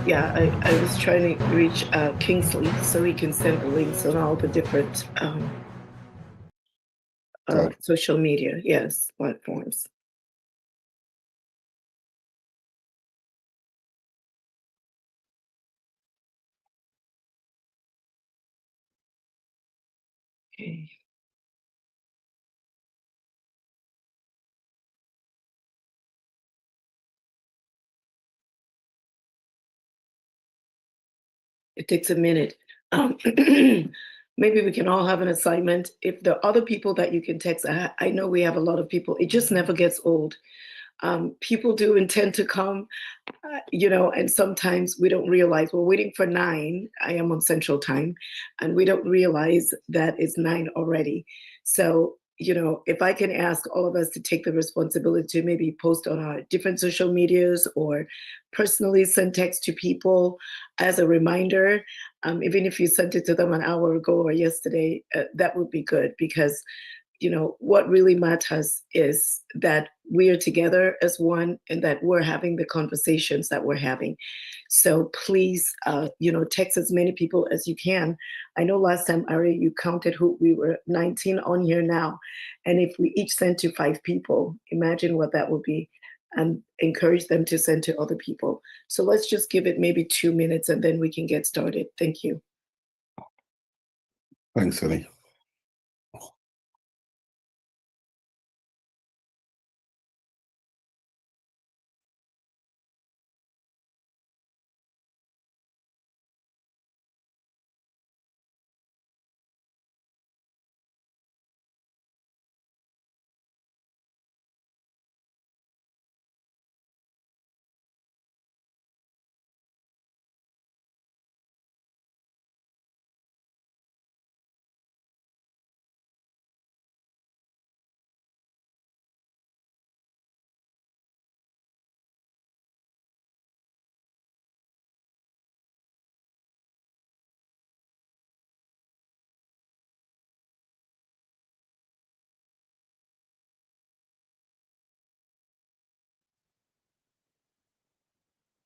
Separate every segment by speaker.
Speaker 1: Yeah, I was trying to reach Kingsley so he can send the links on all the different social media, yes, platforms. Okay. It takes a minute. Maybe we can all have an assignment. If there are other people that you can text, I know we have a lot of people. It just never gets old. People do intend to come, and sometimes we don't realize we're waiting for 9. I am on Central Time, and we don't realize that it's 9 already. So, if I can ask all of us to take the responsibility to maybe post on our different social medias or personally send text to people as a reminder, even if you sent it to them an hour ago or yesterday, that would be good because what really matters is that we are together as one and that we're having the conversations that we're having. So please, text as many people as you can. I know last time, Ari, you counted who we were 19 on here now. And if we each sent to 5 people, imagine what that would be and encourage them to send to other people. So let's just give it maybe 2 minutes and then we can get started. Thank you.
Speaker 2: Thanks, Ellie.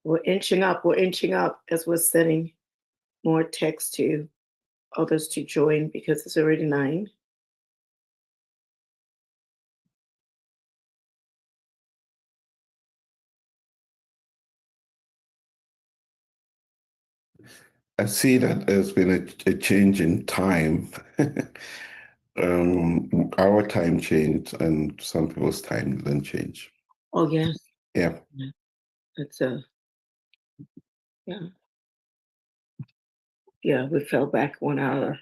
Speaker 1: We're inching up. We're inching up as we're sending more text to others to join because it's already 9.
Speaker 2: I see that there's been a change in time. Our time changed and some people's time didn't change.
Speaker 1: Oh, yes.
Speaker 2: Yeah.
Speaker 1: Yeah. It's yeah. Yeah, we fell back 1 hour.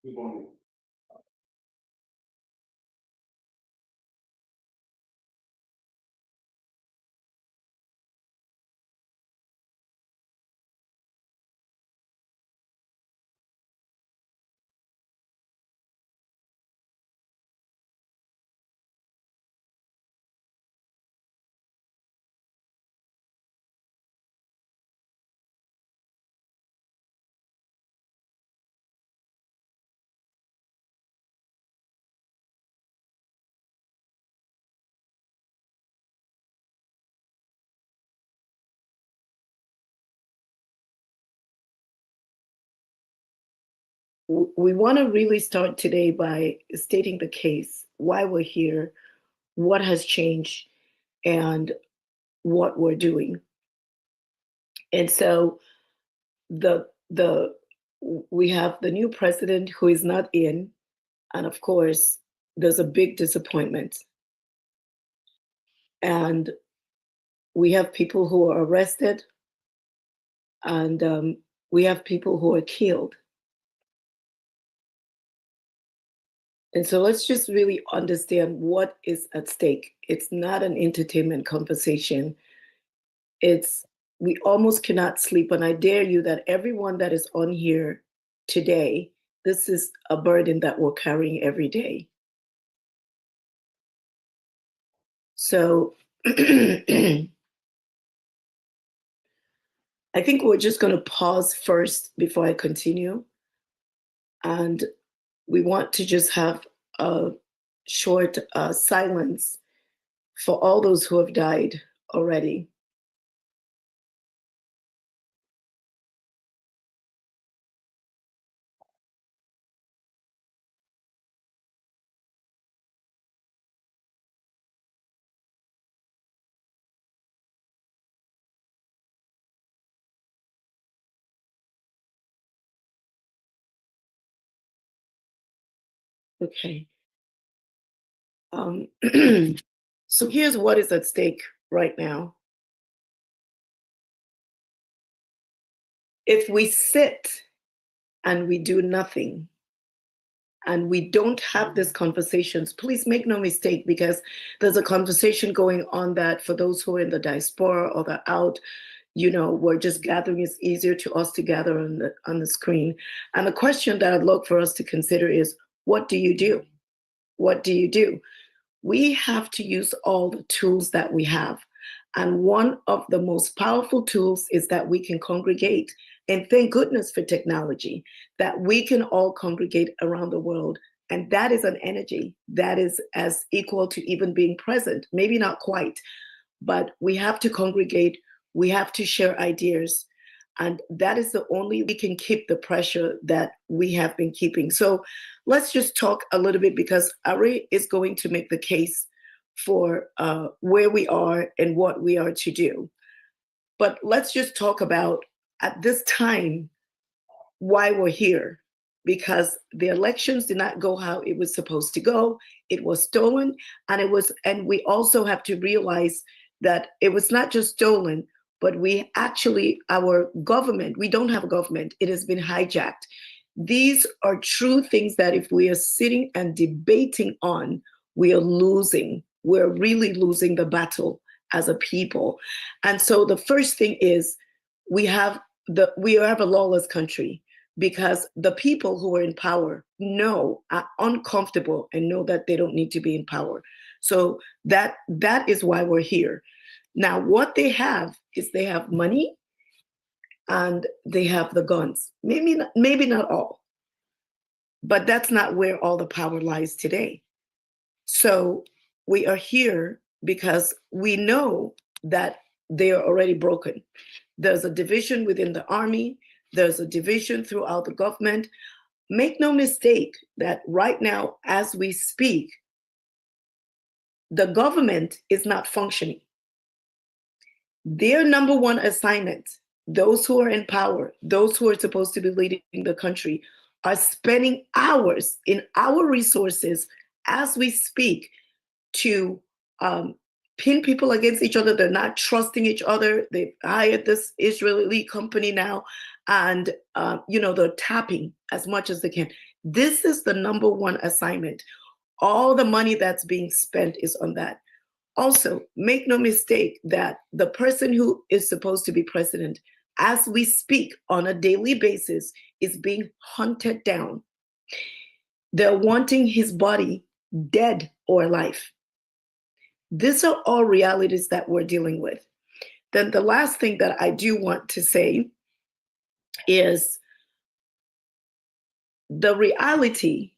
Speaker 2: Good morning.
Speaker 1: we want to really start today by stating the case, why we're here, what has changed, and what we're doing. And so the we have the new president who is not in, and of course, there's a big disappointment. And we have people who are arrested, and we have people who are killed. And so let's just really understand what is at stake. It's not an entertainment conversation. It's we almost cannot sleep. And I dare you that everyone that is on here today, this is a burden that we're carrying every day. So I think we're just going to pause first before I continue. And we want to just have a short silence for all those who have died already. Okay. So here's what is at stake right now. If we sit and we do nothing and we don't have these conversations, please make no mistake, because there's a conversation going on that for those who are in the diaspora or the out, we're just gathering. It's easier to us to gather on the screen. And the question that I'd like for us to consider is, what do you do? What do you do? We have to use all the tools that we have. And one of the most powerful tools is that we can congregate. And thank goodness for technology, that we can all congregate around the world. And that is an energy that is as equal to even being present. Maybe not quite, but we have to congregate. We have to share ideas. And that is the only way we can keep the pressure that we have been keeping. So let's just talk a little bit, because Ari is going to make the case for where we are and what we are to do. But let's just talk about, at this time, why we're here. Because the elections did not go how it was supposed to go. It was stolen, and we also have to realize that it was not just stolen, but our government, we don't have a government. It has been hijacked. These are true things that if we are sitting and debating on, we are losing. We're really losing the battle as a people. And so the first thing is we have a lawless country, because the people who are in power are uncomfortable and know that they don't need to be in power. So that is why we're here. Now, what they have is they have money and they have the guns. Maybe not all, but that's not where all the power lies today. So we are here because we know that they are already broken. There's a division within the army. There's a division throughout the government. Make no mistake that right now, as we speak, the government is not functioning. Their number one assignment, those who are in power, those who are supposed to be leading the country, are spending hours in our resources as we speak to pin people against each other. They're not trusting each other. They've hired this Israeli company now, and they're tapping as much as they can. This is the number one assignment. All the money that's being spent is on that. Also, make no mistake that the person who is supposed to be president, as we speak on a daily basis, is being hunted down. They're wanting his body dead or alive. These are all realities that we're dealing with. Then the last thing that I do want to say is the reality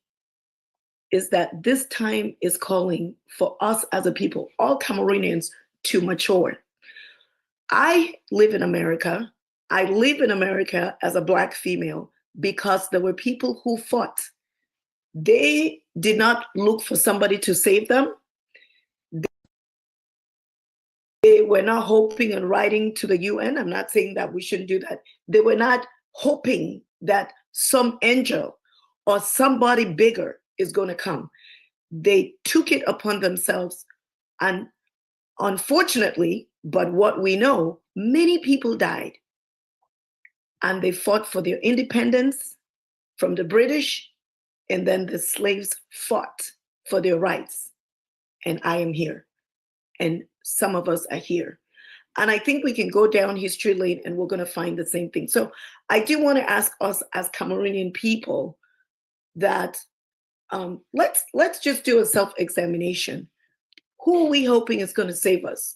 Speaker 1: is that this time is calling for us as a people, all Cameroonians, to mature. I live in America. I live in America as a Black female. because there were people who fought. They did not look for somebody to save them. They were not hoping and writing to the UN. I'm not saying that we shouldn't do that. They were not hoping that some angel or somebody bigger is going to come. They took it upon themselves. And unfortunately, but what we know, many people died. And they fought for their independence from the British. And then the slaves fought for their rights. And I am here. And some of us are here. And I think we can go down history lane and we're going to find the same thing. So I do want to ask us as Cameroonian people that let's just do a self-examination. Who are we hoping is going to save us?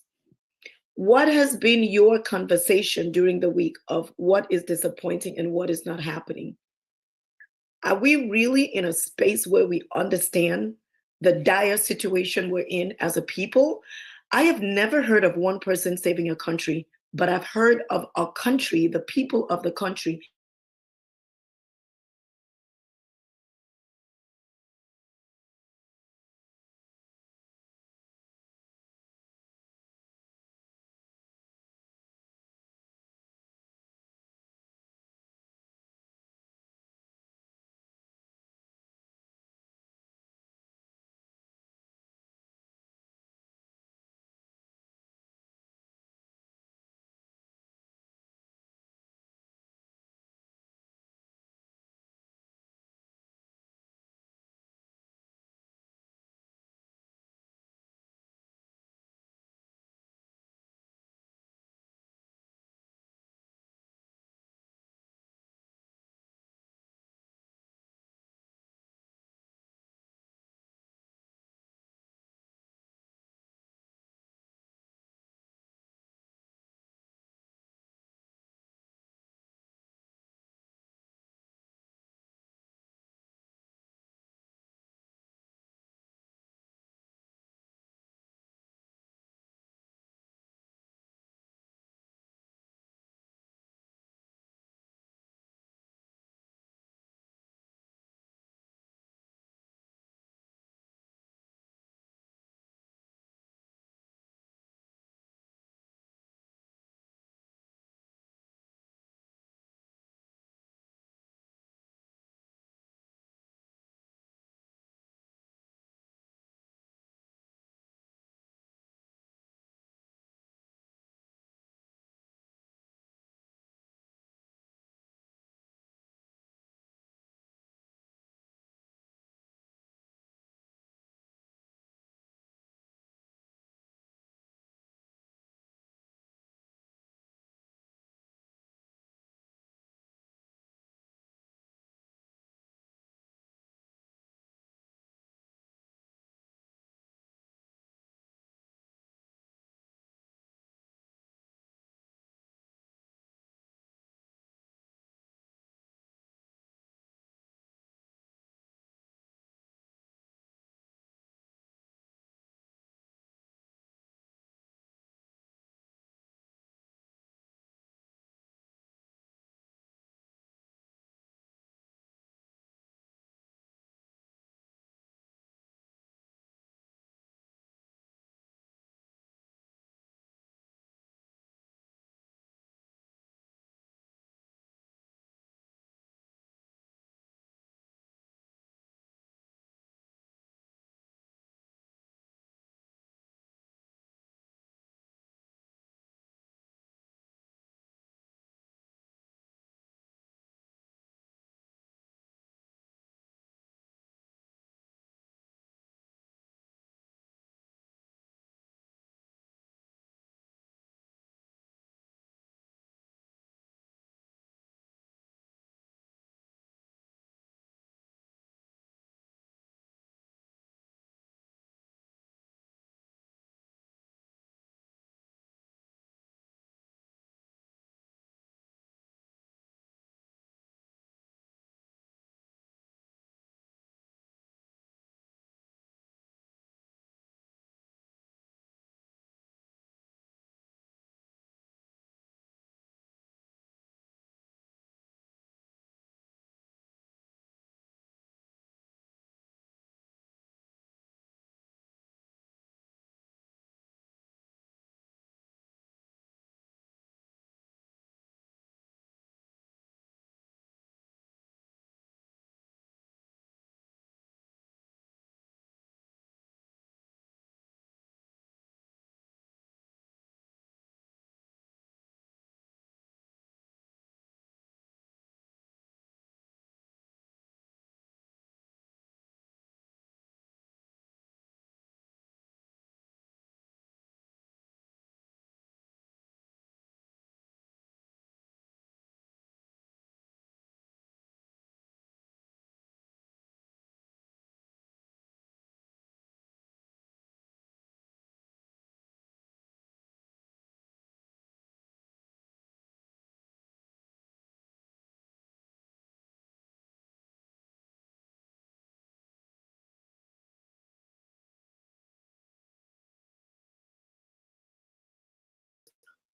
Speaker 1: What has been your conversation during the week of what is disappointing and what is not happening? Are we really in a space where we understand the dire situation we're in as a people? I have never heard of one person saving a country, but I've heard of a country, the people of the country,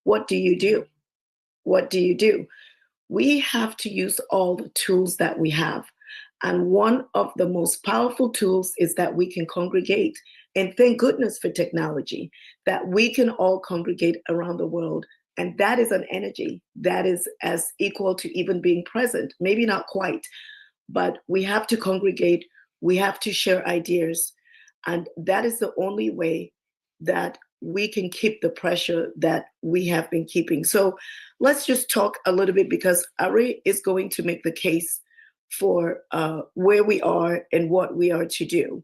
Speaker 1: What do you do? What do you do? We have to use all the tools that we have. And one of the most powerful tools is that we can congregate. And thank goodness for technology, that we can all congregate around the world. And that is an energy that is as equal to even being present. Maybe not quite, but we have to congregate. We have to share ideas. And that is the only way that we can keep the pressure that we have been keeping. So let's just talk a little bit, because Ari is going to make the case for where we are and what we are to do.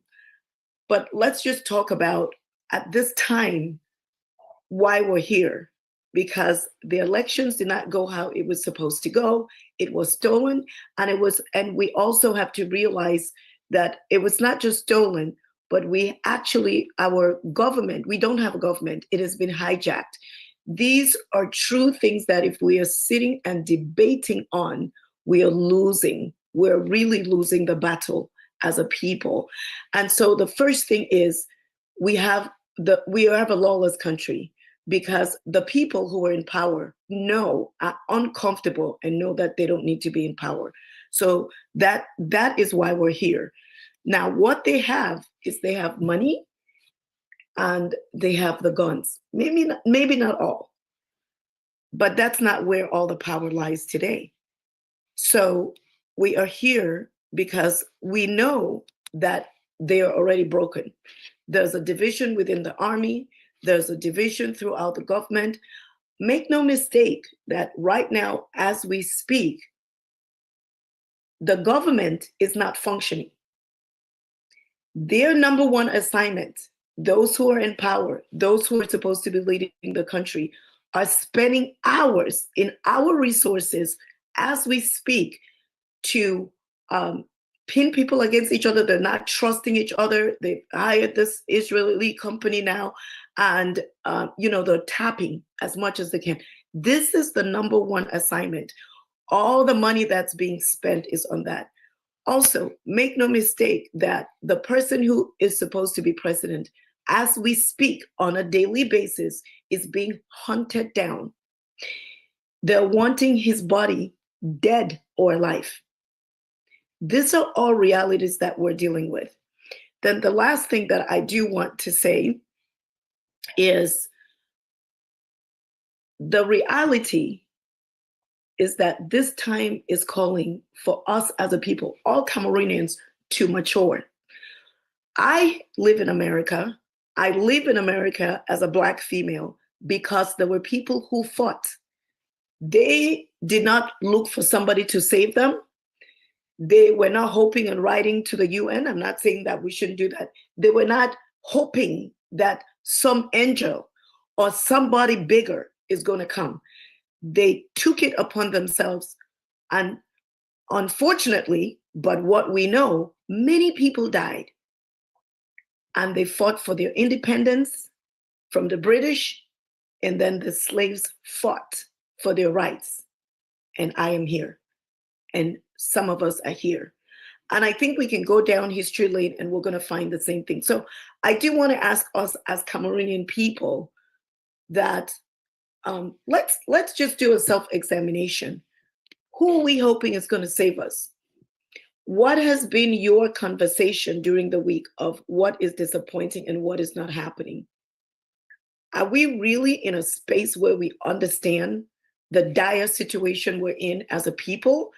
Speaker 1: But let's just talk about, at this time, why we're here. Because the elections did not go how it was supposed to go. It was stolen, and we also have to realize that it was not just stolen, but we actually, our government, we don't have a government. It has been hijacked. These are true things that if we are sitting and debating on, we are losing. We're really losing the battle as a people. And so the first thing is we have a lawless country, because the people who are in power are uncomfortable and know that they don't need to be in power. So that is why we're here. Now, what they have is they have money and they have the guns. Maybe not all, but that's not where all the power lies today. So we are here because we know that they are already broken. There's a division within the army. There's a division throughout the government. Make no mistake that right now, as we speak, the government is not functioning. Their number one assignment, those who are in power, those who are supposed to be leading the country, are spending hours in our resources as we speak to pin people against each other. They're not trusting each other. They've hired this Israeli company now, and they're tapping as much as they can. This is the number one assignment. All the money that's being spent is on that. Also, make no mistake that the person who is supposed to be president, as we speak on a daily basis, is being hunted down. They're wanting his body dead or alive. These are all realities that we're dealing with. Then the last thing that I do want to say is the reality is that this time is calling for us as a people, all Cameroonians, to mature. I live in America. I live in America as a Black female because there were people who fought. They did not look for somebody to save them. They were not hoping and writing to the UN. I'm not saying that we shouldn't do that. They were not hoping that some angel or somebody bigger is going to come. They took it upon themselves. And unfortunately, but what we know, many people died. And they fought for their independence from the British. And then the slaves fought for their rights. And I am here. And some of us are here. And I think we can go down history lane and we're going to find the same thing. So I do want to ask us as Cameroonian people that let's just do a self-examination. Who are we hoping is going to save us? What has been your conversation during the week of what is disappointing and what is not happening? Are we really in a space where we understand the dire situation we're in as a people?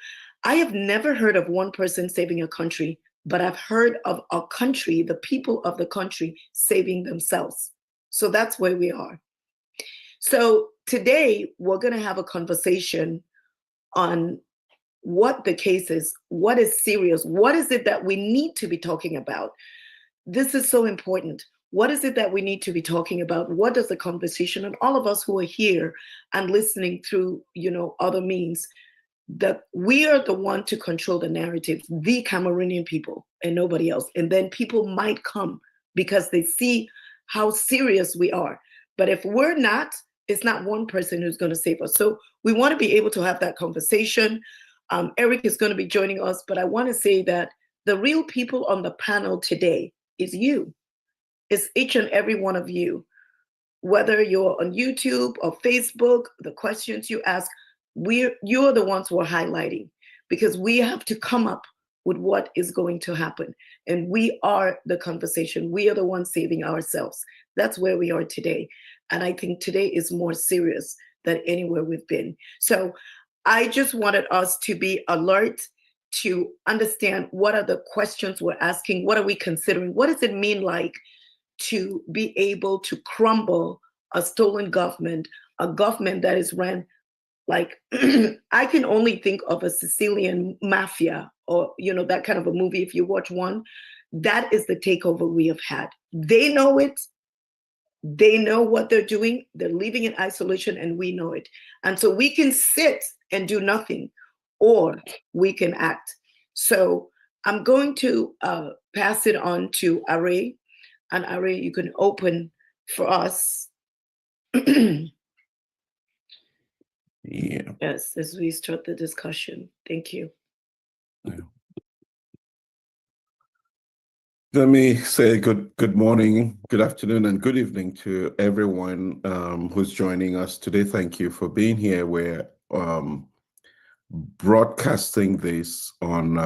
Speaker 1: I have never heard of one person saving a country, but I've heard of a country, the people of the country, saving themselves. So that's where we are. So today we're going to have a conversation on what the case is, what is serious, what is it that we need to be talking about. This is so important. What is it that we need to be talking about? What does the conversation, and all of us who are here and listening through, other means, that we are the one to control the narrative, the Cameroonian people and nobody else. And then people might come because they see how serious we are. But if we're not, it's not one person who's going to save us. So we want to be able to have that conversation. Eric is going to be joining us, but I want to say that the real people on the panel today is you. It's each and every one of you. whether you're on YouTube or Facebook, the questions you ask, you're the ones who are highlighting, because we have to come up with what is going to happen. And we are the conversation. We are the ones saving ourselves. That's where we are today. And I think today is more serious than anywhere we've been. So I just wanted us to be alert, to understand what are the questions we're asking, what are we considering, what does it mean like to be able to crumble a stolen government, a government that is ran like I can only think of a Sicilian mafia, or that kind of a movie. If you watch one, that is the takeover we have had. They know it. They know what they're doing. They're living in isolation, and we know it. And so we can sit and do nothing, or we can act. So I'm going to pass it on to Are. And Are, you can open for us.
Speaker 2: Yeah.
Speaker 1: Yes, as we start the discussion. Thank you.
Speaker 2: Yeah. Let me say good morning, good afternoon, and good evening to everyone who's joining us today. Thank you for being here. We're broadcasting this on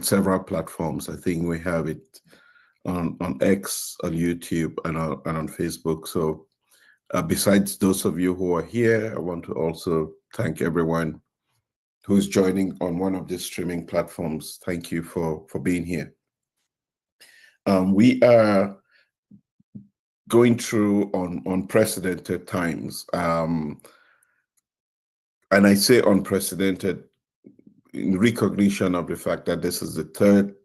Speaker 2: several platforms. I think we have it on X, on YouTube, and on Facebook. So besides those of you who are here, I want to also thank everyone who's joining on one of these streaming platforms. Thank you for being here. We are going through unprecedented times. And I say unprecedented in recognition of the fact that this is the third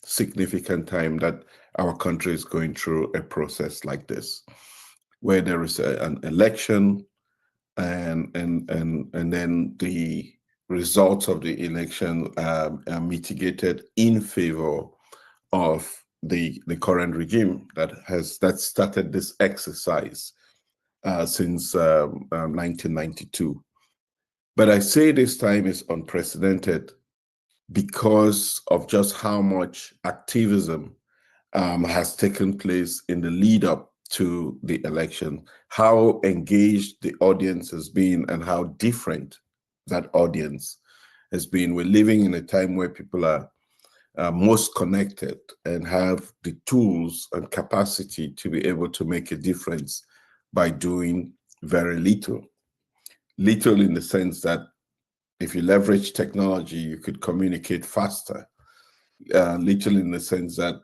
Speaker 2: significant time that our country is going through a process like this, where there is an election and then the results of the election are mitigated in favor of the current regime that started this exercise since 1992. But I say this time is unprecedented because of just how much activism has taken place in the lead up to the election, how engaged the audience has been, and how different that audience has been. We're living in a time where people are most connected and have the tools and capacity to be able to make a difference by doing very little. Little in the sense that if you leverage technology, you could communicate faster. Little in the sense that,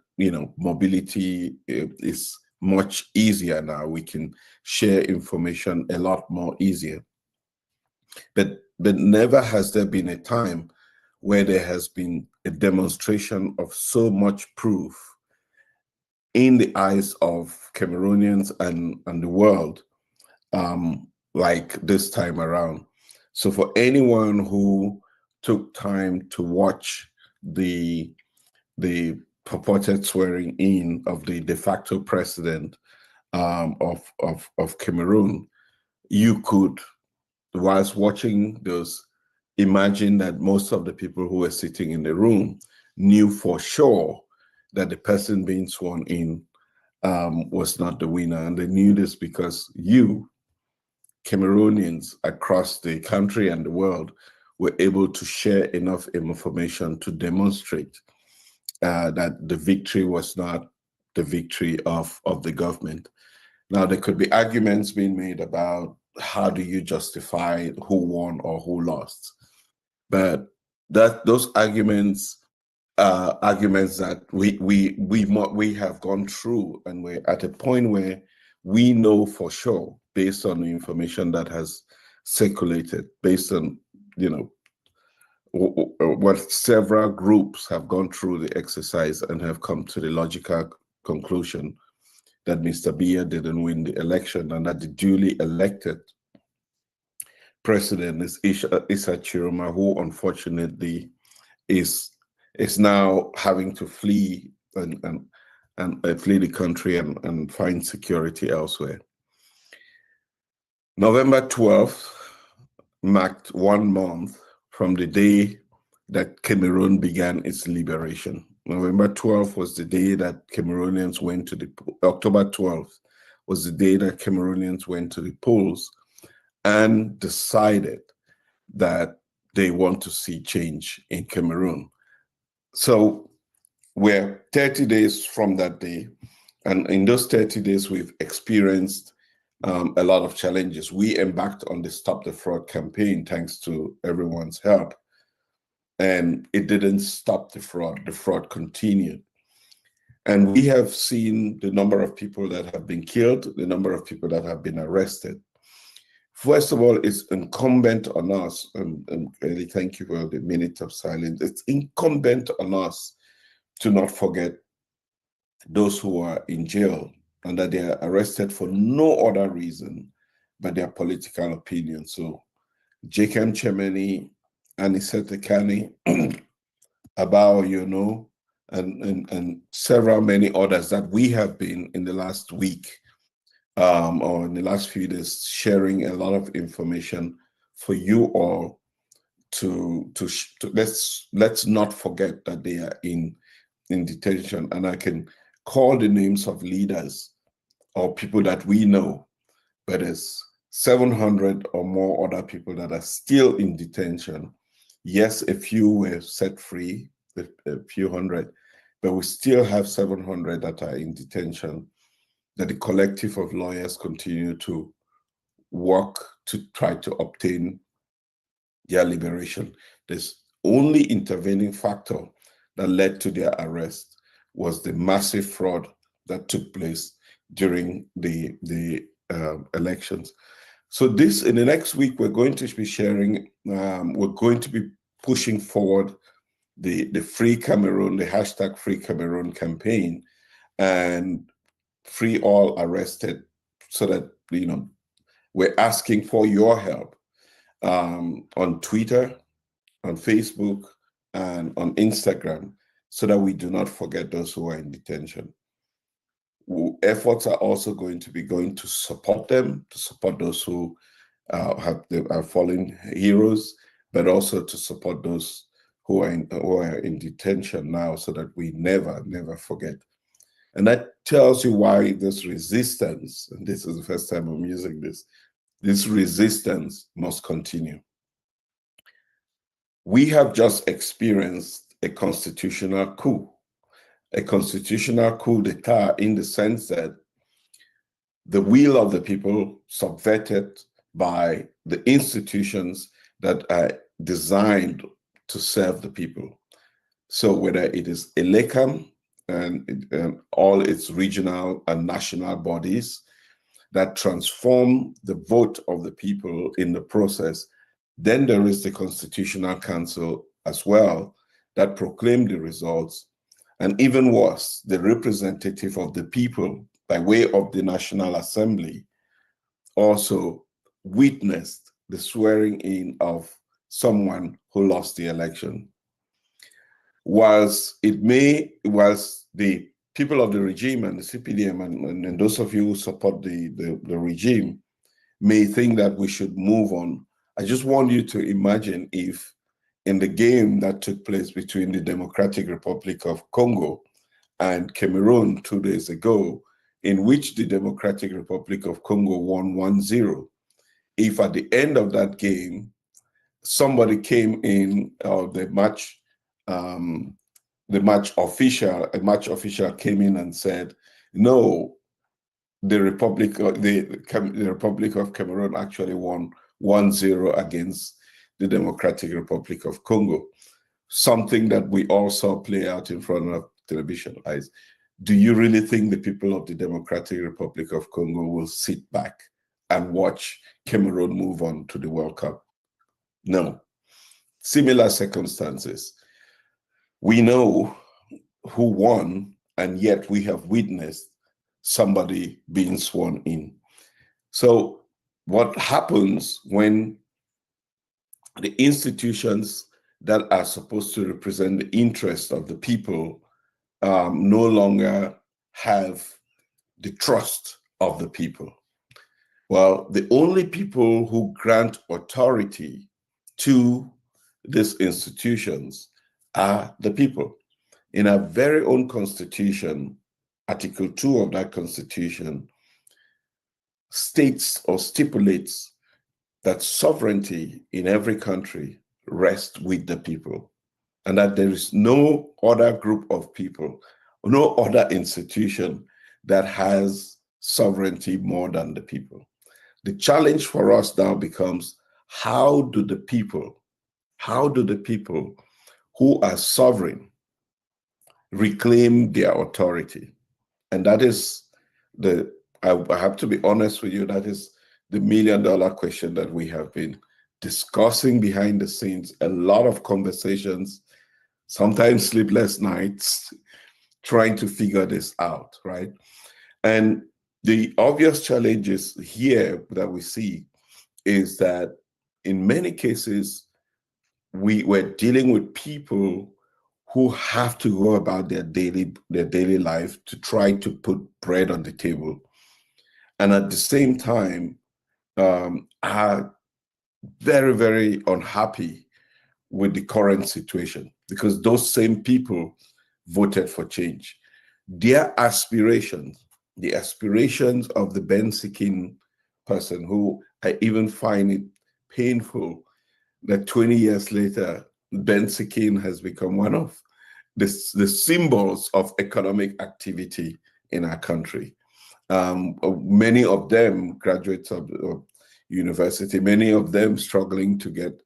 Speaker 2: mobility is much easier now. We can share information a lot more easier. But never has there been a time where there has been a demonstration of so much proof in the eyes of Cameroonians and the world like this time around. So for anyone who took time to watch the purported swearing in of the de facto president of Cameroon, you could, whilst watching those, imagine that most of the people who were sitting in the room knew for sure that the person being sworn in was not the winner. And they knew this because you, Cameroonians across the country and the world, were able to share enough information to demonstrate that the victory was not the victory of the government. Now, there could be arguments being made about how do you justify who won or who lost. But those arguments are arguments that we have gone through, and we're at a point where we know for sure, based on the information that has circulated, based on what several groups have gone through the exercise and have come to the logical conclusion that Mr. Biya didn't win the election, and that the duly elected president is Issa Tchiroma, who unfortunately is now having to flee and flee the country and find security elsewhere. November 12th marked 1 month from the day that Cameroon began its liberation. November 12th was the day that Cameroonians went to October 12th was the day that Cameroonians went to the polls and decided that they want to see change in Cameroon. So we're 30 days from that day. And in those 30 days, we've experienced a lot of challenges. We embarked on the Stop the Fraud campaign, thanks to everyone's help. And it didn't stop the fraud. The fraud continued. And we have seen the number of people that have been killed, the number of people that have been arrested. First of all, it's incumbent on us, and really thank you for the minute of silence. It's incumbent on us to not forget those who are in jail and that they are arrested for no other reason but their political opinion. So Jacob Chemeni and Issa Tchiroma Bakary, and several many others that we have been in the last week or in the last few days sharing a lot of information for you all to let's not forget that they are in detention. And I can call the names of leaders or people that we know, but there's 700 or more other people that are still in detention. Yes, a few were set free, a few hundred, but we still have 700 that are in detention, that the collective of lawyers continue to work to try to obtain their liberation. This only intervening factor that led to their arrest was the massive fraud that took place during the elections. So this, in the next week, we're going to be sharing, we're going to be pushing forward the Free Cameroon, the hashtag Free Cameroon campaign, and free all arrested, so that, we're asking for your help on Twitter, on Facebook, and on Instagram, so that we do not forget those who are in detention. Efforts are also going to support them, to support those who are fallen heroes, but also to support those who are in detention now, so that we never forget. And that tells you why this resistance, and this is the first time I'm using this resistance must continue. We have just experienced a constitutional coup d'etat, in the sense that the will of the people subverted by the institutions that are designed to serve the people. So whether it is ELECAM and all its regional and national bodies that transform the vote of the people in the process, then there is the Constitutional Council as well that proclaim the results. And even worse, the representative of the people, by way of the National Assembly, also witnessed the swearing in of someone who lost the election. Whilst the people of the regime and the CPDM and those of you who support the regime may think that we should move on, I just want you to imagine if, in the game that took place between the Democratic Republic of Congo and Cameroon 2 days ago, in which the Democratic Republic of Congo won 1-0, if at the end of that game, somebody came in, a match official came in and said, no, the Republic of Cameroon actually won 1-0 against the Democratic Republic of Congo, something that we all saw play out in front of television eyes. Do you really think the people of the Democratic Republic of Congo will sit back and watch Cameroon move on to the World Cup? No. Similar circumstances. We know who won, and yet we have witnessed somebody being sworn in. So what happens when the institutions that are supposed to represent the interests of the people no longer have the trust of the people? Well, the only people who grant authority to these institutions are the people. In our very own constitution, Article 2 of that constitution states or stipulates that sovereignty in every country rests with the people, and that there is no other group of people, no other institution that has sovereignty more than the people. The challenge for us now becomes, how do the people who are sovereign reclaim their authority? And that is I have to be honest with you, that is the $1 million question that we have been discussing behind the scenes. A lot of conversations, sometimes sleepless nights, trying to figure this out, right? And the obvious challenges here that we see is that in many cases, we're dealing with people who have to go about their daily life to try to put bread on the table, and at the same time are very, very unhappy with the current situation, because those same people voted for change. Their aspirations, the aspirations of the Ben-seeking person, who I even find it painful that 20 years later, Ben-seeking has become one of the symbols of economic activity in our country. Many of them graduates of university, many of them struggling to get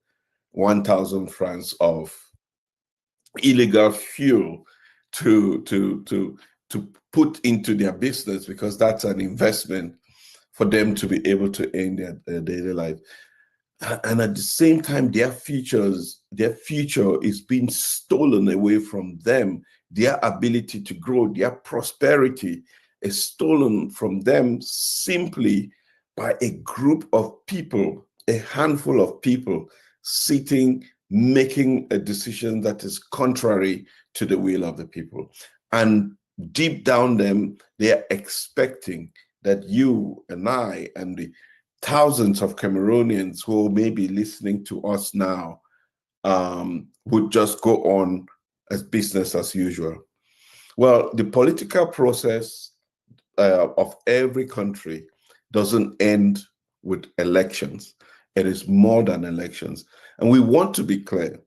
Speaker 2: 1,000 francs of illegal fuel to put into their business, because that's an investment for them to be able to earn their daily life. And at the same time, their future is being stolen away from them. Their ability to grow, their prosperity is stolen from them simply by a group of people, a handful of people sitting, making a decision that is contrary to the will of the people. And deep down them, they are expecting that you and I and the thousands of Cameroonians who may be listening to us now would just go on as business as usual. Well, the political process of every country doesn't end with elections. It is more than elections. And we want to be clear.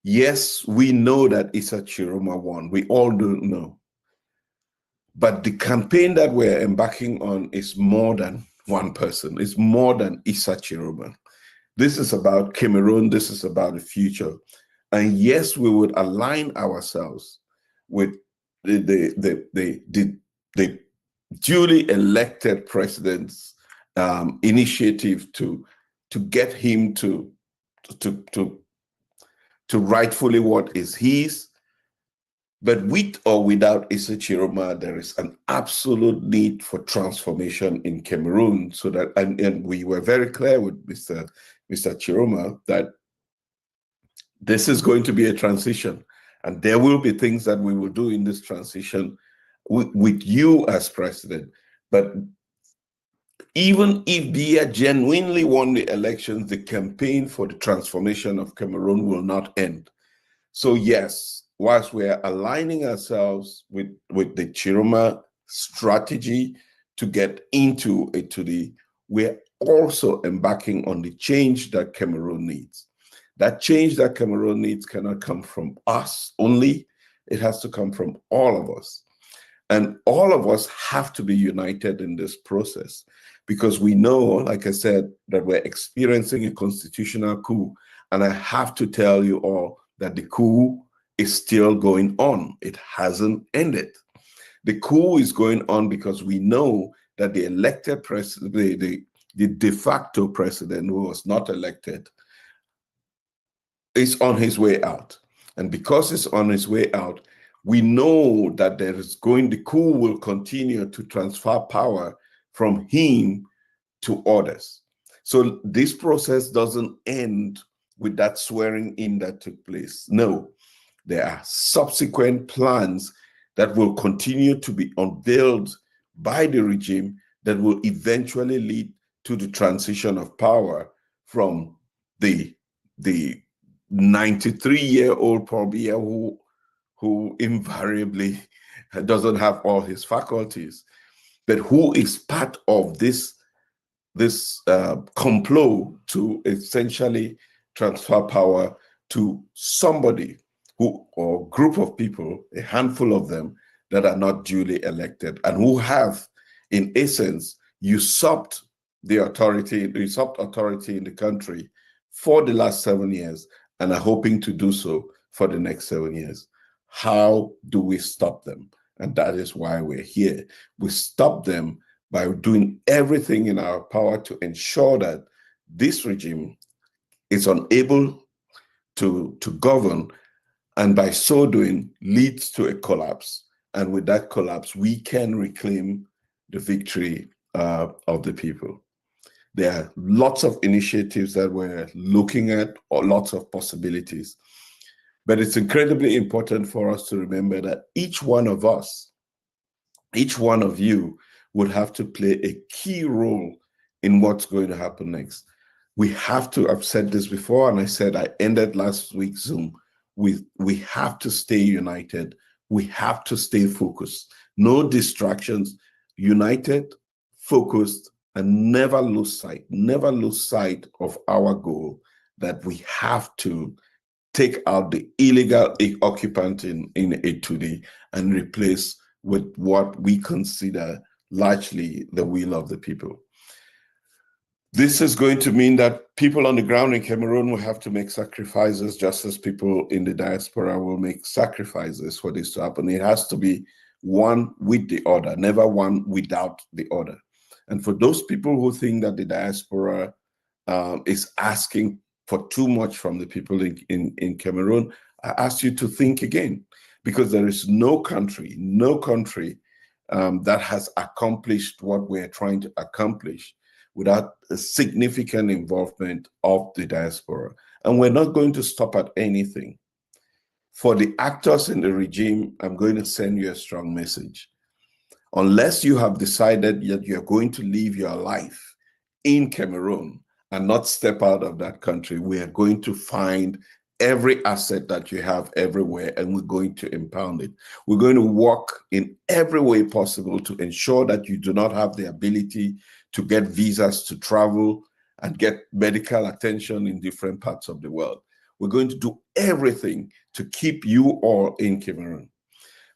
Speaker 2: Yes, we know that Issa Tchiroma won. We all do know. But the campaign that we're embarking on is more than one person. It's more than Issa Tchiroma. This is about Cameroon. This is about the future. And yes, we would align ourselves with the duly elected president's initiative to get him to rightfully what is his. But with or without Issa Tchiroma, there is an absolute need for transformation in Cameroon. So that, and we were very clear with Mr. Tchiroma that this is going to be a transition, and there will be things that we will do in this transition with you as president. But even if Biya genuinely won the elections, the campaign for the transformation of Cameroon will not end. So yes, whilst we are aligning ourselves with the Tchiroma strategy to get into Italy, we're also embarking on the change that Cameroon needs. That change that Cameroon needs cannot come from us only. It has to come from all of us. And all of us have to be united in this process, because we know, like I said, that we're experiencing a constitutional coup. And I have to tell you all that the coup is still going on. It hasn't ended. The coup is going on because we know that the elected president, the de facto president who was not elected, is on his way out. And because it's on his way out, we know that the coup will continue to transfer power from him to others. So this process doesn't end with that swearing in that took place. No, there are subsequent plans that will continue to be unveiled by the regime that will eventually lead to the transition of power from the 93-year-old Paul Biya who invariably doesn't have all his faculties, but who is part of this complot to essentially transfer power to somebody who, or group of people, a handful of them, that are not duly elected and who have, in essence, usurped authority in the country for the last 7 years and are hoping to do so for the next 7 years. How do we stop them? And that is why we're here. We stop them by doing everything in our power to ensure that this regime is unable to govern, and by so doing leads to a collapse. And with that collapse, we can reclaim the victory of the people. There are lots of initiatives that we're looking at, or lots of possibilities. But it's incredibly important for us to remember that each one of us, each one of you, would have to play a key role in what's going to happen next. We have to, I've said this before, and I said I ended last week's Zoom with, we have to stay united. We have to stay focused. No distractions, united, focused, and never lose sight of our goal, that we have to take out the illegal occupant in Etudi and replace with what we consider largely the will of the people. This is going to mean that people on the ground in Cameroon will have to make sacrifices, just as people in the diaspora will make sacrifices for this to happen. It has to be one with the other, never one without the other. And for those people who think that the diaspora is asking for too much from the people in Cameroon, I ask you to think again, because there is no country that has accomplished what we're trying to accomplish without a significant involvement of the diaspora. And we're not going to stop at anything. For the actors in the regime, I'm going to send you a strong message. Unless you have decided that you're going to live your life in Cameroon and not step out of that country, we are going to find every asset that you have everywhere, and we're going to impound it. We're going to work in every way possible to ensure that you do not have the ability to get visas to travel and get medical attention in different parts of the world. We're going to do everything to keep you all in Cameroon.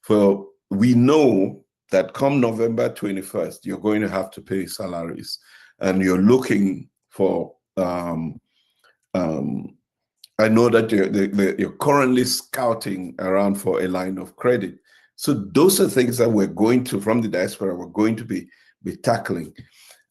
Speaker 2: For we know that come November 21st, you're going to have to pay salaries, and you're looking for, I know that you're currently scouting around for a line of credit. So those are things that we're going to, from the diaspora, we're going to be tackling.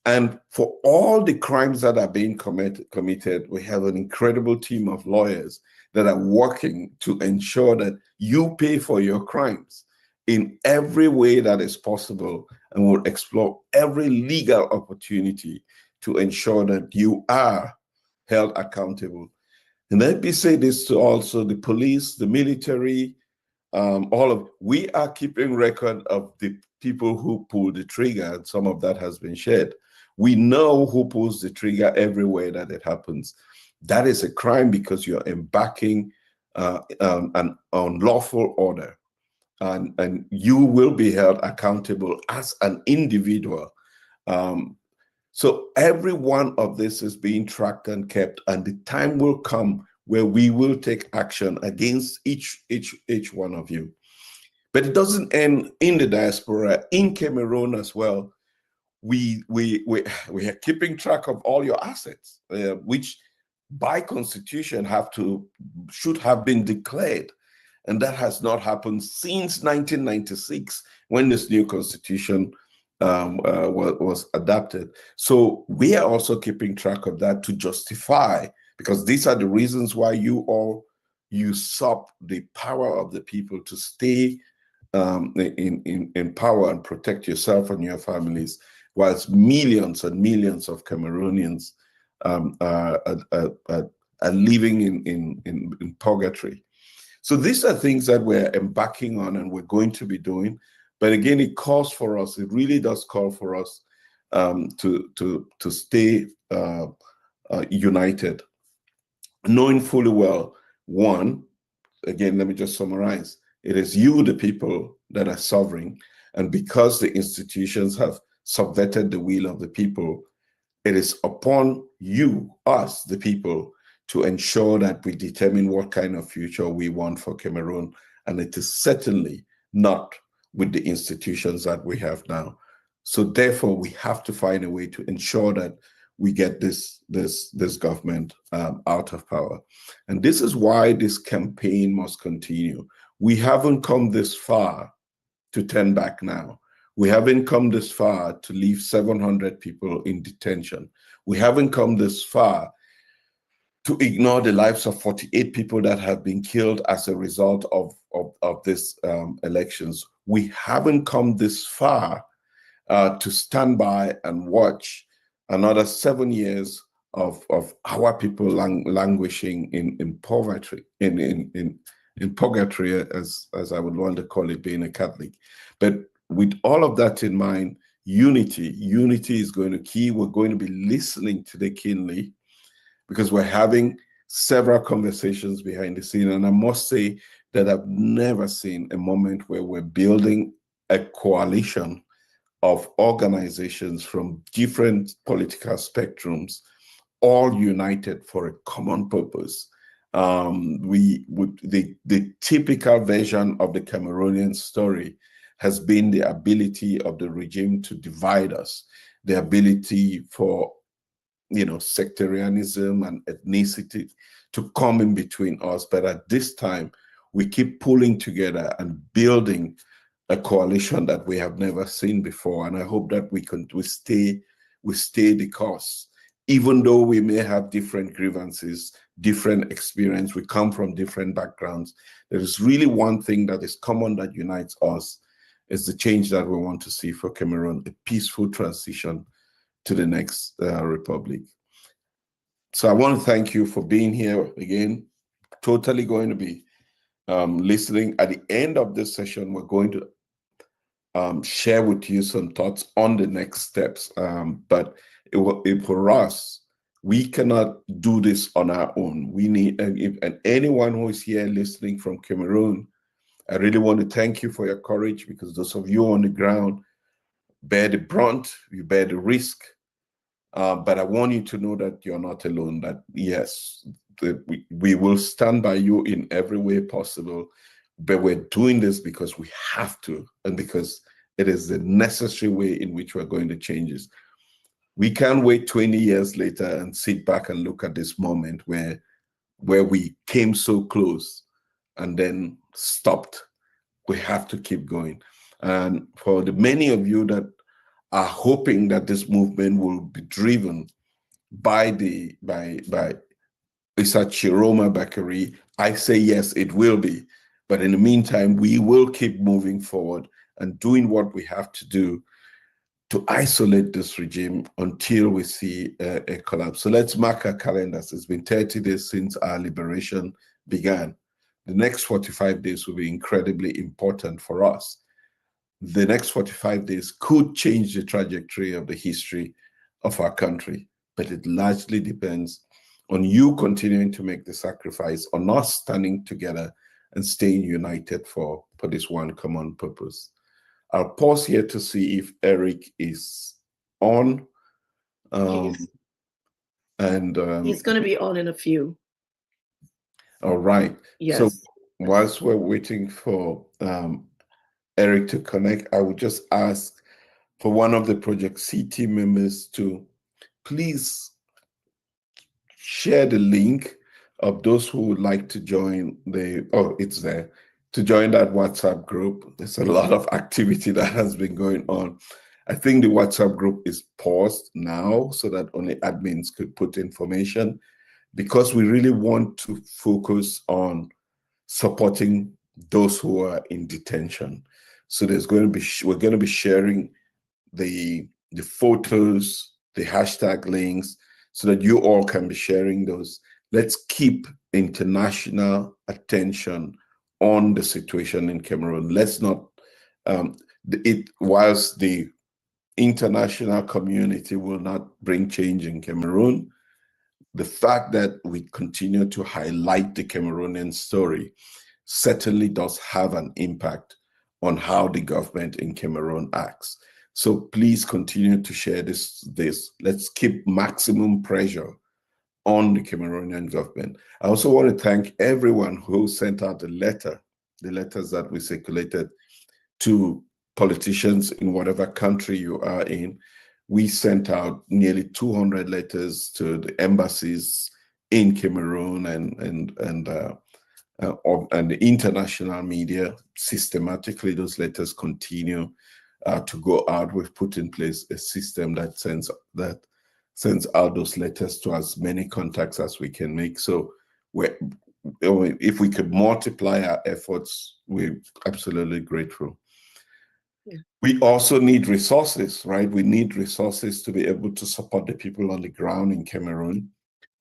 Speaker 2: And for all the crimes that are being committed, we have an incredible team of lawyers that are working to ensure that you pay for your crimes in every way that is possible, and we'll explore every legal opportunity to ensure that you are held accountable. And let me say this to also the police, the military, we are keeping record of the people who pulled the trigger, and some of that has been shared. We know who pulls the trigger everywhere that it happens. That is a crime, because you're embarking an unlawful order, and you will be held accountable as an individual. So every one of this is being tracked and kept, and the time will come where we will take action against each one of you. But it doesn't end in the diaspora. In Cameroon as well, we are keeping track of all your assets, which by constitution should have been declared. And that has not happened since 1996, when this new constitution was adopted. So we are also keeping track of that to justify, because these are the reasons why you all usurp the power of the people to stay in power and protect yourself and your families, whilst millions and millions of Cameroonians are living in purgatory. So these are things that we're embarking on and we're going to be doing. But again, it calls for us, it really does call for us to stay united, knowing fully well, one, again, let me just summarize, it is you, the people, that are sovereign. And because the institutions have subverted the will of the people, it is upon you, us, the people, to ensure that we determine what kind of future we want for Cameroon. And it is certainly not with the institutions that we have now. So therefore, we have to find a way to ensure that we get this government out of power. And this is why this campaign must continue. We haven't come this far to turn back now. We haven't come this far to leave 700 people in detention. We haven't come this far to ignore the lives of 48 people that have been killed as a result of these elections. We haven't come this far to stand by and watch another 7 years of our people languishing in poverty, in purgatory, as I would want to call it, being a Catholic. But with all of that in mind, unity is going to key. We're going to be listening to the keenly, because we're having several conversations behind the scene. And I must say that I've never seen a moment where we're building a coalition of organizations from different political spectrums, all united for a common purpose. The typical version of the Cameroonian story has been the ability of the regime to divide us, the ability for sectarianism and ethnicity to come in between us. But at this time, we keep pulling together and building a coalition that we have never seen before. And I hope that we stay the course. Even though we may have different grievances, different experience, we come from different backgrounds, there is really one thing that is common that unites us, is the change that we want to see for Cameroon, a peaceful transition to the next republic. So I want to thank you for being here again. Totally going to be listening. At the end of this session, we're going to share with you some thoughts on the next steps. But for us, we cannot do this on our own. We need, and anyone who is here listening from Cameroon, I really want to thank you for your courage, because those of you on the ground bear the brunt, you bear the risk. But I want you to know that you're not alone, that yes, we will stand by you in every way possible, but we're doing this because we have to, and because it is the necessary way in which we're going to change this. We can't wait 20 years later and sit back and look at this moment where we came so close and then stopped. We have to keep going. And for the many of you that are hoping that this movement will be driven by Issa Tchiroma Bakary, I say yes, it will be. But in the meantime, we will keep moving forward and doing what we have to do to isolate this regime until we see a collapse. So let's mark our calendars. It's been 30 days since our liberation began. The next 45 days will be incredibly important for us. The next 45 days could change the trajectory of the history of our country, but it largely depends on you continuing to make the sacrifice, on us standing together and staying united for this one common purpose. I'll pause here to see if Eric is on.
Speaker 1: He's going to be on in a few.
Speaker 2: All right.
Speaker 1: Yes.
Speaker 2: So whilst we're waiting for Eric to connect, I would just ask for one of the Project C team members to please share the link of those who would like to join it's there, to join that WhatsApp group. There's a lot of activity that has been going on. I think the WhatsApp group is paused now so that only admins could put information, because we really want to focus on supporting those who are in detention. So we're going to be sharing the photos, the hashtag links, so that you all can be sharing those. Let's keep international attention on the situation in Cameroon. Let's not, whilst the international community will not bring change in Cameroon, the fact that we continue to highlight the Cameroonian story certainly does have an impact on how the government in Cameroon acts. So please continue to share this. Let's keep maximum pressure on the Cameroonian government. I also want to thank everyone who sent out the letters that we circulated to politicians in whatever country you are in. We sent out nearly 200 letters to the embassies in Cameroon and the international media. Systematically, those letters continue to go out. We've put in place a system that sends out those letters to as many contacts as we can make. So if we could multiply our efforts, we're absolutely grateful.
Speaker 1: Yeah.
Speaker 2: We also need resources, right? We need resources to be able to support the people on the ground in Cameroon,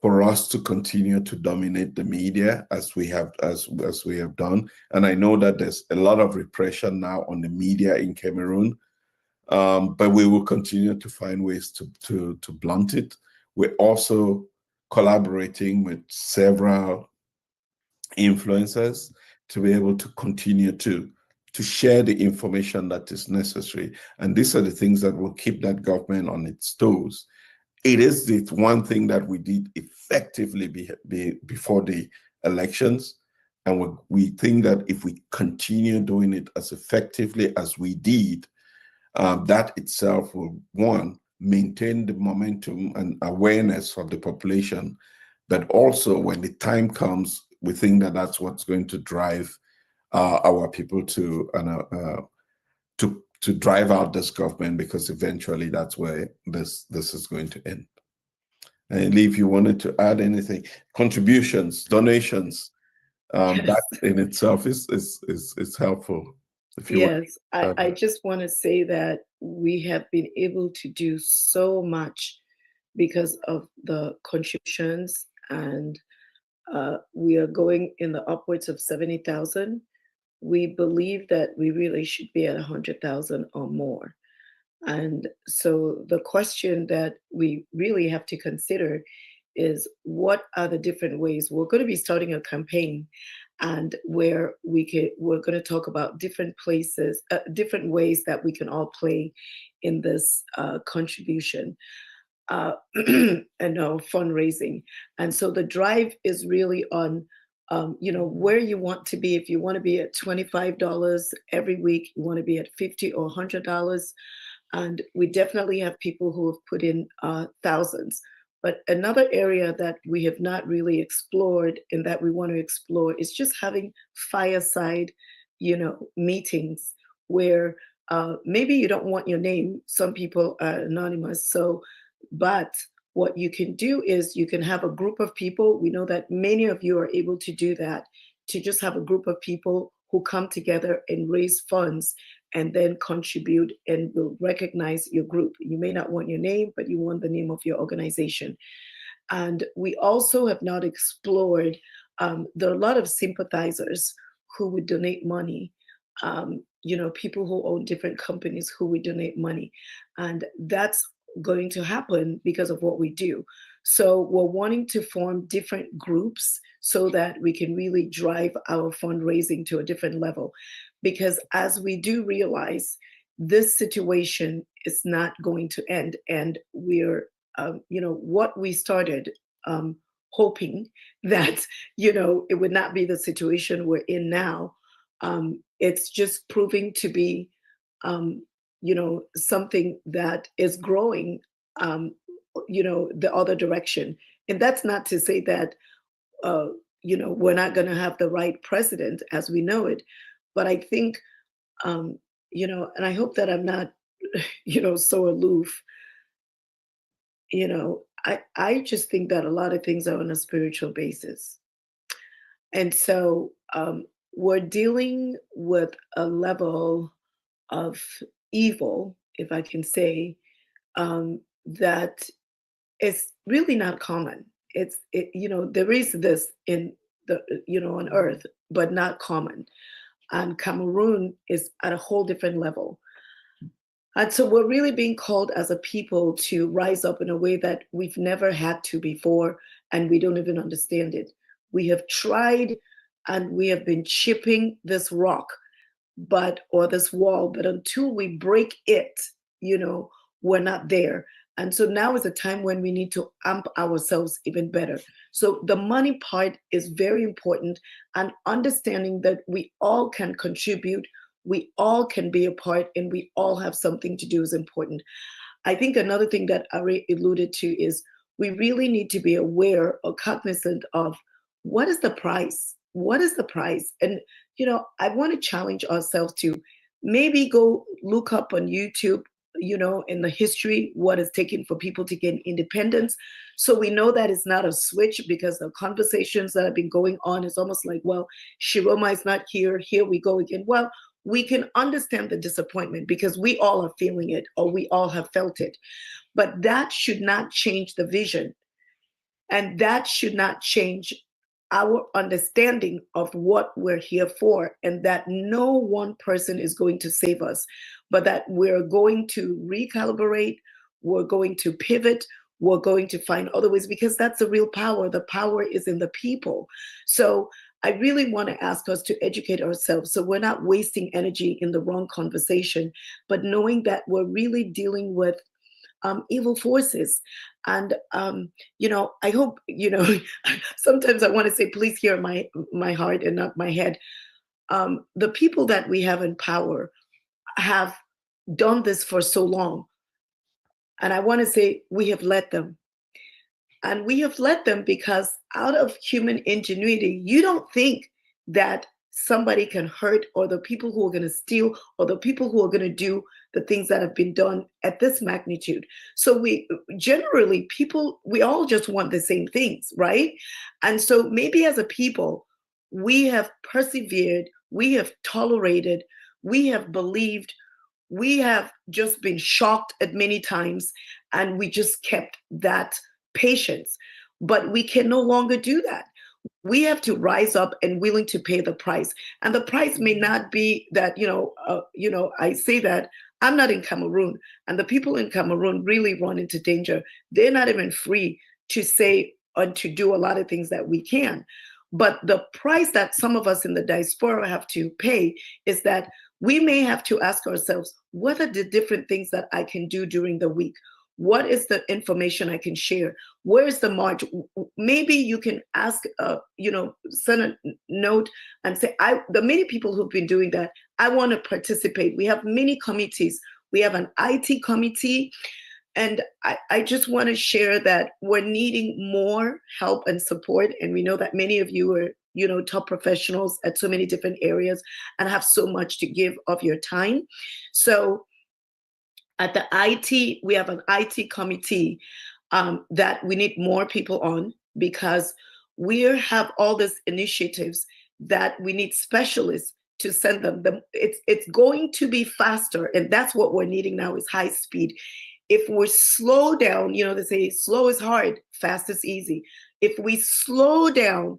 Speaker 2: for us to continue to dominate the media as we have done. And I know that there's a lot of repression now on the media in Cameroon, but we will continue to find ways to blunt it. We're also collaborating with several influencers to be able to continue to share the information that is necessary. And these are the things that will keep that government on its toes. It is the one thing that we did effectively before the elections. And we think that if we continue doing it as effectively as we did, that itself will, one, maintain the momentum and awareness of the population. But also, when the time comes, we think that that's what's going to drive our people to drive out this government, because eventually that's where this is going to end. And Lee, if you wanted to add anything, contributions, donations,
Speaker 1: Yes.
Speaker 2: that in itself is helpful. If you
Speaker 1: Yes, I just want to say that we have been able to do so much because of the contributions, and we are going in the upwards of 70,000. We believe that we really should be at 100,000 or more. And so the question that we really have to consider is, what are the different ways? We're going to be starting a campaign, and where we're going to talk about different places, different ways that we can all play in this contribution and fundraising. And so the drive is really on where you want to be. If you want to be at $25 every week, you want to be at $50 or $100. And we definitely have people who have put in thousands. But another area that we have not really explored and that we want to explore is just having fireside, meetings where maybe you don't want your name. Some people are anonymous. But what you can do is you can have a group of people. We know that many of you are able to do that, to just have a group of people who come together and raise funds and then contribute, and will recognize your group. You may not want your name, but you want the name of your organization. And we also have not explored, there are a lot of sympathizers who would donate money, people who own different companies who would donate money. And that's going to happen because of what we do. So we're wanting to form different groups so that we can really drive our fundraising to a different level. Because as we do realize, this situation is not going to end, and we're, what we started hoping that, it would not be the situation we're in now. It's just proving to be, something that is growing, the other direction. And that's not to say that, we're not going to have the right president as we know it. But I think, and I hope that I'm not, so aloof. I just think that a lot of things are on a spiritual basis. And so we're dealing with a level of evil, if I can say, that is really not common. There is this in on earth, but not common. And Cameroon is at a whole different level. And so we're really being called as a people to rise up in a way that we've never had to before, and we don't even understand it. We have tried, and we have been chipping this rock, or this wall, but until we break it, we're not there. And so now is a time when we need to amp ourselves even better. So the money part is very important, and understanding that we all can contribute, we all can be a part, and we all have something to do is important. I think another thing that Ari alluded to is we really need to be aware or cognizant of what is the price? What is the price? And, I want to challenge ourselves to maybe go look up on YouTube, in the history, what it's taken for people to gain independence. So we know that it's not a switch, because the conversations that have been going on is almost like, well, Tchiroma is not here. Here we go again. Well, we can understand the disappointment because we all are feeling it, or we all have felt it. But that should not change the vision. And that should not change our understanding of what we're here for, and that no one person is going to save us, but that we're going to recalibrate, we're going to pivot, we're going to find other ways, because that's the real power. The power is in the people. So I really want to ask us to educate ourselves so we're not wasting energy in the wrong conversation, but knowing that we're really dealing with evil forces. And I hope, sometimes I want to say, please hear my heart and not my head. The people that we have in power have done this for so long. And I want to say we have let them. And we have let them because out of human ingenuity, you don't think that somebody can hurt, or the people who are going to steal, or the people who are going to do the things that have been done at this magnitude. So we all just want the same things, right? And so maybe as a people, we have persevered, we have tolerated, we have believed, we have just been shocked at many times, and we just kept that patience. But we can no longer do that. We have to rise up and willing to pay the price. And the price may not be that, I say that I'm not in Cameroon, and the people in Cameroon really run into danger. They're not even free to say and to do a lot of things that we can. But the price that some of us in the diaspora have to pay is that we may have to ask ourselves, what are the different things that I can do during the week? What is the information I can share? Where is the march? Maybe you can ask, send a note and say, the many people who've been doing that, I want to participate. We have many committees. We have an IT committee. And I just want to share that we're needing more help and support. And we know that many of you are, top professionals at so many different areas and have so much to give of your time. So at the IT, we have an IT committee that we need more people on, because we have all these initiatives that we need specialists to send them. It's going to be faster, and that's what we're needing now is high speed. If we slow down, they say slow is hard, fast is easy. If we slow down,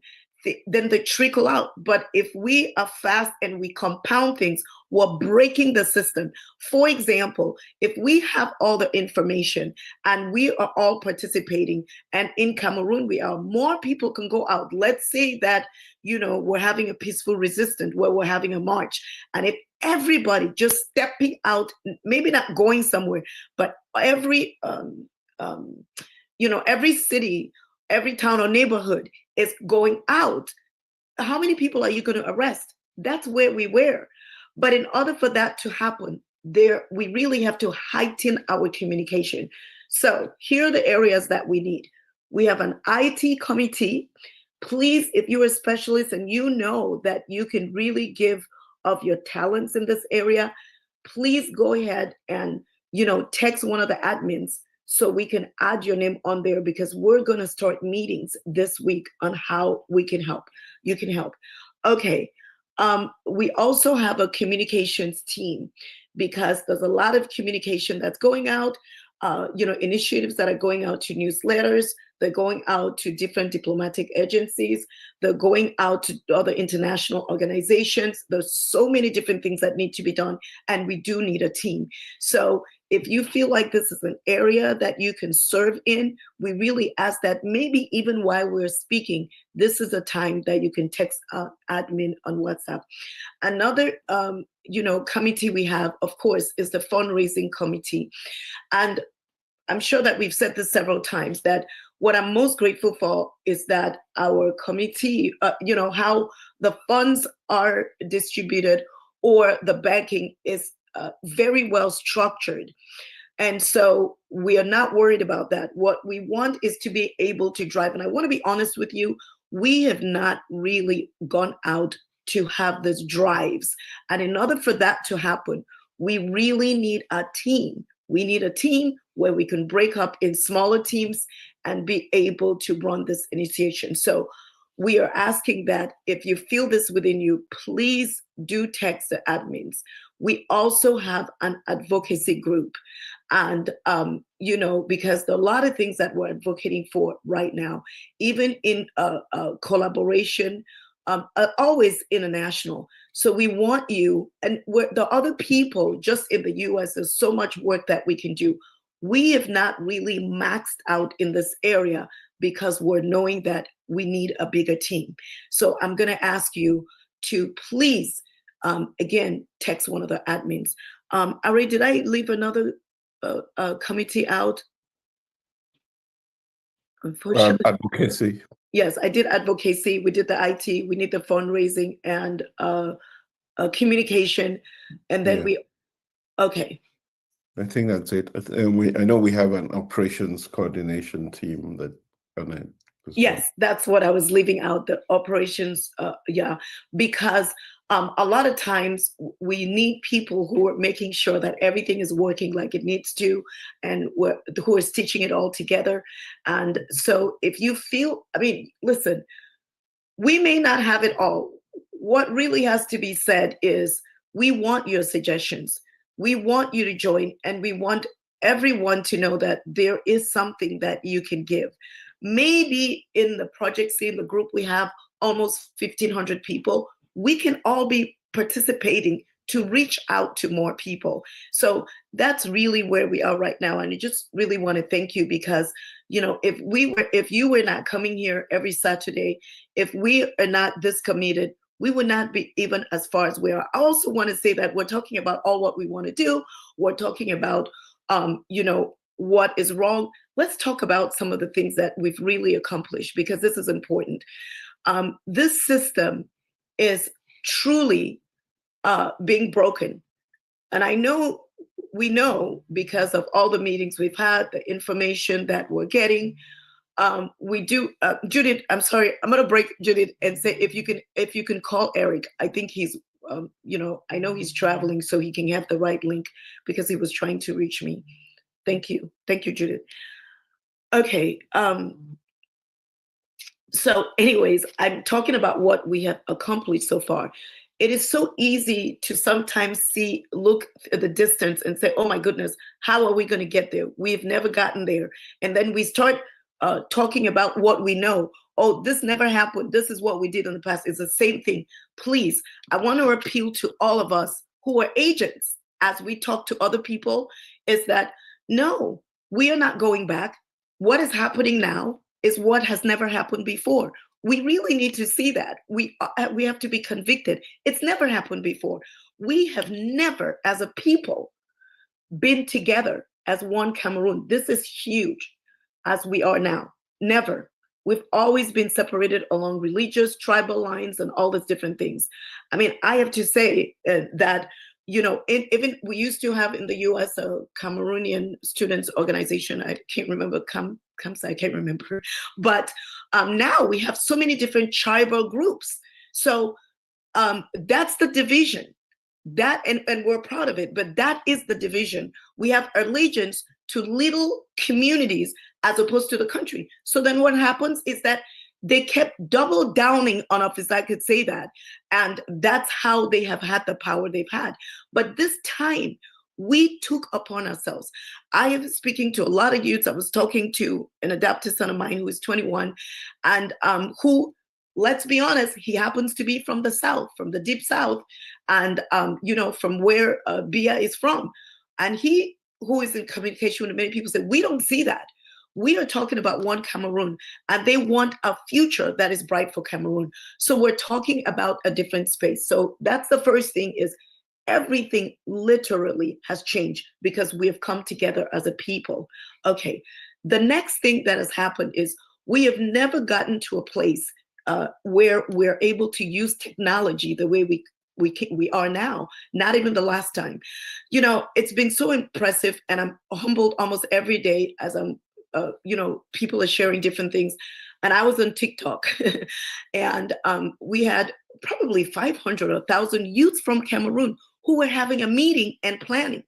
Speaker 1: then they trickle out. But if we are fast and we compound things, we're breaking the system. For example, if we have all the information and we are all participating, and in Cameroon, more people can go out. Let's say that, we're having a peaceful resistance where we're having a march. And if everybody just stepping out, maybe not going somewhere, but every city, every town or neighborhood is going out, how many people are you going to arrest? That's where we were. But in order for that to happen, we really have to heighten our communication. So here are the areas that we need. We have an IT committee. Please, if you're a specialist and you know that you can really give of your talents in this area, please go ahead and, text one of the admins so we can add your name on there, because we're going to start meetings this week on how we can help. You can help. Okay. We also have a communications team, because there's a lot of communication that's going out, initiatives that are going out to newsletters. They're going out to different diplomatic agencies. They're going out to other international organizations. There's so many different things that need to be done, and we do need a team. So if you feel like this is an area that you can serve in, we really ask that maybe even while we're speaking, this is a time that you can text admin on WhatsApp. Another, committee we have, of course, is the fundraising committee. And I'm sure that we've said this several times, that what I'm most grateful for is that our committee, how the funds are distributed or the banking is very well structured. And so we are not worried about that. What we want is to be able to drive. And I want to be honest with you, we have not really gone out to have these drives. And in order for that to happen, we really need a team. We need a team where we can break up in smaller teams and be able to run this initiation. So we are asking that if you feel this within you, please do text the admins. We also have an advocacy group. And, because there are a lot of things that we're advocating for right now, even in collaboration, always international. So we want you, and the other people just in the US, there's so much work that we can do. We have not really maxed out in this area because we're knowing that we need a bigger team. So I'm going to ask you to please, again, text one of the admins. Ari, did I leave another committee out? Unfortunately.
Speaker 2: Advocacy.
Speaker 1: Yes, I did advocacy. We did the IT. We need the fundraising and communication. And then okay.
Speaker 2: I think that's it. I know we have an operations coordination team that on it.
Speaker 1: Yes, that's what I was leaving out, the operations. Because a lot of times we need people who are making sure that everything is working like it needs to, and who are stitching it all together. And so if you feel, listen, we may not have it all. What really has to be said is we want your suggestions. We want you to join, and we want everyone to know that there is something that you can give. Maybe in the project scene, the group, we have almost 1,500 people. We can all be participating to reach out to more people. So that's really where we are right now. And I just really want to thank you because, if you were not coming here every Saturday, if we are not this committed, we would not be even as far as we are. I also want to say that we're talking about all what we want to do. We're talking about, what is wrong. Let's talk about some of the things that we've really accomplished, because this is important. This system is truly being broken. And we know because of all the meetings we've had, the information that we're getting. We do, Judith, I'm sorry, I'm going to break Judith and say, if you can call Eric. I think he's, I know he's traveling, so he can have the right link because he was trying to reach me. Thank you, Judith. Okay. So anyways, I'm talking about what we have accomplished so far. It is so easy to sometimes look at the distance and say, oh my goodness, how are we going to get there? We've never gotten there. And then we start talking about what we know. Oh, this never happened. This is what we did in the past. It's the same thing. Please, I want to appeal to all of us who are agents as we talk to other people, is that no, we are not going back. What is happening now is what has never happened before. We really need to see that. We have to be convicted. It's never happened before. We have never, as a people, been together as one Cameroon. This is huge, as we are now. Never. We've always been separated along religious, tribal lines, and all these different things. I have to say that, even we used to have in the US a Cameroonian students organization. I can't remember, CAMSA, I can't remember. But now we have so many different tribal groups. So that's the division. And we're proud of it, but that is the division. We have allegiance to little communities as opposed to the country. So then what happens is that they kept double downing on us, if I could say that. And that's how they have had the power they've had. But this time, we took upon ourselves. I am speaking to a lot of youths. I was talking to an adopted son of mine who is 21, and who, let's be honest, he happens to be from the South, from the deep South, and from where Biya is from. And he who is in communication with many people say, we don't see that. We are talking about one Cameroon, and they want a future that is bright for Cameroon. So we're talking about a different space. So that's the first thing, is everything literally has changed because we have come together as a people. Okay, the next thing that has happened is we have never gotten to a place where we're able to use technology the way we are now. Not even the last time. You know, it's been so impressive, and I'm humbled almost every day as I'm you know, people are sharing different things. And I was on TikTok and we had probably 500 or 1,000 youths from Cameroon who were having a meeting and planning.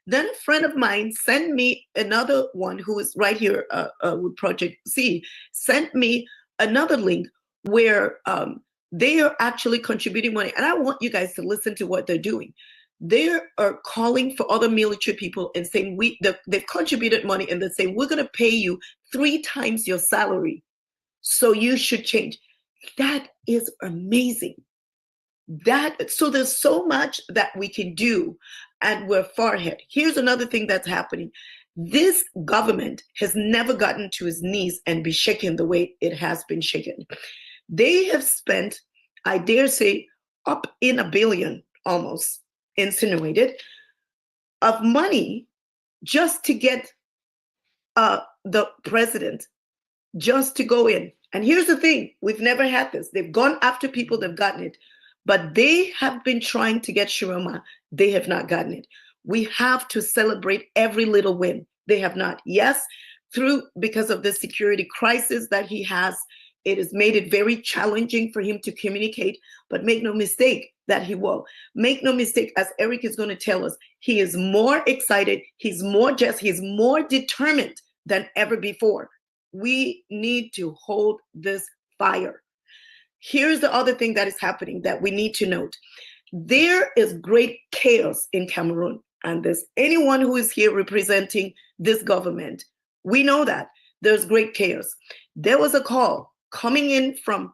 Speaker 1: Then a friend of mine sent me another one who is right here with Project C, sent me another link where they are actually contributing money. And I want you guys to listen to what they're doing. They are calling for other military people and saying they've contributed money, and they're saying, we're going to pay you 3 times your salary. So you should change. That is amazing. So there's so much that we can do, and we're far ahead. Here's another thing that's happening. This government has never gotten to its knees and be shaken the way it has been shaken. They have spent, I dare say, up in $1 billion almost, insinuated, of money just to get the president just to go in. And here's the thing, we've never had this. They've gone after people, they've gotten it. But they have been trying to get Tchiroma. They have not gotten it. We have to celebrate every little win. They have not. Yes, because of the security crisis that he has, it has made it very challenging for him to communicate, but make no mistake that he will. Make no mistake, as Eric is going to tell us, he is more excited, he's more determined than ever before. We need to hold this fire. Here's the other thing that is happening that we need to note. There is great chaos in Cameroon, and there's anyone who is here representing this government. We know that there's great chaos. There was a call coming in from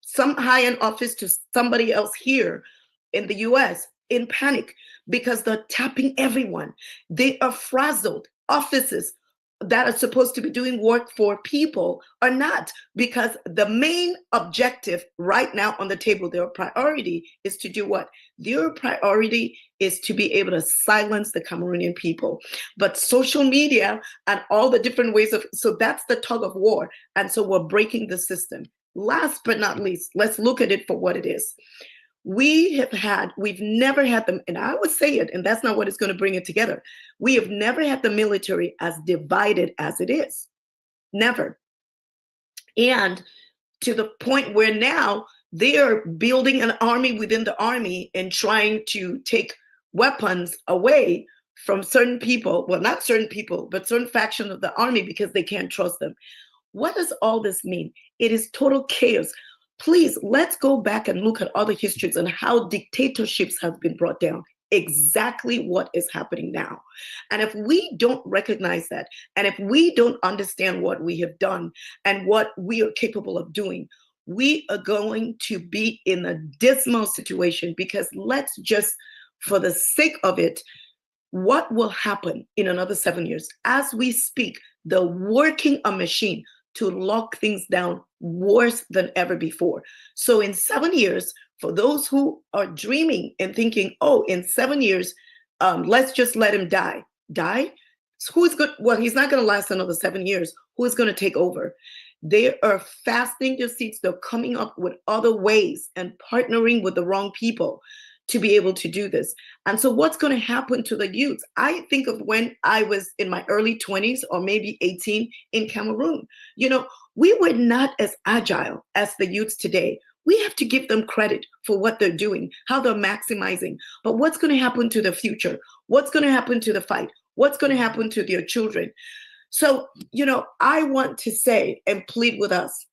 Speaker 1: some high-end office to somebody else here in the US in panic because they're tapping everyone. They are frazzled. Offices that are supposed to be doing work for people are not, because the main objective right now on the table, their priority is to do what? Their priority is to be able to silence the Cameroonian people. But social media and all the different ways so that's the tug of war. And so we're breaking the system. Last but not least, let's look at it for what it is. We've never had them, and I would say it, and that's not what is going to bring it together. We have never had the military as divided as it is. Never. And to the point where now they are building an army within the army and trying to take weapons away from certain people. Well, not certain people, but certain factions of the army because they can't trust them. What does all this mean? It is total chaos. Please, let's go back and look at other histories and how dictatorships have been brought down. Exactly what is happening now. And if we don't recognize that, and if we don't understand what we have done and what we are capable of doing, we are going to be in a dismal situation, because let's just, for the sake of it, what will happen in another 7 years? As we speak, they're working a machine to lock things down worse than ever before. So in 7 years, for those who are dreaming and thinking, oh, in 7 years, let's just let him die. Die? So who's good? Well, he's not going to last another 7 years. Who is going to take over? They are fastening their seats. They're coming up with other ways and partnering with the wrong people to be able to do this. And so what's going to happen to the youth? I think of when I was in my early 20s or maybe 18 in Cameroon. You know, we were not as agile as the youths today. We have to give them credit for what they're doing, how they're maximizing. But what's going to happen to the future? What's going to happen to the fight? What's going to happen to their children? So, you know, I want to say and plead with us.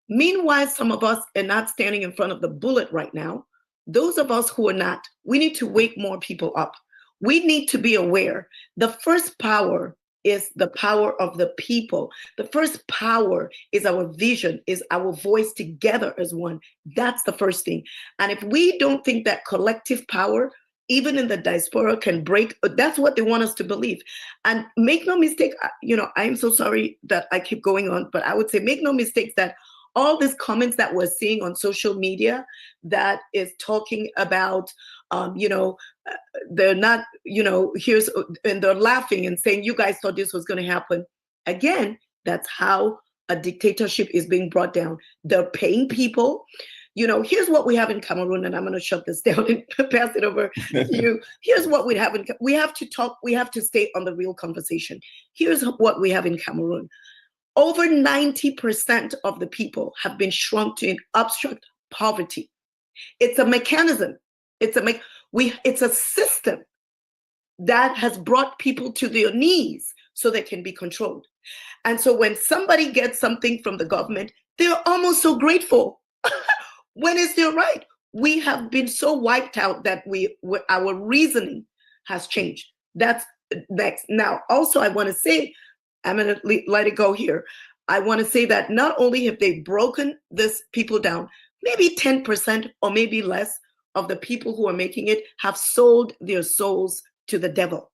Speaker 1: Meanwhile, some of us are not standing in front of the bullet right now. Those of us who are not, we need to wake more people up. We need to be aware. The first power is the power of the people. The first power is our vision, is our voice together as one. That's the first thing. And if we don't think that collective power even in the diaspora, can break. That's what they want us to believe. And make no mistake, I'm so sorry that I keep going on, but I would say make no mistakes that all these comments that we're seeing on social media that is talking about, they're not, here's, and they're laughing and saying, you guys thought this was going to happen. Again, that's how a dictatorship is being brought down. They're paying people. Here's what we have in Cameroon, and I'm going to shut this down and pass it over to you. Here's what we have we have to talk, we have to stay on the real conversation. Here's what we have in Cameroon. Over 90% of the people have been shrunk to abstract poverty. It's a mechanism. It's a system that has brought people to their knees so they can be controlled. And so when somebody gets something from the government, they're almost so grateful. When is their right? We have been so wiped out that our reasoning has changed. That's next. Now, also, I want to say, I'm going to let it go here. I want to say that not only have they broken this people down, maybe 10% or maybe less of the people who are making it have sold their souls to the devil.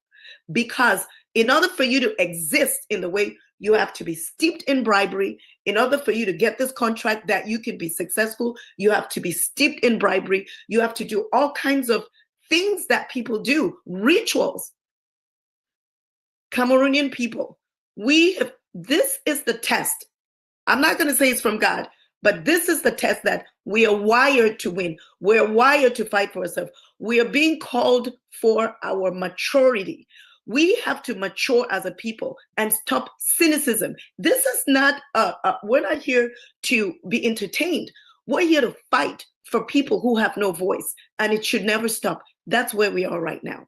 Speaker 1: Because in order for you to exist in the way, you have to be steeped in bribery. In order for you to get this contract that you can be successful, you have to be steeped in bribery. You have to do all kinds of things that people do, rituals. Cameroonian people, this is the test. I'm not going to say it's from God, but this is the test that we are wired to win. We're wired to fight for ourselves. We are being called for our maturity. We have to mature as a people and stop cynicism. This is not, we're not here to be entertained. We're here to fight for people who have no voice, and it should never stop. That's where we are right now.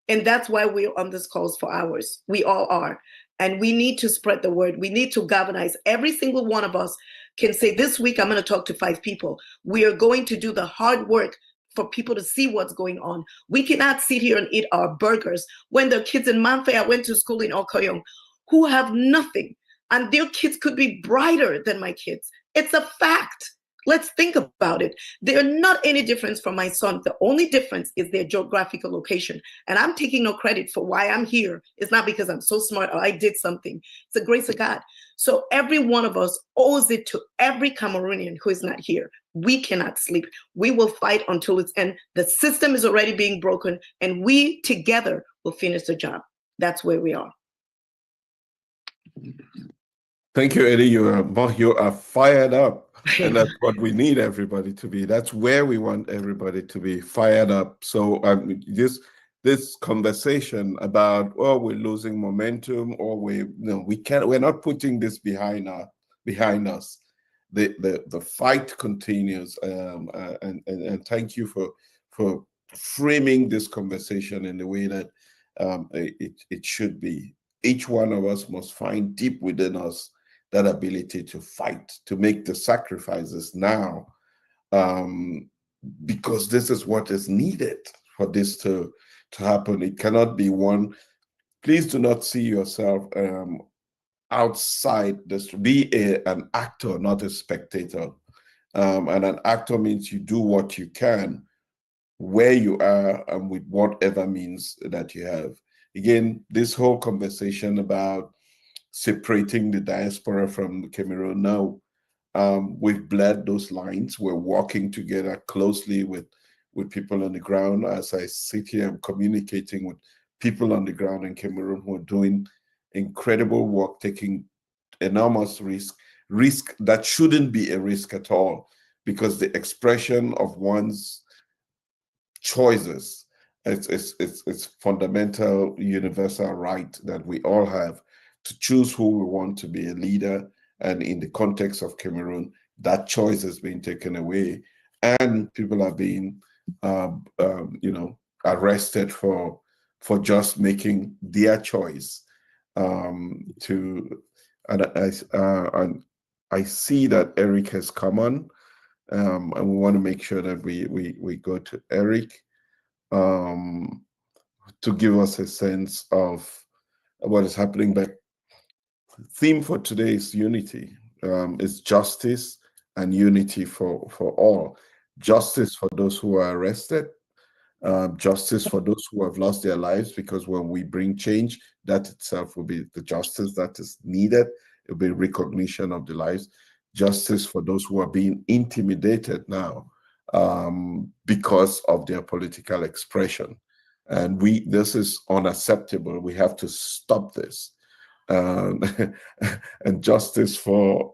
Speaker 1: And that's why we're on this calls for hours. We all are. And we need to spread the word. We need to galvanize. Every single one of us can say, this week, I'm going to talk to 5 people. We are going to do the hard work for people to see what's going on. We cannot sit here and eat our burgers when the kids in Manfe, I went to school in Okoyong, who have nothing, and their kids could be brighter than my kids. It's a fact. Let's think about it. They are not any difference from my son. The only difference is their geographical location. And I'm taking no credit for why I'm here. It's not because I'm so smart or I did something. It's the grace of God. So every one of us owes it to every Cameroonian who is not here. We cannot sleep. We will fight until it's end. The system is already being broken, and we together will finish the job. That's where we are.
Speaker 2: Thank you, Eddie. You are fired up. And that's what we need everybody to be. That's where we want everybody to be, fired up. So this conversation about, oh, we're losing momentum, or we're not putting this behind us. The fight continues. And thank you for framing this conversation in the way that it should be. Each one of us must find deep within us that ability to fight, to make the sacrifices now, because this is what is needed for this to happen. It cannot be one. Please do not see yourself outside this. Be an actor, not a spectator. And an actor means you do what you can, where you are, and with whatever means that you have. Again, this whole conversation about separating the diaspora from Cameroon now, we've blurred those lines. We're working together closely with people on the ground. As I sit here, I'm communicating with people on the ground in Cameroon who are doing incredible work, taking enormous risk that shouldn't be a risk at all, because the expression of one's choices, it's fundamental, universal right that we all have to choose who we want to be a leader. And in the context of Cameroon, that choice has been taken away, and people are being, arrested for just making their choice. And I see that Eric has come on, and we want to make sure that we go to Eric to give us a sense of what is happening. But theme for today is unity. It's justice and unity for all. Justice for those who are arrested, justice for those who have lost their lives, because when we bring change, that itself will be the justice that is needed. It will be recognition of the lives. Justice for those who are being intimidated now because of their political expression. And this is unacceptable. We have to stop this. Um, and justice for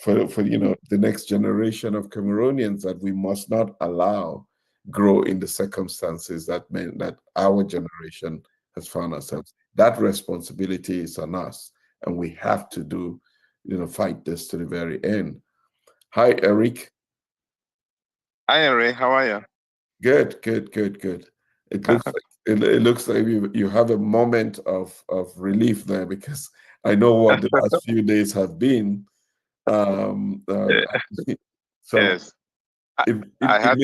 Speaker 2: the next generation of Cameroonians that we must not allow grow in the circumstances that meant that our generation has found ourselves. That responsibility is on us, and we have to fight this to the very end. Hi, Eric.
Speaker 3: Hi, Ray. How are you?
Speaker 2: Good. It looks like it looks like you have a moment of relief there, because I know what the last few days have been. Um, uh, so
Speaker 3: Yes, I, I
Speaker 2: it
Speaker 3: had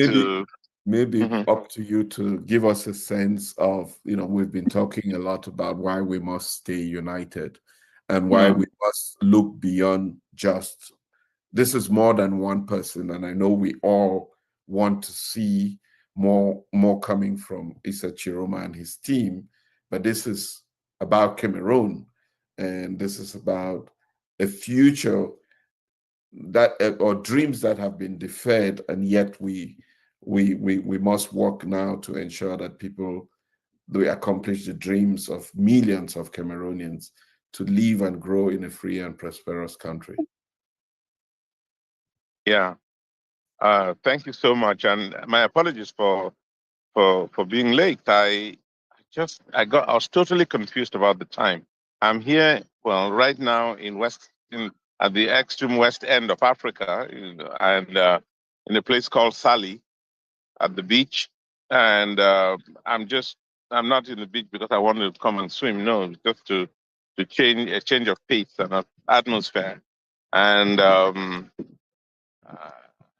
Speaker 2: may be
Speaker 3: Mhm.
Speaker 2: up to you to give us a sense of, we've been talking a lot about why we must stay united and why we must look beyond just, this is more than one person. And I know we all want to see more coming from Issa Tchiroma and his team, but this is about Cameroon, and this is about a future that or dreams that have been deferred, and yet we must work now to ensure that we accomplish the dreams of millions of Cameroonians to live and grow in a free and prosperous country.
Speaker 3: Yeah. Thank you so much, and my apologies for being late. I was totally confused about the time. I'm here, well, right now at the extreme west end of Africa, and in a place called Sali at the beach, and I'm not in the beach because I wanted to come and swim. No, just to change a change of pace and atmosphere, and uh,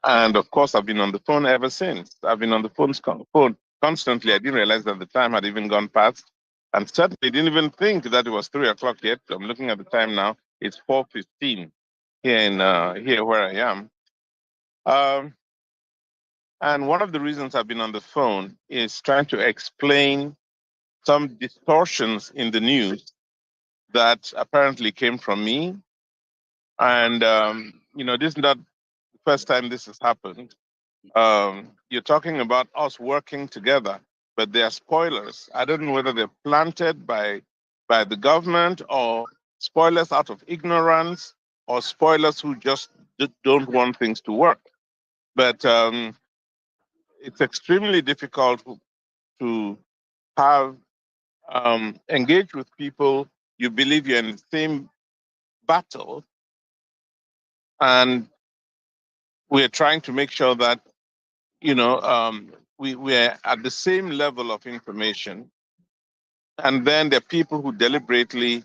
Speaker 3: and of course, I've been on the phone ever since. I've been on the phone constantly. I didn't realize that the time had even gone past. And certainly didn't even think that it was 3 o'clock yet. I'm looking at the time now. It's 4:15 here where I am. Um, and one of the reasons I've been on the phone is trying to explain some distortions in the news that apparently came from me. And this is not the first time this has happened. You're talking about us working together, but they are spoilers. I don't know whether they're planted by the government, or spoilers out of ignorance, or spoilers who just don't want things to work. But it's extremely difficult to have engage with people you believe you're in the same battle, and we're trying to make sure that we're at the same level of information. And then there are people who deliberately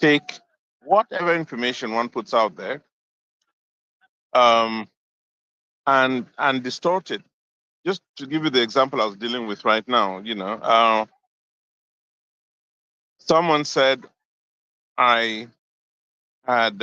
Speaker 3: take whatever information one puts out there, um, and distort it. Just to give you the example I was dealing with right now, someone said I had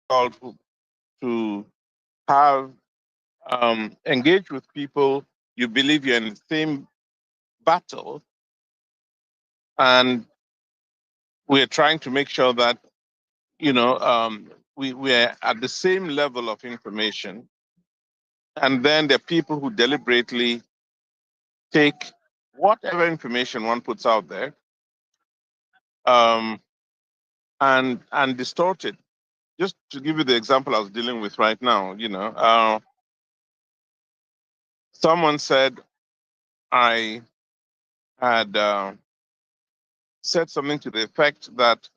Speaker 3: to have engage with people you believe you're in the same battle, and we're trying to make sure that we're at the same level of information. And then there are people who deliberately take whatever information one puts out there, and distort it. Just to give you the example I was dealing with right now, someone said I had said something to the effect that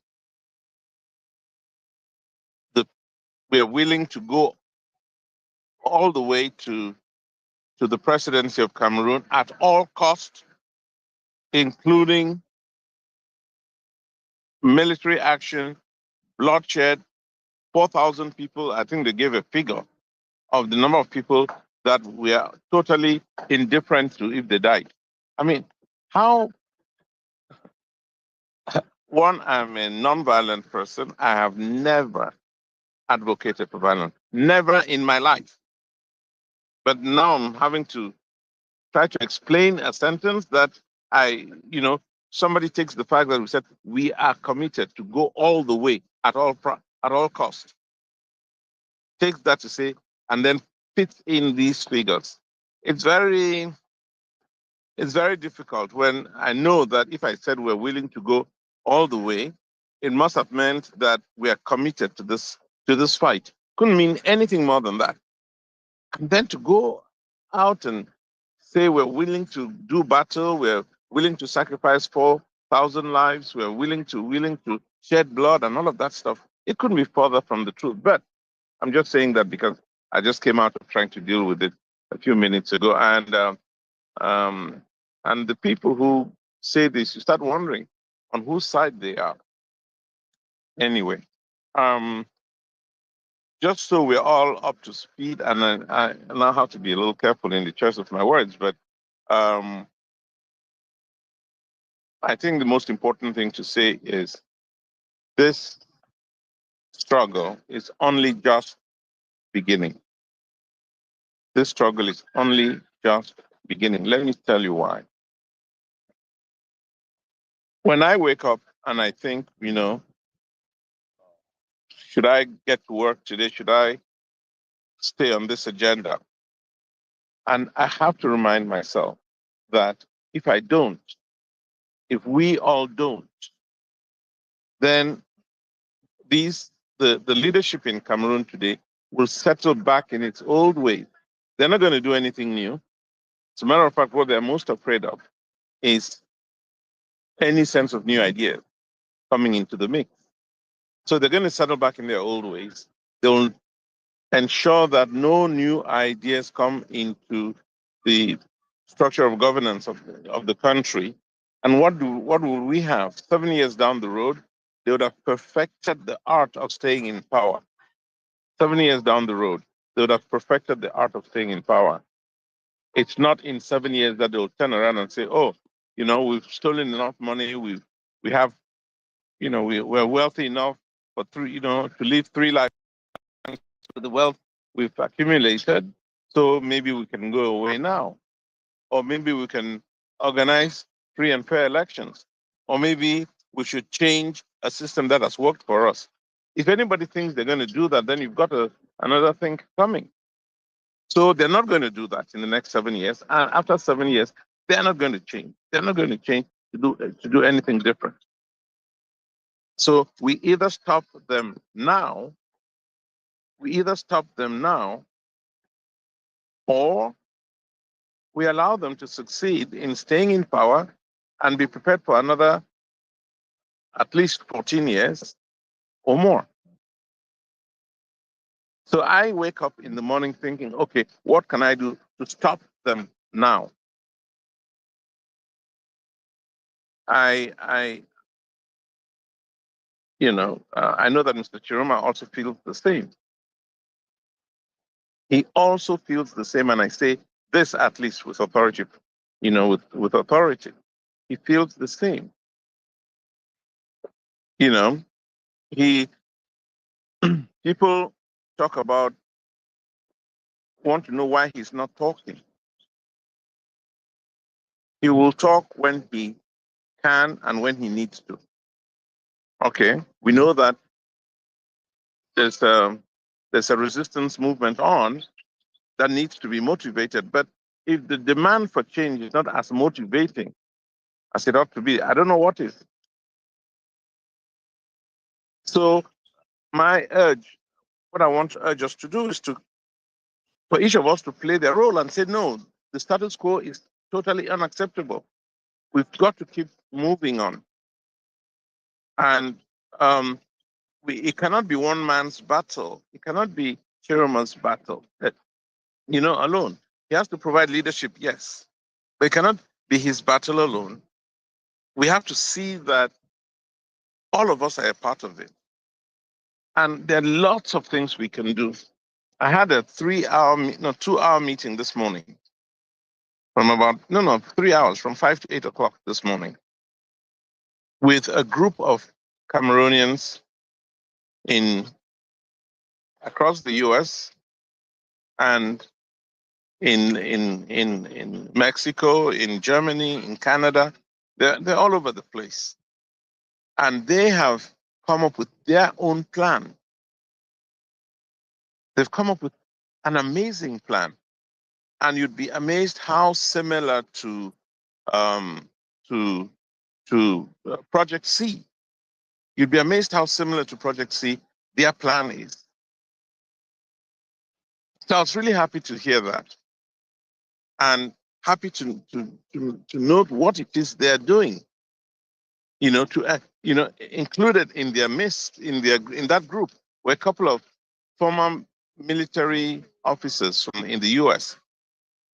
Speaker 3: we're willing to go all the way to the presidency of Cameroon at all costs, including military action, bloodshed, 4,000 people. I think they gave a figure of the number of people that we are totally indifferent to if they died. I mean, how I'm a non-violent person. I have never advocated for violence, never in my life. But now I'm having to try to explain a sentence that somebody takes the fact that we said we are committed to go all the way at all costs. Takes that to say, and then fits in these figures. It's very difficult when I know that if I said we're willing to go all the way, it must have meant that we are committed to this fight. Couldn't mean anything more than that. And then to go out and say we're willing to do battle, we're willing to sacrifice 4,000 lives, we're willing to shed blood and all of that stuff, it couldn't be further from the truth. But I'm just saying that because I just came out of trying to deal with it a few minutes ago, and the people who say this, you start wondering on whose side they are. Anyway, just so we're all up to speed, and I now have to be a little careful in the choice of my words, but I think the most important thing to say is this struggle is only just beginning. This struggle is only just beginning. Let me tell you why. When I wake up and I think, should I get to work today? Should I stay on this agenda? And I have to remind myself that if I don't, if we all don't, then the leadership in Cameroon today will settle back in its old ways. They're not going to do anything new. As a matter of fact, what they're most afraid of is any sense of new ideas coming into the mix. So they're going to settle back in their old ways. They'll ensure that no new ideas come into the structure of governance of the country. And what will we have? 7 years down the road, they would have perfected the art of staying in power. 7 years down the road, they would have perfected the art of staying in power. It's not in 7 years that they'll turn around and say, oh, we've stolen enough money, we have, we're wealthy enough to live 3 lives with the wealth we've accumulated, so maybe we can go away now. Or maybe we can organize free and fair elections. Or maybe we should change a system that has worked for us. If anybody thinks they're going to do that, then you've got another thing coming. So they're not going to do that in the next 7 years. And after 7 years, they're not going to change. They're not going to change to do anything different. So we either stop them now, or we allow them to succeed in staying in power and be prepared for another at least 14 years or more. So I wake up in the morning thinking, okay, what can I do to stop them now? I know that Mr. Tchiroma also feels the same. He also feels the same, and I say this at least with authority, with authority. He feels the same. He People talk about, want to know why he's not talking. He will talk when he can and when he needs to. Okay, we know that there's a resistance movement on that needs to be motivated. But if the demand for change is not as motivating as it ought to be, I don't know what is. So my urge, what I want to urge us to do is for each of us to play their role and say, no, the status quo is totally unacceptable. We've got to keep moving on. And it cannot be one man's battle. It cannot be Chiroma's battle, alone. He has to provide leadership, yes, but it cannot be his battle alone. We have to see that all of us are a part of it. And there are lots of things we can do. I had a 2-hour meeting this morning from 3 hours, from 5 to 8 o'clock this morning, with a group of Cameroonians across the US and in Mexico, in Germany, in Canada. They're all over the place. And they have come up with their own plan. They've come up with an amazing plan. And you'd be amazed how similar to Project C. You'd be amazed how similar to Project C their plan is. So I was really happy to hear that, and happy to note what it is they're doing. Included in their midst, in that group, were a couple of former military officers in the US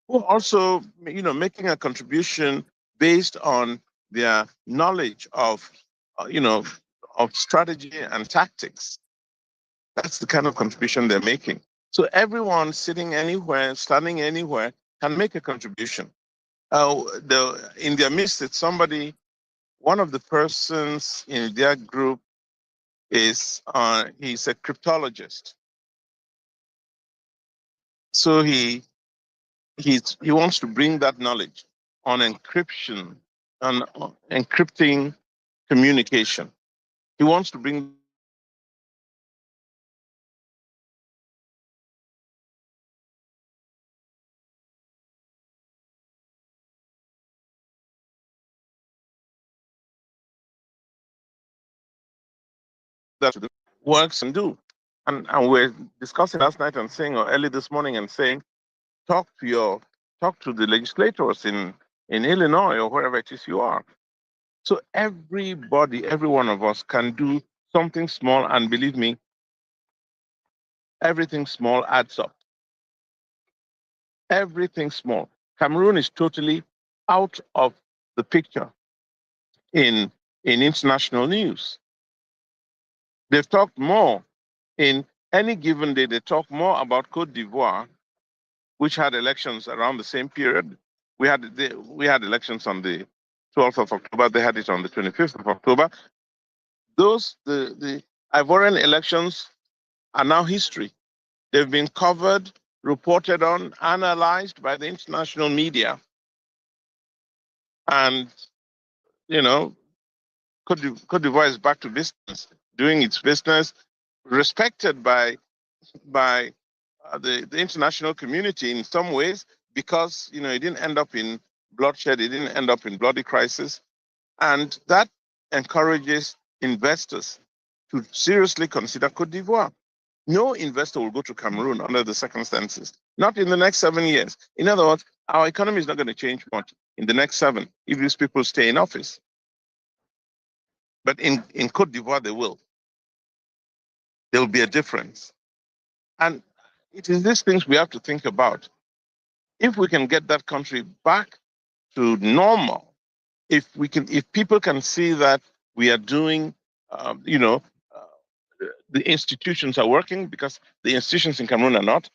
Speaker 3: who are also, making a contribution based on their knowledge of strategy and tactics. That's the kind of contribution they're making. So everyone sitting anywhere, standing anywhere, can make a contribution. In their midst, it's somebody. One of the persons in their group he's a cryptologist. So he wants to bring that knowledge on encryption, on encrypting communication. He wants to bring that to the works and do. And we're discussing last night and saying, or early this morning, and saying, talk to the legislators in Illinois or wherever it is you are. So everybody, every one of us can do something small, and believe me, everything small adds up. Everything small. Cameroon is totally out of the picture in international news. They've talked more in any given day. They talk more about Côte d'Ivoire, which had elections around the same period. We had elections on the 12th of October. They had it on the 25th of October. The Ivorian elections are now history. They've been covered, reported on, analyzed by the international media. And, Côte d'Ivoire is back to business, doing its business, respected by the international community in some ways, because, it didn't end up in bloodshed, it didn't end up in bloody crisis. And that encourages investors to seriously consider Côte d'Ivoire. No investor will go to Cameroon under the circumstances, not in the next 7 years. In other words, our economy is not going to change much in the next 7 if these people stay in office. But in Côte d'Ivoire, they will. There will be a difference. And it is these things we have to think about. If we can get that country back to normal, if people can see that we are doing, the institutions are working, because the institutions in Cameroon are not.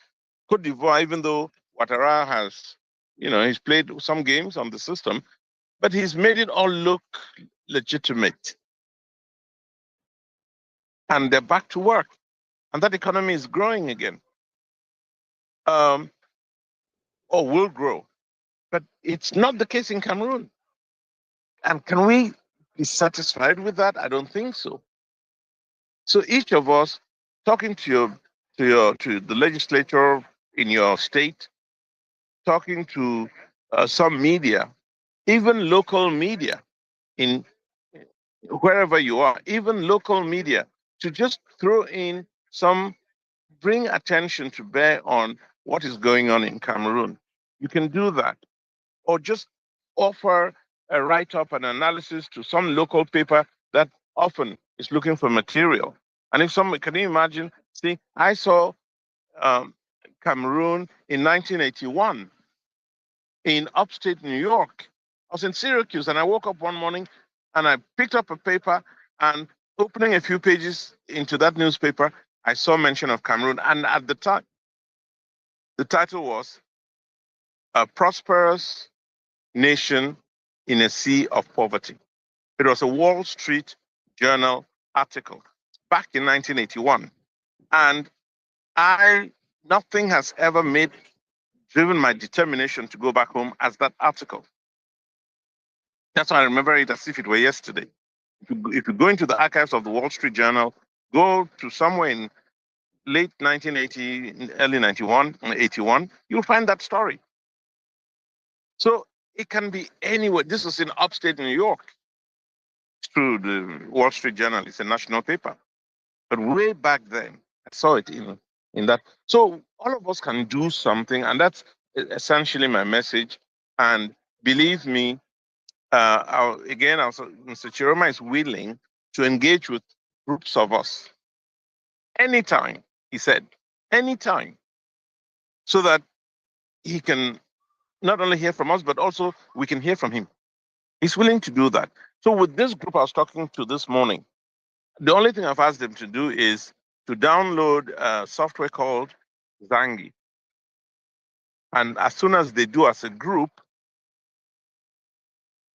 Speaker 3: Côte d'Ivoire, even though Ouattara has, he's played some games on the system, but he's made it all look legitimate. And they're back to work. and that economy is growing again, or will grow. But it's not the case in Cameroon. And can we be satisfied with that? I don't think so. So each of us talking to the legislature in your state, talking to some media, even local media in wherever you are, even local media, to just throw in some, bring attention to bear on what is going on in Cameroon. You can do that. Or just offer a write-up and analysis to some local paper that often is looking for material. And if someone, can you imagine, see, I saw Cameroon in 1981 in upstate New York. I was in Syracuse and I woke up one morning and I picked up a paper, and opening a few pages into that newspaper, I saw mention of Cameroon. And at the time, the title was A Prosperous Nation in a Sea of Poverty. It was a Wall Street Journal article back in 1981. And nothing has ever driven my determination to go back home as that article. That's why I remember it as if it were yesterday. If you go into the archives of the Wall Street Journal, go to somewhere in late 1980, early 81, you'll find that story. So it can be anywhere. This was in upstate New York through the Wall Street Journal. It's a national paper. But way back then, I saw it in that. So all of us can do something, and that's essentially my message. And believe me, Mr. Tchiroma is willing to engage with groups of us anytime, he said, anytime, so that he can not only hear from us, but also we can hear from him. He's willing to do that. So with this group I was talking to this morning, the only thing I've asked them to do is to download a software called Zangi. And as soon as they do as a group,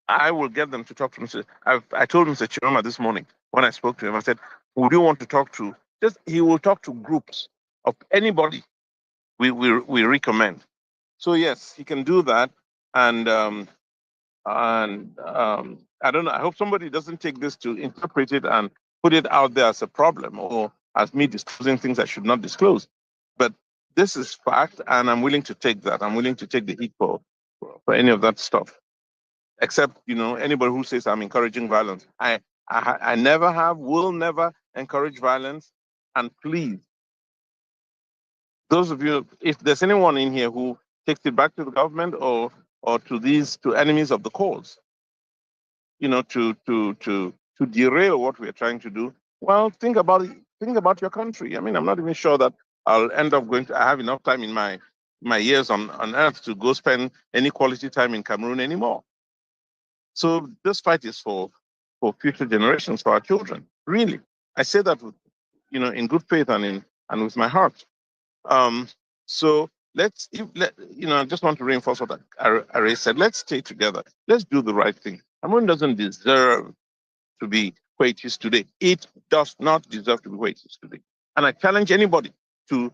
Speaker 3: I will get them to talk to Mr. I told Mr. Tchiroma this morning when I spoke to him, I said, would you want to talk to, he will talk to groups of anybody we recommend. So yes, he can do that. And I don't know, I hope somebody doesn't take this to interpret it and put it out there as a problem or as me disclosing things I should not disclose. But this is fact, and I'm willing to take that. I'm willing to take the heat for any of that stuff. Except, anybody who says I'm encouraging violence. I never have, will never encourage violence. And please, those of you, if there's anyone in here who takes it back to the government or to enemies of the cause, to derail what we're trying to do, well, think about it. Think about your country. I mean, I'm not even sure that I'll end up I have enough time in my years on earth to go spend any quality time in Cameroon anymore. So this fight is for future generations, for our children. Really, I say that with, in good faith and with my heart. So I just want to reinforce what Ari said. Let's stay together. Let's do the right thing. Cameroon doesn't deserve to be where it is today. It does not deserve to be where it is today. And I challenge anybody to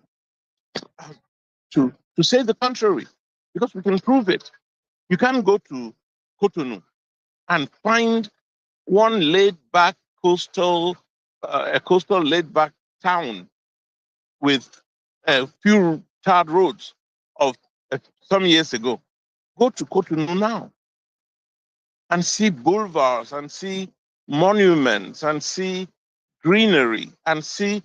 Speaker 3: say the contrary, because we can prove it. You can't go to Cotonou and find one laid-back coastal laid-back town with a few tarred roads of some years ago. Go to Cotonou now and see boulevards and see monuments and see greenery and see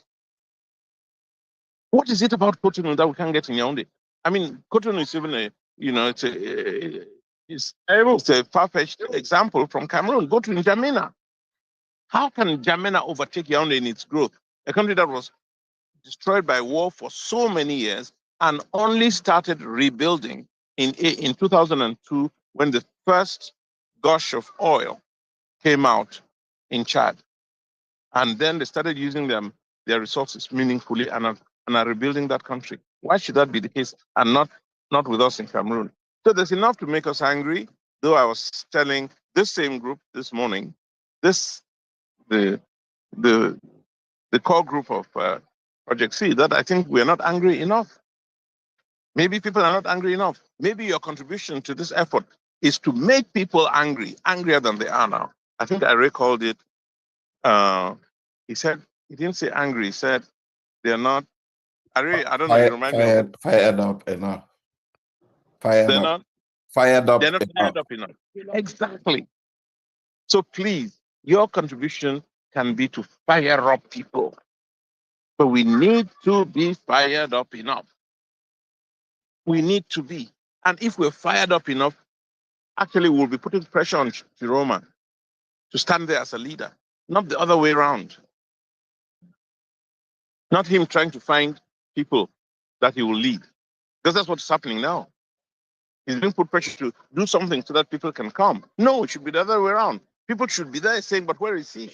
Speaker 3: what is it about Cotonou that we can't get in Yaoundé. I mean, Cotonou is even it's a far-fetched example from Cameroon. Go to N'Djamena. How can N'Djamena overtake Yaoundé in its growth? A country that was destroyed by war for so many years and only started rebuilding in 2002 when the first gush of oil came out in Chad. And then they started using their resources meaningfully and are rebuilding that country. Why should that be the case and not with us in Cameroon? So there's enough to make us angry, though I was telling this same group this morning, the core group of Project C, that I think we're not angry enough. Maybe people are not angry enough. Maybe your contribution to this effort is to make people angry, angrier than they are now. I think I recalled it. He said, he didn't say angry, he said they're not, I don't know, you remind me of
Speaker 2: fired up enough. Fired
Speaker 3: they're
Speaker 2: up.
Speaker 3: not,
Speaker 2: Fired up
Speaker 3: they're not
Speaker 2: enough.
Speaker 3: fired up enough. Exactly. So please, your contribution can be to fire up people. But we need to be fired up enough. We need to be. And if we're fired up enough, actually we'll be putting pressure on Tchiroma to stand there as a leader, not the other way around. Not him trying to find people that he will lead. Because that's what's happening now. He's being put pressure to do something so that people can come. No, it should be the other way around. People should be there saying, but where is he?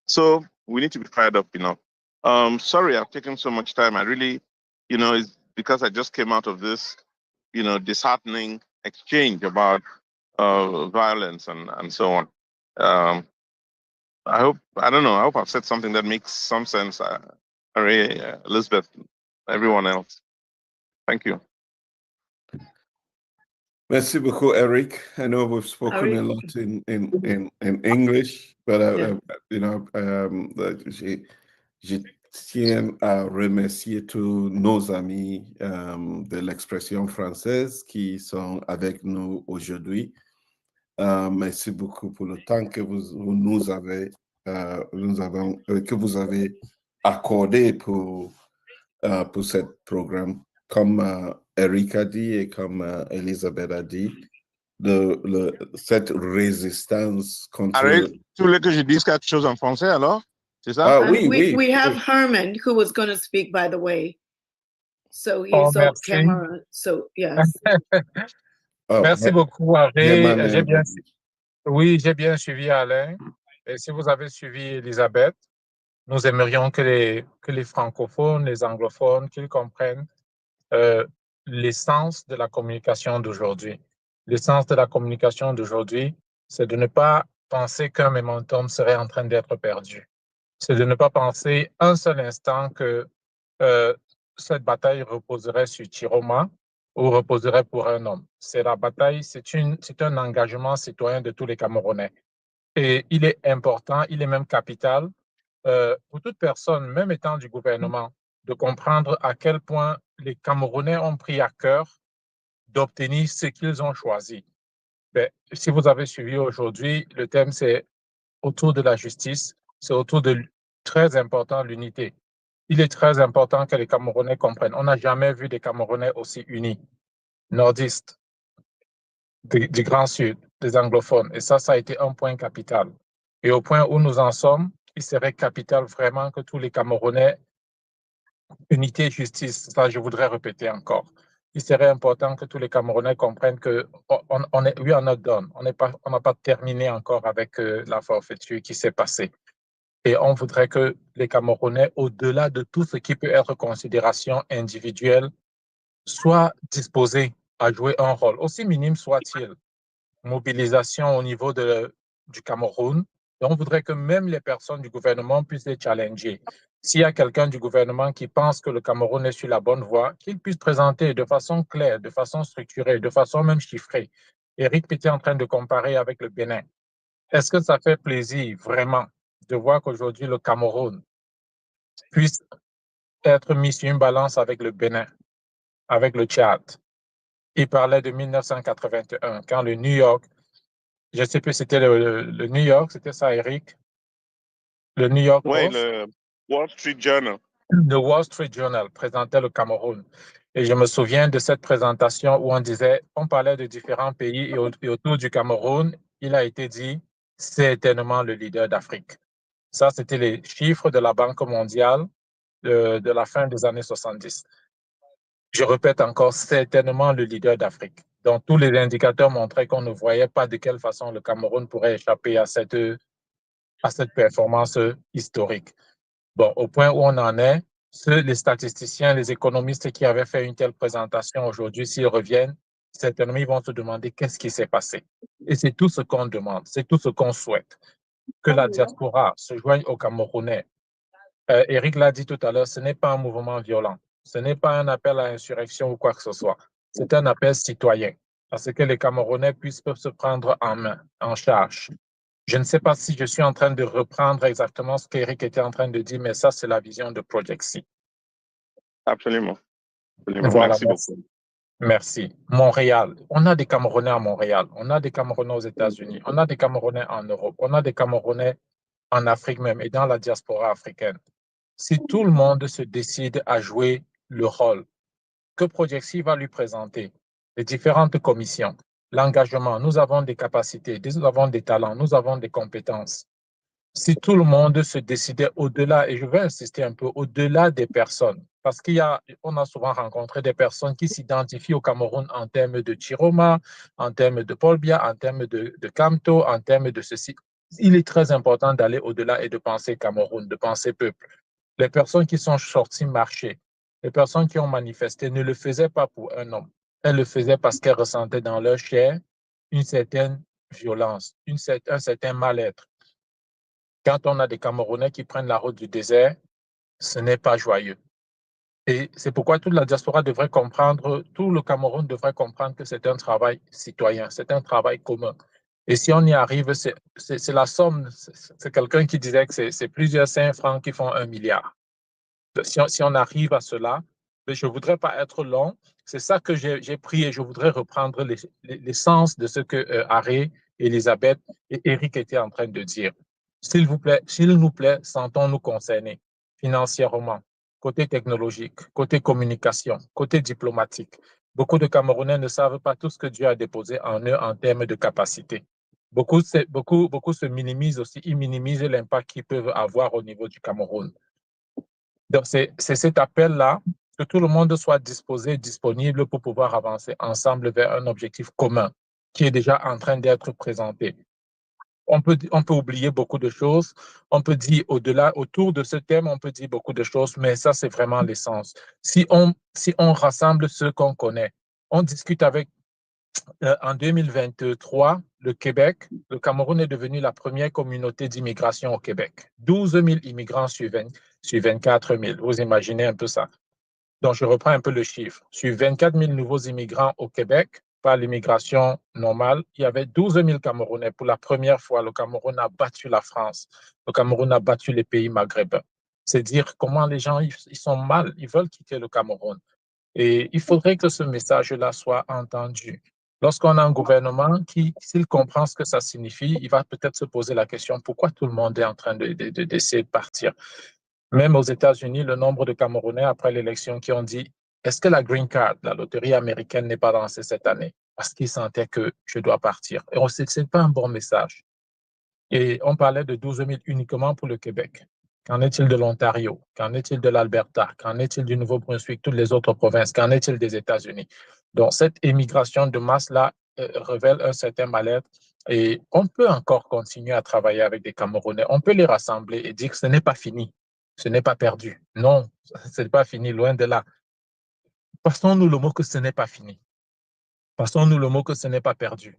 Speaker 3: So we need to be fired up enough. Sorry, I've taken so much time. I really, it's because I just came out of this, disheartening exchange about violence and so on. I hope I've said something that makes some sense. Elizabeth, everyone else. Thank you.
Speaker 2: Merci beaucoup, Eric. I know we've spoken a lot in English, but je tiens à remercier tous nos amis de l'expression française qui sont avec nous aujourd'hui. Merci beaucoup pour le temps que vous avez accordé pour ce programme. Comme Eric a dit et comme Elisabeth a dit, cette résistance contre...
Speaker 3: Arrête, tu voulais que je dise quelque chose en français alors? C'est ça?
Speaker 2: Ah, oui,
Speaker 1: we have Herman who was going to speak, by the way. So he's of Cameroon. So, yes.
Speaker 4: Merci beaucoup, Harry. J'ai bien suivi Alain. Et si vous avez suivi Elisabeth, nous aimerions que les francophones, les anglophones, qu'ils comprennent l'essence de la communication d'aujourd'hui. L'essence de la communication d'aujourd'hui, c'est de ne pas penser qu'un momentum serait en train d'être perdu. C'est de ne pas penser un seul instant que cette bataille reposerait sur Tchiroma ou reposerait pour un homme. C'est la bataille, c'est un engagement citoyen de tous les Camerounais. Et il est important, il est même capital pour toute personne, même étant du gouvernement, de comprendre à quel point les Camerounais ont pris à cœur d'obtenir ce qu'ils ont choisi. Ben, si vous avez suivi aujourd'hui, le thème, c'est autour de la justice, c'est autour de très important l'unité. Il est très important que les Camerounais comprennent. On n'a jamais vu des Camerounais aussi unis, nordistes, du Grand Sud, des anglophones. Et ça a été un point capital. Et au point où nous en sommes, il serait capital vraiment que tous les Camerounais, unité et justice, ça je voudrais répéter encore. Il serait important que tous les Camerounais comprennent qu'on est, oui, on a donné, on n'a pas terminé encore avec la forfaiture qui s'est passée. Et on voudrait que les Camerounais, au-delà de tout ce qui peut être considération individuelle, soient disposés à jouer un rôle, aussi minime soit-il. Mobilisation au niveau du Cameroun. Et on voudrait que même les personnes du gouvernement puissent les challenger. S'il y a quelqu'un du gouvernement qui pense que le Cameroun est sur la bonne voie, qu'il puisse présenter de façon claire, de façon structurée, de façon même chiffrée. Eric était en train de comparer avec le Bénin. Est-ce que ça fait plaisir vraiment de voir qu'aujourd'hui le Cameroun puisse être mis sur une balance avec le Bénin, avec le Tchad? Il parlait de 1981, quand le New York, je ne sais plus, c'était le New York, c'était ça, Eric? Le New York
Speaker 3: Oui,
Speaker 4: Post?
Speaker 3: le Wall Street Journal.
Speaker 4: Le Wall Street Journal présentait le Cameroun. Et je me souviens de cette présentation où on parlait de différents pays et autour du Cameroun, il a été dit certainement le leader d'Afrique. Ça, c'était les chiffres de la Banque mondiale de la fin des années 70. Je répète encore, certainement le leader d'Afrique. Donc, tous les indicateurs montraient qu'on ne voyait pas de quelle façon le Cameroun pourrait échapper à cette performance historique. Bon, au point où on en est, les statisticiens, les économistes qui avaient fait une telle présentation aujourd'hui, s'ils reviennent, certainement, ils vont se demander qu'est-ce qui s'est passé. Et c'est tout ce qu'on demande, c'est tout ce qu'on souhaite. que la diaspora se joigne aux Camerounais. Eric l'a dit tout à l'heure, ce n'est pas un mouvement violent, ce n'est pas un appel à insurrection ou quoi que ce soit, c'est un appel citoyen, à ce que les Camerounais puissent se prendre en main, en charge. Je ne sais pas si je suis en train de reprendre exactement ce qu'Eric était en train de dire, mais ça, c'est la vision de Project C.
Speaker 3: Absolument. Absolument.
Speaker 4: Voilà,
Speaker 3: Merci beaucoup.
Speaker 4: Merci. Montréal, on a des Camerounais à Montréal, on a des Camerounais aux États-Unis, on a des Camerounais en Europe, on a des Camerounais en Afrique même et dans la diaspora africaine. Si tout le monde se décide à jouer le rôle que Project C va lui présenter, les différentes commissions, l'engagement, nous avons des capacités, nous avons des talents, nous avons des compétences. Si tout le monde se décidait au-delà, et je vais insister un peu, au-delà des personnes, parce qu'on a souvent rencontré des personnes qui s'identifient au Cameroun en termes de Tchiroma, en termes de Paul Biya, en termes de Camto, en termes de ceci. Il est très important d'aller au-delà et de penser Cameroun, de penser peuple. Les personnes qui sont sorties marcher, les personnes qui ont manifesté ne le faisaient pas pour un homme. Elles le faisaient parce qu'elles ressentaient dans leur chair une certaine violence, un certain mal-être. Quand on a des Camerounais qui prennent la route du désert, ce n'est pas joyeux. Et c'est pourquoi toute la diaspora devrait comprendre, tout le Cameroun devrait comprendre que c'est un travail citoyen, c'est un travail commun. Et si on y arrive, c'est la somme, c'est quelqu'un qui disait que c'est plusieurs 5 francs qui font 1 milliard. Si on arrive à cela, mais je ne voudrais pas être long, c'est ça que j'ai pris et je voudrais reprendre l'essence de ce que Harry, Elisabeth et Eric étaient en train de dire. S'il nous plaît, sentons-nous concernés financièrement, côté technologique, côté communication, côté diplomatique. Beaucoup de Camerounais ne savent pas tout ce que Dieu a déposé en eux en termes de capacité. Beaucoup se minimisent aussi, ils minimisent l'impact qu'ils peuvent avoir au niveau du Cameroun. Donc, c'est cet appel-là, que tout le monde soit disposé, disponible pour pouvoir avancer ensemble vers un objectif commun qui est déjà en train d'être présenté. On peut oublier beaucoup de choses, on peut dire autour de ce thème, on peut dire beaucoup de choses, mais ça, c'est vraiment l'essence. Si on rassemble ceux qu'on connaît, on discute avec, en 2023, le Cameroun est devenu la première communauté d'immigration au Québec. 12 000 immigrants sur 24 000. Vous imaginez un peu ça. Donc, je reprends un peu le chiffre. Sur 24 000 nouveaux immigrants au Québec, par l'immigration normale, il y avait 12 000 Camerounais. Pour la première fois, le Cameroun a battu la France. Le Cameroun a battu les pays maghrébins. C'est dire comment les gens, ils sont mal, ils veulent quitter le Cameroun. Et il faudrait que ce message-là soit entendu. Lorsqu'on a un gouvernement qui, s'il comprend ce que ça signifie, il va peut-être se poser la question pourquoi tout le monde est en train d'essayer de partir. Même aux États-Unis, le nombre de Camerounais après l'élection qui ont dit est-ce que la green card, la loterie américaine, n'est pas lancée cette année parce qu'ils sentaient que je dois partir. Et on sait que ce n'est pas un bon message. Et on parlait de 12 000 uniquement pour le Québec. Qu'en est-il de l'Ontario? Qu'en est-il de l'Alberta? Qu'en est-il du Nouveau-Brunswick, toutes les autres provinces? Qu'en est-il des États-Unis? Donc, cette émigration de masse-là révèle un certain mal-être et on peut encore continuer à travailler avec des Camerounais. On peut les rassembler et dire que ce n'est pas fini, ce n'est pas perdu. Non, ce n'est pas fini, loin de là. Passons-nous le mot que ce n'est pas fini. Passons-nous le mot que ce n'est pas perdu.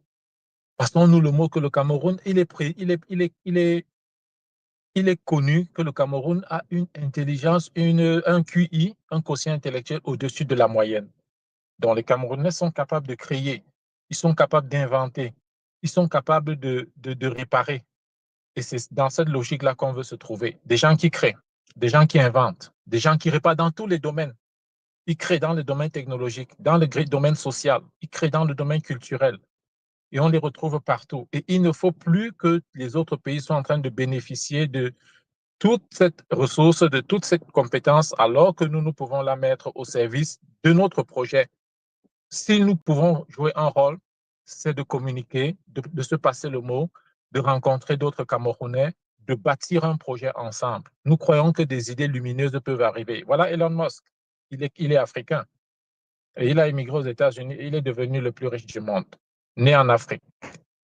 Speaker 4: Passons-nous le mot que le Cameroun, il est connu que le Cameroun a une intelligence, un QI, un quotient intellectuel au-dessus de la moyenne. Donc les Camerounais sont capables de créer, ils sont capables d'inventer, ils sont capables de réparer. Et c'est dans cette logique-là qu'on veut se trouver. Des gens qui créent, des gens qui inventent, des gens qui réparent dans tous les domaines. Ils créent dans le domaine technologique, dans le domaine social, ils créent dans le domaine culturel. Et on les retrouve partout. Et il ne faut plus que les autres pays soient en train de bénéficier de toute cette ressource, de toute cette compétence, alors que nous pouvons la mettre au service de notre projet. Si nous pouvons jouer un rôle, c'est de communiquer, de se passer le mot, de rencontrer d'autres Camerounais, de bâtir un projet ensemble. Nous croyons que des idées lumineuses peuvent arriver. Voilà Elon Musk, il est africain. Et il a immigré aux États-Unis et il est devenu le plus riche du monde, né en Afrique,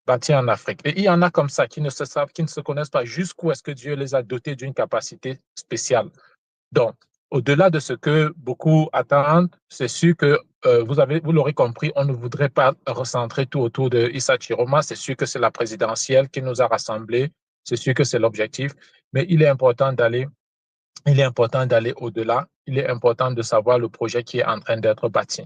Speaker 4: bâti en Afrique. Et il y en a comme ça qui ne se connaissent pas jusqu'où est-ce que Dieu les a dotés d'une capacité spéciale. Donc, au-delà de ce que beaucoup attendent, c'est sûr que vous l'aurez compris, on ne voudrait pas recentrer tout autour de Issa Tchiroma. C'est sûr que c'est la présidentielle qui nous a rassemblés. C'est sûr que c'est l'objectif, mais il est important d'aller au-delà. Il est important de savoir le projet qui est en train d'être bâti.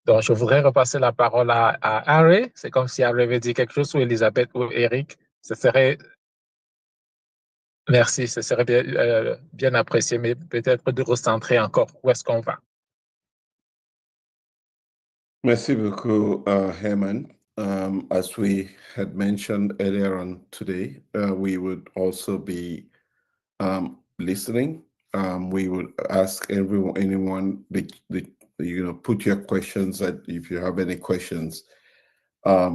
Speaker 4: Donc, je voudrais repasser la parole à Harry. C'est comme si Harry avait dit quelque chose, ou Elisabeth ou Eric. Merci, ce serait bien apprécié, mais peut-être de recentrer encore où est-ce qu'on va.
Speaker 2: Merci beaucoup, Herman. As we had mentioned earlier on today, we would also be listening. We would ask anyone, put your questions. If you have any questions,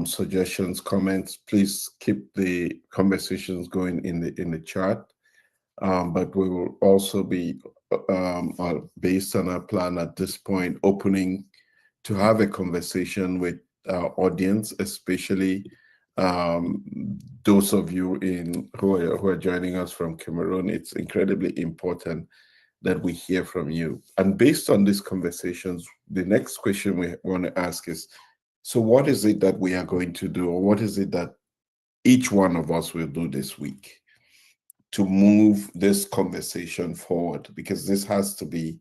Speaker 2: suggestions, comments, please keep the conversations going in the chat. But we will also be, based on our plan at this point, opening to have a conversation with our audience, especially those of you who are joining us from Cameroon. It's incredibly important that we hear from you. And based on these conversations, the next question we want to ask is, so what is it that we are going to do, or what is it that each one of us will do this week to move this conversation forward? Because this has to be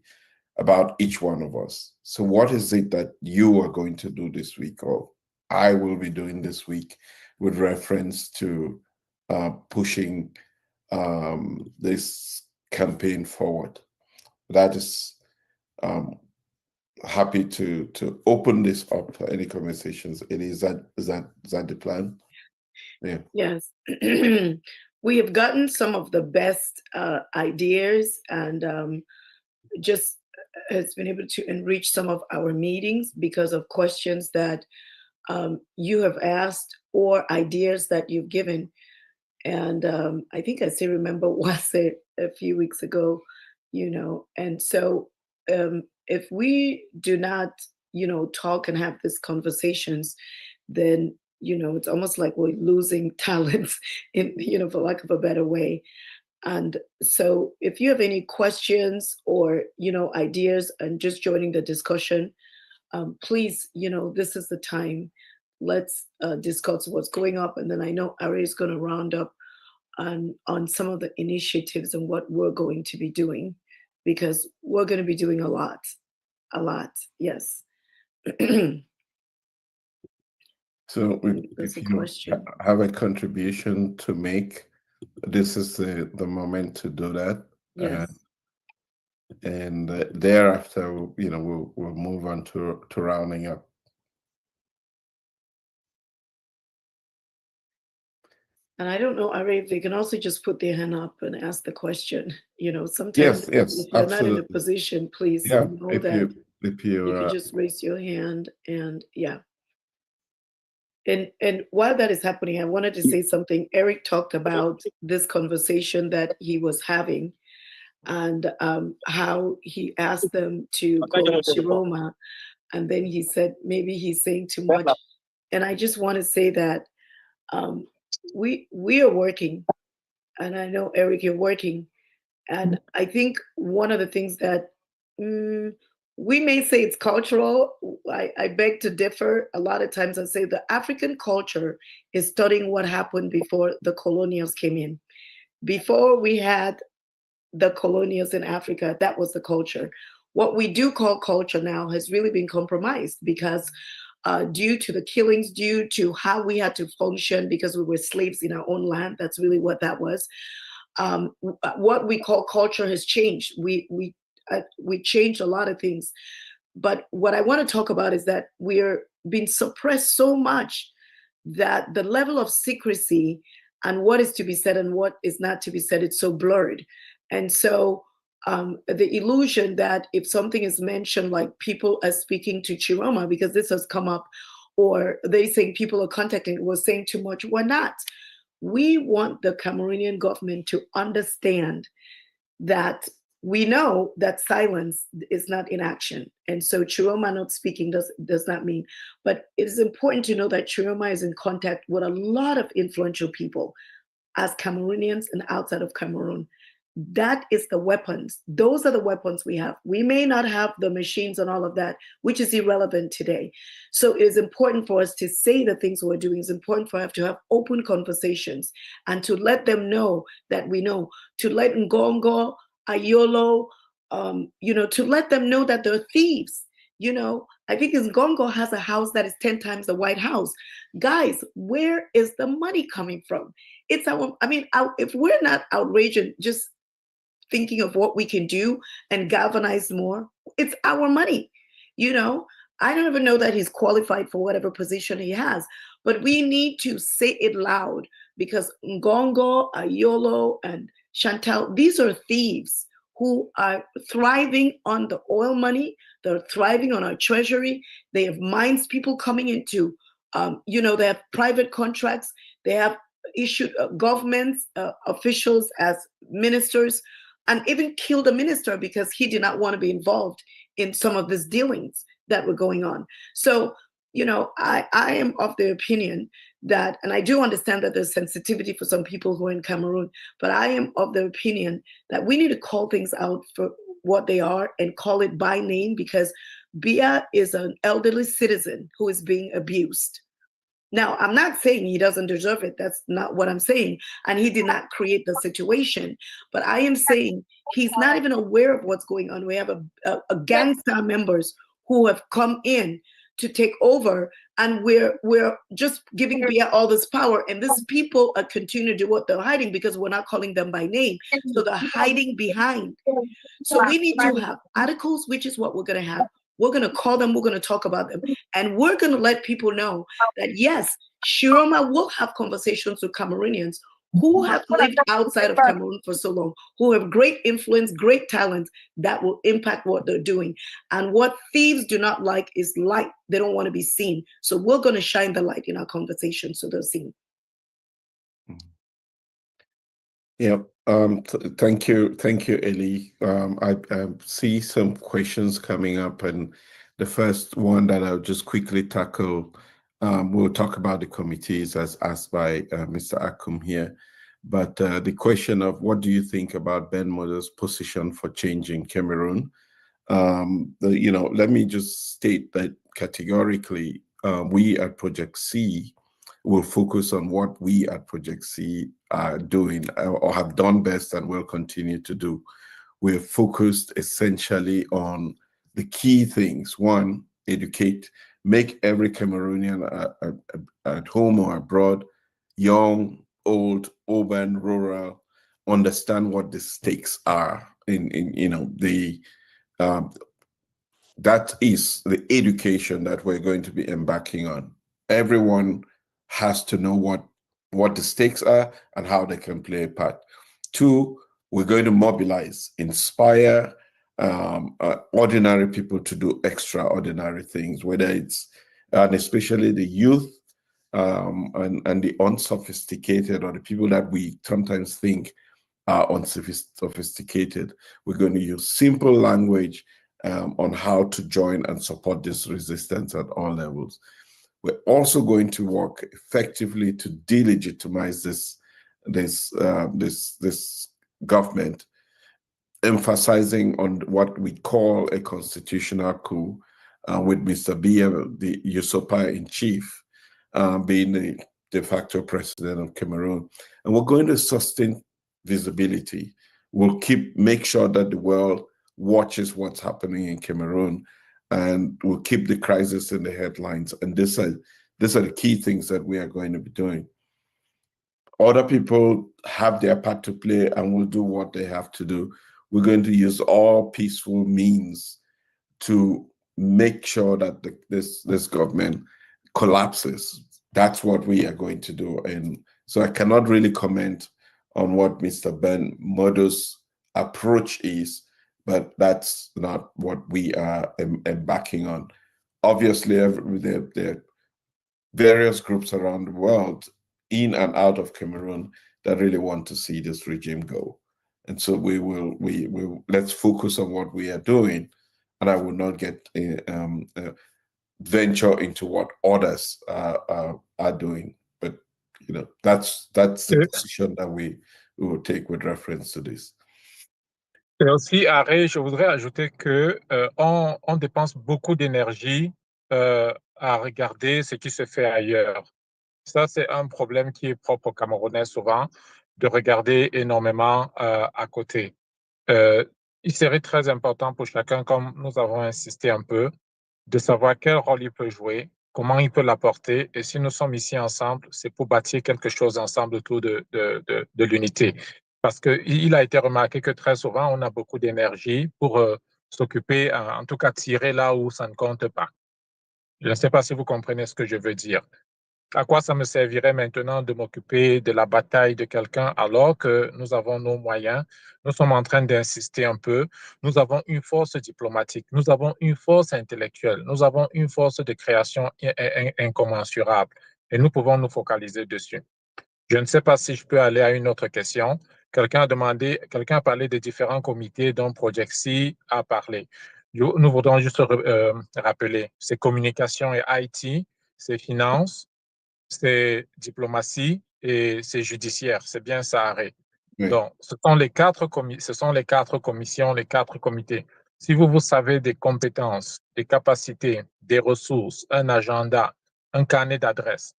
Speaker 2: about each one of us. So what is it that you are going to do this week, or I will be doing this week, with reference to pushing this campaign forward? That is happy to open this up for any conversations. Is that the plan? Yeah.
Speaker 1: Yes. We have gotten some of the best ideas, and just has been able to enrich some of our meetings because of questions that you have asked or ideas that you've given. And I think I still remember what I said a few weeks ago, and so if we do not, talk and have these conversations, then, it's almost like we're losing talents in, for lack of a better way. And so if you have any questions or, ideas and just joining the discussion, please, this is the time. Let's discuss what's going up. And then I know Ari is going to round up on some of the initiatives and what we're going to be doing, because we're going to be doing a lot, yes.
Speaker 2: So
Speaker 1: That's
Speaker 2: if
Speaker 1: a
Speaker 2: you
Speaker 1: question.
Speaker 2: have a contribution to make, this is the moment to do that.
Speaker 1: Yes.
Speaker 2: And thereafter, we'll move on to rounding up.
Speaker 1: And I don't know, Ari, if they can also just put their hand up and ask the question. Sometimes
Speaker 2: Yes,
Speaker 1: if you're not in a
Speaker 2: absolutely.
Speaker 1: position, please
Speaker 2: Yeah,
Speaker 1: know
Speaker 2: if
Speaker 1: that
Speaker 2: you
Speaker 1: you can just raise your hand, and yeah. And while that is happening, I wanted to say something. Eric talked about this conversation that he was having, and how he asked them to quote Tchiroma, and then he said maybe he's saying too much. And I just want to say that we are working, and I know, Eric, you're working, and I think one of the things that we may say it's cultural. I beg to differ. A lot of times I say the African culture is studying what happened before the colonials came in. Before we had the colonials in Africa, that was the culture. What we do call culture now has really been compromised because due to the killings, due to how we had to function because we were slaves in our own land. That's really what that was. What we call culture has changed. We changed a lot of things. But what I want to talk about is that we're being suppressed so much that the level of secrecy and what is to be said and what is not to be said, it's so blurred. And so the illusion that if something is mentioned, like people are speaking to Tchiroma, because this has come up, or they saying people are contacting, we're saying too much, we're not. We want the Cameroonian government to understand that we know that silence is not inaction. And so Tchiroma not speaking does not mean, but it is important to know that Tchiroma is in contact with a lot of influential people as Cameroonians and outside of Cameroon. That is the weapons. Those are the weapons we have. We may not have the machines and all of that, which is irrelevant today. So it is important for us to say the things we're doing. It's important for us to have open conversations and to let them know that we know, to let Ngongo, Ayolo, to let them know that they're thieves. I think Ngongo has a house that is 10 times the White House. Guys, where is the money coming from? If we're not outraged, just thinking of what we can do and galvanize more, it's our money. I don't even know that he's qualified for whatever position he has, but we need to say it loud, because Ngongo, Ayolo, and Chantal, these are thieves who are thriving on the oil money. They're thriving on our treasury. They have mines, people coming into, they have private contracts. They have issued governments, officials as ministers, and even killed a minister because he did not want to be involved in some of these dealings that were going on. So, I am of the opinion that, and I do understand that there's sensitivity for some people who are in Cameroon, but I am of the opinion that we need to call things out for what they are and call it by name, because Biya is an elderly citizen who is being abused. Now, I'm not saying he doesn't deserve it. That's not what I'm saying. And he did not create the situation. But I am saying he's not even aware of what's going on. We have a gangster members who have come in to take over, and we're just giving Biya all this power. And these people are continuing to do what they're hiding, because we're not calling them by name. So they're hiding behind. So we need to have articles, which is what we're going to have. We're going to call them, we're going to talk about them, and we're going to let people know that, yes, Tchiroma will have conversations with Cameroonians who have lived outside of Cameroon for so long, who have great influence, great talent that will impact what they're doing. And what thieves do not like is light. They don't want to be seen. So we're going to shine the light in our conversation so they're seen.
Speaker 2: Yeah. Thank you, Ellie. I see some questions coming up, and the first one that I'll just quickly tackle, we'll talk about the committees as asked by Mr. Akum here. But the question of what do you think about Ben Modo's position for change in Cameroon? Let me just state that categorically, we at Project C will focus on what we at Project C are doing or have done best and will continue to do. We're focused essentially on the key things. One, educate, make every Cameroonian at home or abroad, young, old, urban, rural, understand what the stakes are that is the education that we're going to be embarking on. Everyone has to know what the stakes are and how they can play a part. Two, we're going to mobilize, inspire ordinary people to do extraordinary things, whether it's, and especially the youth and the unsophisticated, or the people that we sometimes think are unsophisticated. We're going to use simple language on how to join and support this resistance at all levels. We're also going to work effectively to delegitimize this government, emphasizing on what we call a constitutional coup, with Mr. Biya, the usurper-in-chief, being the de facto president of Cameroon. And we're going to sustain visibility. We'll make sure that the world watches what's happening in Cameroon, and we'll keep the crisis in the headlines. And these are the key things that we are going to be doing. Other people have their part to play and will do what they have to do. We're going to use all peaceful means to make sure that this government collapses. That's what we are going to do. And so I cannot really comment on what Mr. Ben Modo's approach is, but that's not what we are embarking on. Obviously, there are various groups around the world, in and out of Cameroon, that really want to see this regime go. And so we will let's focus on what we are doing, and I will not get venture into what others are doing. But that's the position that we will take with reference to this.
Speaker 4: Et aussi, Arrêt, je voudrais ajouter que on dépense beaucoup d'énergie à regarder ce qui se fait ailleurs. Ça, c'est un problème qui est propre aux Camerounais souvent, de regarder énormément à côté. Il serait très important pour chacun, comme nous avons insisté un peu, de savoir quel rôle il peut jouer, comment il peut l'apporter. Et si nous sommes ici ensemble, c'est pour bâtir quelque chose ensemble autour de l'unité. Parce qu'il a été remarqué que très souvent, on a beaucoup d'énergie pour s'occuper, en tout cas tirer là où ça ne compte pas. Je ne sais pas si vous comprenez ce que je veux dire. À quoi ça me servirait maintenant de m'occuper de la bataille de quelqu'un alors que nous avons nos moyens, nous sommes en train d'insister un peu, nous avons une force diplomatique, nous avons une force intellectuelle, nous avons une force de création incommensurable et nous pouvons nous focaliser dessus. Je ne sais pas si je peux aller à une autre question. Quelqu'un a parlé des différents comités dont Project C a parlé. Nous voudrons juste rappeler, c'est communication et IT, c'est finance, c'est diplomatie et c'est judiciaire. C'est bien ça, Arrêt.
Speaker 2: Oui.
Speaker 4: Donc, ce sont les quatre commissions, les quatre comités. Si vous savez des compétences, des capacités, des ressources, un agenda, un carnet d'adresses,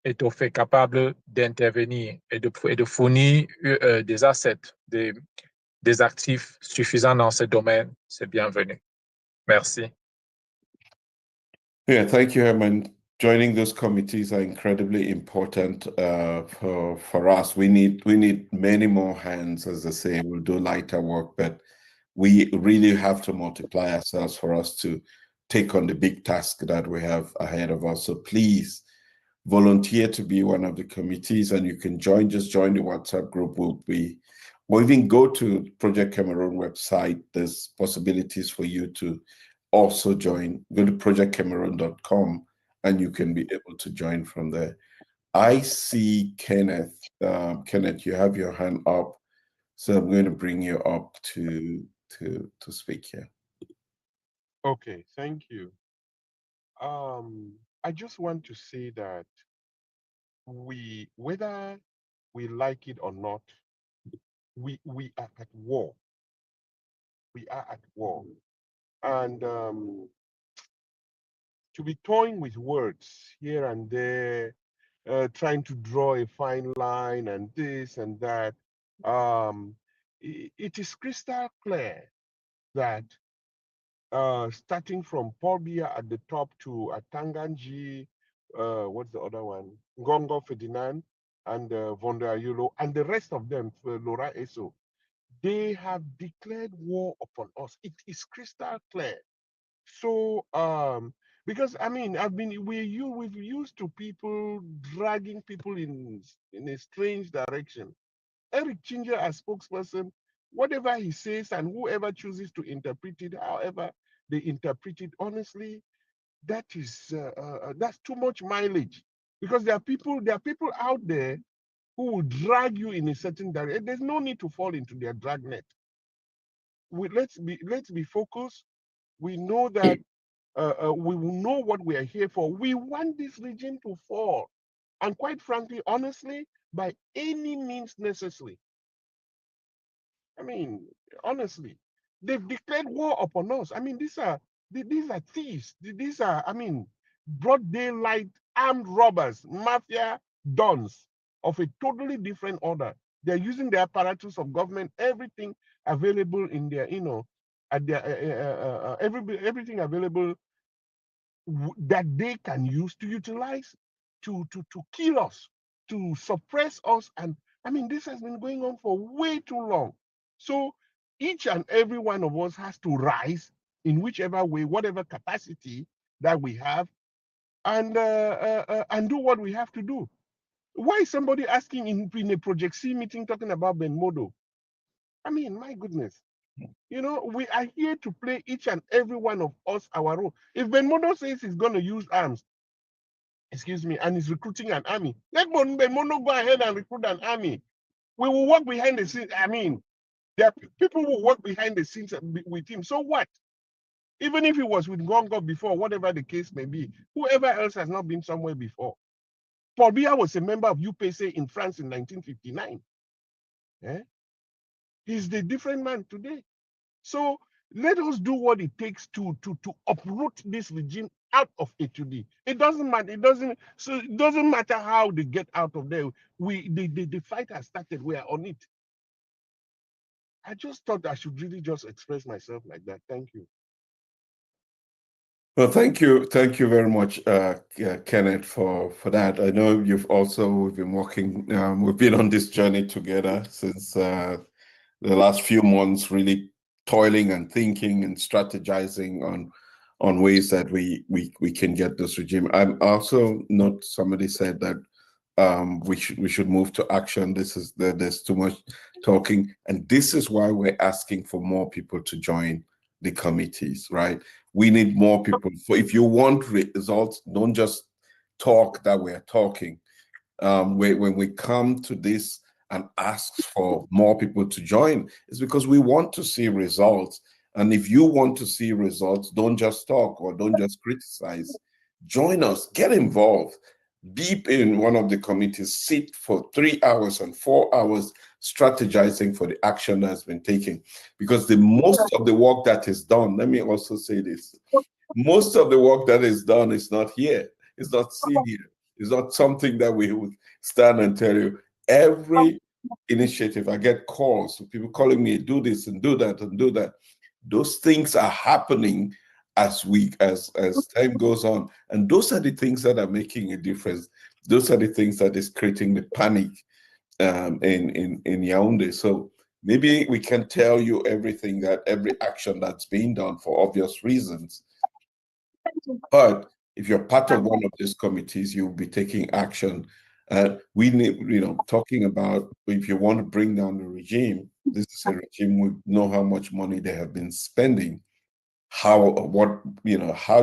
Speaker 4: est au fait capable d'intervenir et de fournir des assets, des actifs suffisants dans ce domaine, c'est bienvenu. Merci.
Speaker 2: Yeah, thank you, Herman. Joining those committees are incredibly important for us. We need many more hands, as I say. We'll do lighter work, but we really have to multiply ourselves for us to take on the big task that we have ahead of us. So please volunteer to be one of the committees, and you can just join the WhatsApp group. Or even go to Project Cameroon website. There's possibilities for you to also join. Go to projectcameroon.com and you can be able to join from there. I see Kenneth. Kenneth, you have your hand up, so I'm going to bring you up to speak here.
Speaker 5: Okay, thank you. I just want to say that whether we like it or not, we are at war. We are at war. And to be toying with words here and there, trying to draw a fine line and this and that, it is crystal clear that starting from Paul Biya at the top to Atanganji, what's the other one? Ngongo Ferdinand and Vonda Ayulo and the rest of them, Laura Eso, they have declared war upon us. It is crystal clear. So, because I mean, we've used to people dragging people in a strange direction. Eric Chinger as spokesperson, whatever he says and whoever chooses to interpret it, however they interpret it, honestly, that's too much mileage. Because there are people out there who will drag you in a certain direction. There's no need to fall into their dragnet. Let's be focused. We know that we will know what we are here for. We want this region to fall. And quite frankly, honestly, by any means necessary. I mean, honestly, they've declared war upon us. I mean, these are thieves. These are, I mean, broad daylight armed robbers, mafia dons of a totally different order. They're using the apparatus of government, everything available in their, at their everything available that they can use to utilize to kill us, to suppress us. And I mean, this has been going on for way too long. So each and every one of us has to rise in whichever way, whatever capacity that we have, and do what we have to do. Why is somebody asking in a Project C meeting talking about Ben Modo? I mean, my goodness. You know, we are here to play each and every one of us our role. If Ben Modo says he's going to use arms, excuse me, and is recruiting an army, let Ben Modo go ahead and recruit an army. We will work behind the scenes. I mean, there are people who work behind the scenes with him. So what? Even if he was with Gongo before, whatever the case may be, whoever else has not been somewhere before. Paul Biya was a member of UPC in France in 1959. He's the different man today. So let us do what it takes to uproot this regime out of A2D. It doesn't matter. It doesn't matter how they get out of there. The fight has started. We are on it. I just thought I should really just express myself like that. Thank you.
Speaker 2: Well, thank you very much, Kenneth, for that. I know we've been working, we've been on this journey together since the last few months, really toiling and thinking and strategizing on ways that we can get this regime. I'm also not. Somebody said that we should move to action. There's too much talking, and this is why we're asking for more people to join the committees, right? We need more people. So if you want results, don't just talk that we're talking. When we come to this and ask for more people to join, it's because we want to see results. And if you want to see results, don't just talk or don't just criticize. Join us, get involved. Be in one of the committees, sit for 3 hours and 4 hours strategizing for the action that's been taken. Because the most of the work that is done, let me also say this, most of the work that is done is not here. It's not seen here. It's not something that we would stand and tell you. Every initiative, I get calls, people calling me, do this and do that and do that. Those things are happening as time goes on, and those are the things that are making a difference. Those are the things that is creating the panic in Yaoundé. So maybe we can tell you every action that's being done for obvious reasons, but if you're part of one of these committees, you'll be taking action. We need, talking about if you want to bring down the regime, this is a regime, we know how much money they have been spending. How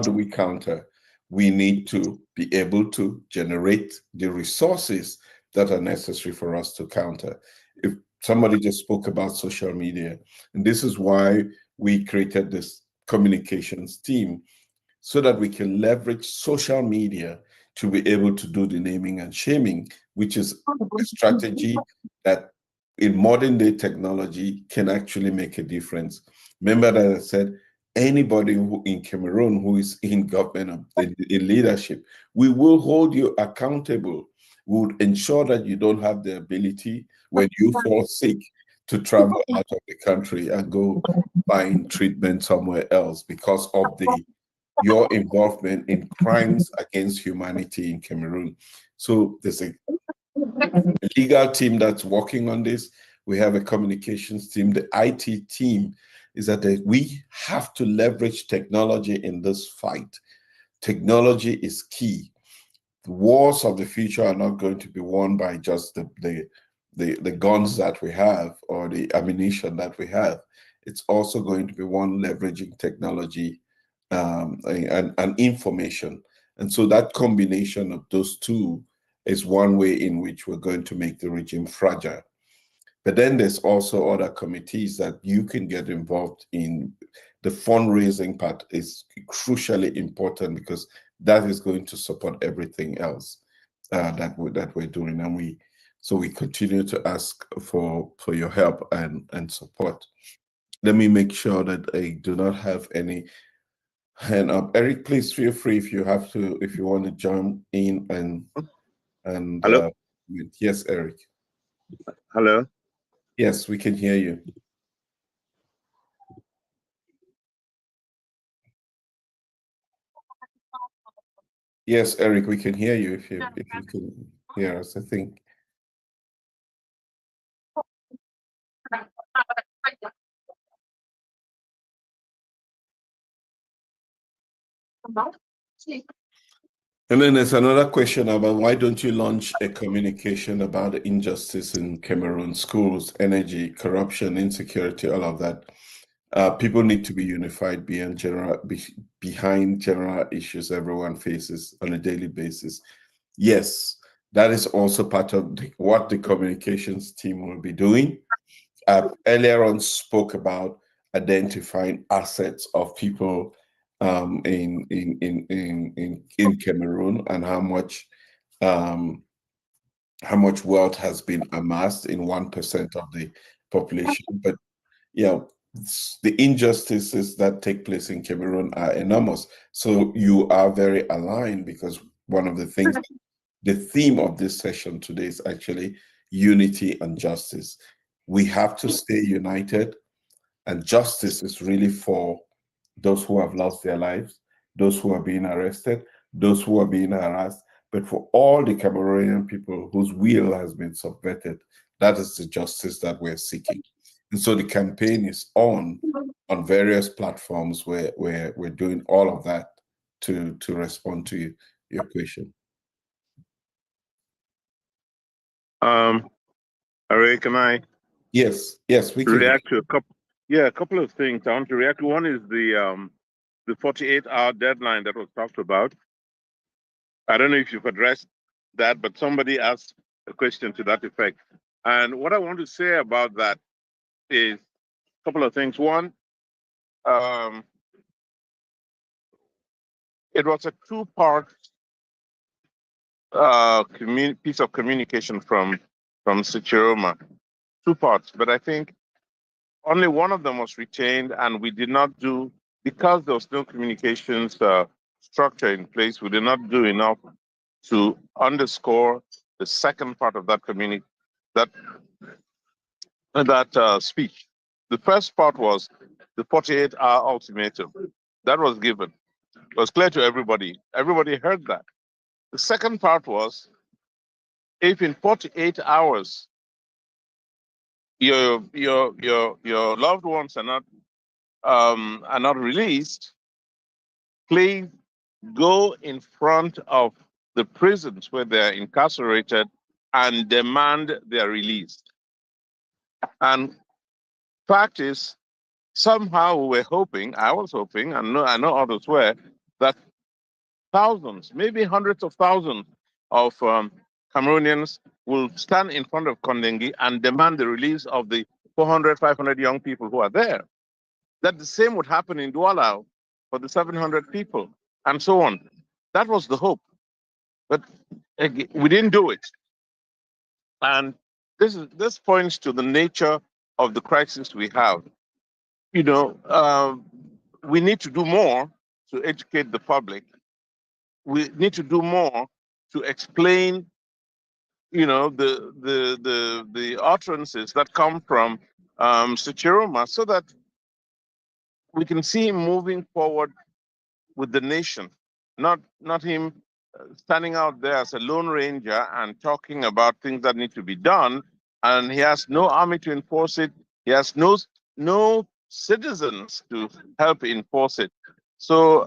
Speaker 2: do we counter? We need to be able to generate the resources that are necessary for us to counter. If somebody just spoke about social media, and this is why we created this communications team, so that we can leverage social media to be able to do the naming and shaming, which is a strategy that in modern day technology can actually make a difference. Remember that I said, anybody in Cameroon who is in government, in leadership, we will hold you accountable. We would ensure that you don't have the ability when you fall sick to travel out of the country and go find treatment somewhere else because of your involvement in crimes against humanity in Cameroon. So there's a legal team that's working on this. We have a communications team. The IT team is that we have to leverage technology in this fight. Technology is key. The wars of the future are not going to be won by just the guns that we have or the ammunition that we have. It's also going to be one leveraging technology and information. And so that combination of those two is one way in which we're going to make the regime fragile. But then there's also other committees that you can get involved in. The fundraising part is crucially important because that is going to support everything else that we're doing. And we continue to ask for your help and support. Let me make sure that I do not have any hand up. Eric, please feel free if you want to jump in and
Speaker 3: Hello?
Speaker 2: Yes, Eric.
Speaker 3: Hello?
Speaker 2: Yes, we can hear you. Yes, Eric, we can hear you if you can hear us, I think. And then there's another question about why don't you launch a communication about the injustice in Cameroon, schools, energy, corruption, insecurity, all of that. People need to be unified behind general issues everyone faces on a daily basis. Yes, that is also part of what the communications team will be doing. Earlier on spoke about identifying assets of people in Cameroon and how much wealth has been amassed in 1% of the population. But the injustices that take place in Cameroon are enormous. So you are very aligned, because one of the things, the theme of this session today is actually unity and justice. We have to stay united, and justice is really for those who have lost their lives, those who are being arrested, those who are being harassed, but for all the Cameroonian people whose will has been subverted. That is the justice that we're seeking. And so the campaign is on various platforms where we're doing all of that to respond to your question.
Speaker 3: Ray, can I
Speaker 2: Yes, we can
Speaker 3: react to a couple of things I want to react to. One is the 48-hour deadline that was talked about. I don't know if you've addressed that, but somebody asked a question to that effect. And what I want to say about that is a couple of things. One, it was a two-part piece of communication from Issa Tchiroma. Two parts, but I think only one of them was retained, and we did not do, because there was no communications structure in place, we did not do enough to underscore the second part of that speech. The first part was the 48-hour ultimatum that was given. It was clear to everybody. Everybody heard that. The second part was, if in 48 hours your loved ones are not released, please go in front of the prisons where they're incarcerated and demand their release. And fact is, somehow we were hoping, I was hoping, and I know others were, that thousands, maybe hundreds of thousands of Cameroonians will stand in front of Kondengi and demand the release of the 400, 500 young people who are there. That the same would happen in Douala for the 700 people, and so on. That was the hope. But we didn't do it. And this points to the nature of the crisis we have. You know, we need to do more to educate the public. We need to do more to explain, you know, the utterances that come from Issa Tchiroma, so that we can see him moving forward with the nation, not him standing out there as a lone ranger and talking about things that need to be done, and he has no army to enforce it. He has no citizens to help enforce it. So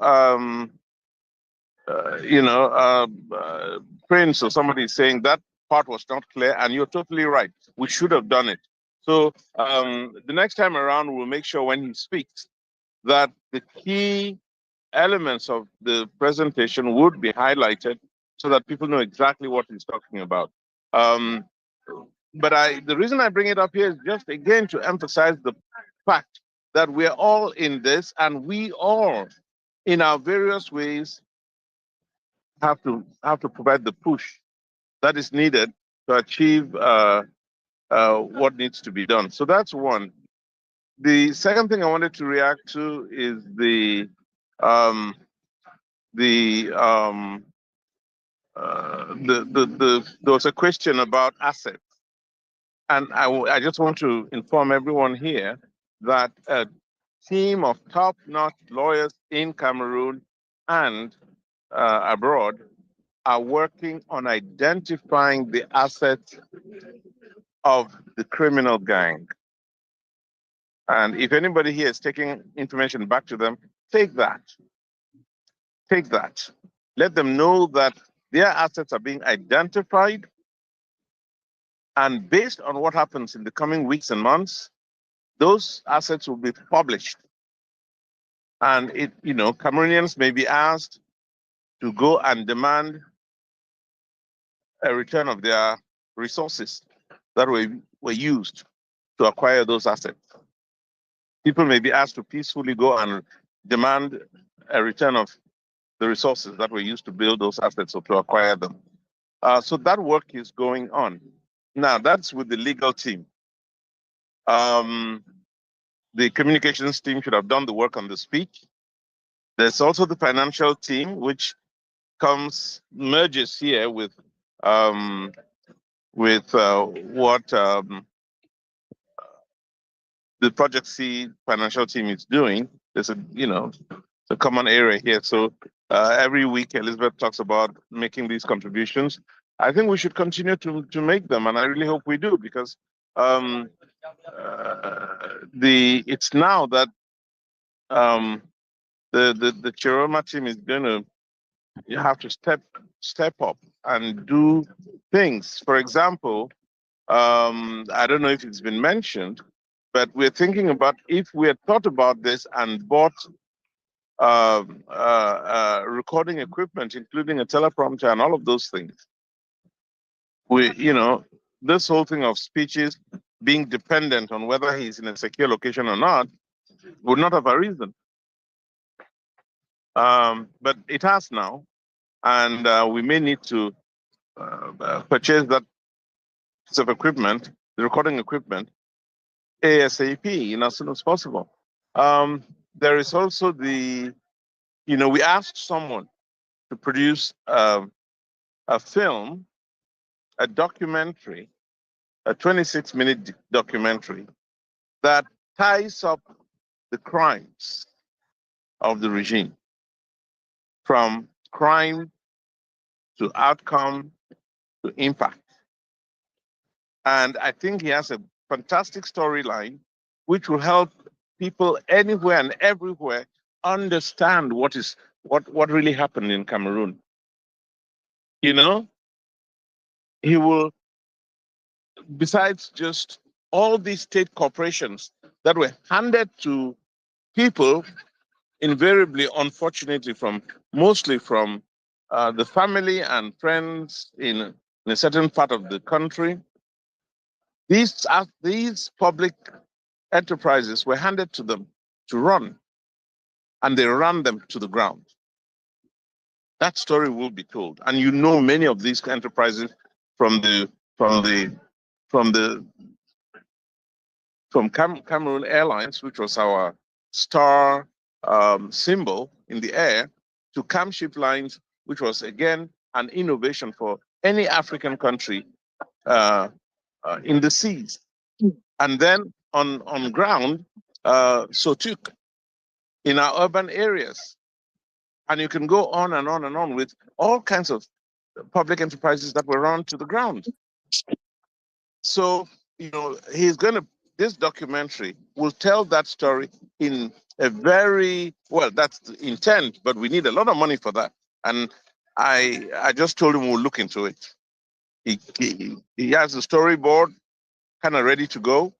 Speaker 3: Prince or somebody is saying that part was not clear, and you're totally right. We should have done it. So the next time around, we'll make sure when he speaks that the key elements of the presentation would be highlighted so that people know exactly what he's talking about. But the reason I bring it up here is just again to emphasize the fact that we're all in this, and we all, in our various ways, have to provide the push that is needed to achieve what needs to be done. So that's one. The second thing I wanted to react to is there was a question about assets, and I just want to inform everyone here that a team of top-notch lawyers in Cameroon and abroad are working on identifying the assets of the criminal gang. And if anybody here is taking information back to them, take that. Take that. Let them know that their assets are being identified. And based on what happens in the coming weeks and months, those assets will be published. And Cameroonians may be asked to go and demand a return of their resources that were used to acquire those assets. People may be asked to peacefully go and demand a return of the resources that were used to build those assets or to acquire them. So that work is going on. Now, that's with the legal team. the communications team should have done the work on the speech. There's also the financial team, which merges here with what the Project C financial team is doing. There's a common area here. So every week Elizabeth talks about making these contributions. I think we should continue to make them, and I really hope we do, because it's now that the Tchiroma team is going to have to step up and do things. For example, I don't know if it's been mentioned, but we're thinking about if we had thought about this and bought recording equipment, including a teleprompter and all of those things. This whole thing of speeches being dependent on whether he's in a secure location or not would not have arisen. But it has now, and we may need to purchase that piece of equipment, the recording equipment, ASAP, as soon as possible. There is also we asked someone to produce a film, a documentary, a 26-minute documentary that ties up the crimes of the regime, from crime to outcome to impact. And I think he has a fantastic storyline which will help people anywhere and everywhere understand what really happened in Cameroon. He will, besides just all these state corporations that were handed to people, invariably, unfortunately, mostly from the family and friends in a certain part of the country. These public enterprises were handed to them to run, and they ran them to the ground. That story will be told, and many of these enterprises from Cameroon Airlines, which was our star symbol in the air, to Camship Lines, which was again an innovation for any African country in the seas, and then on ground, Sotuk in our urban areas, and you can go on and on and on with all kinds of public enterprises that were run to the ground. So this documentary will tell that story in a very that's the intent, but we need a lot of money for that. And I just told him we'll look into it. He has a storyboard kind of ready to go.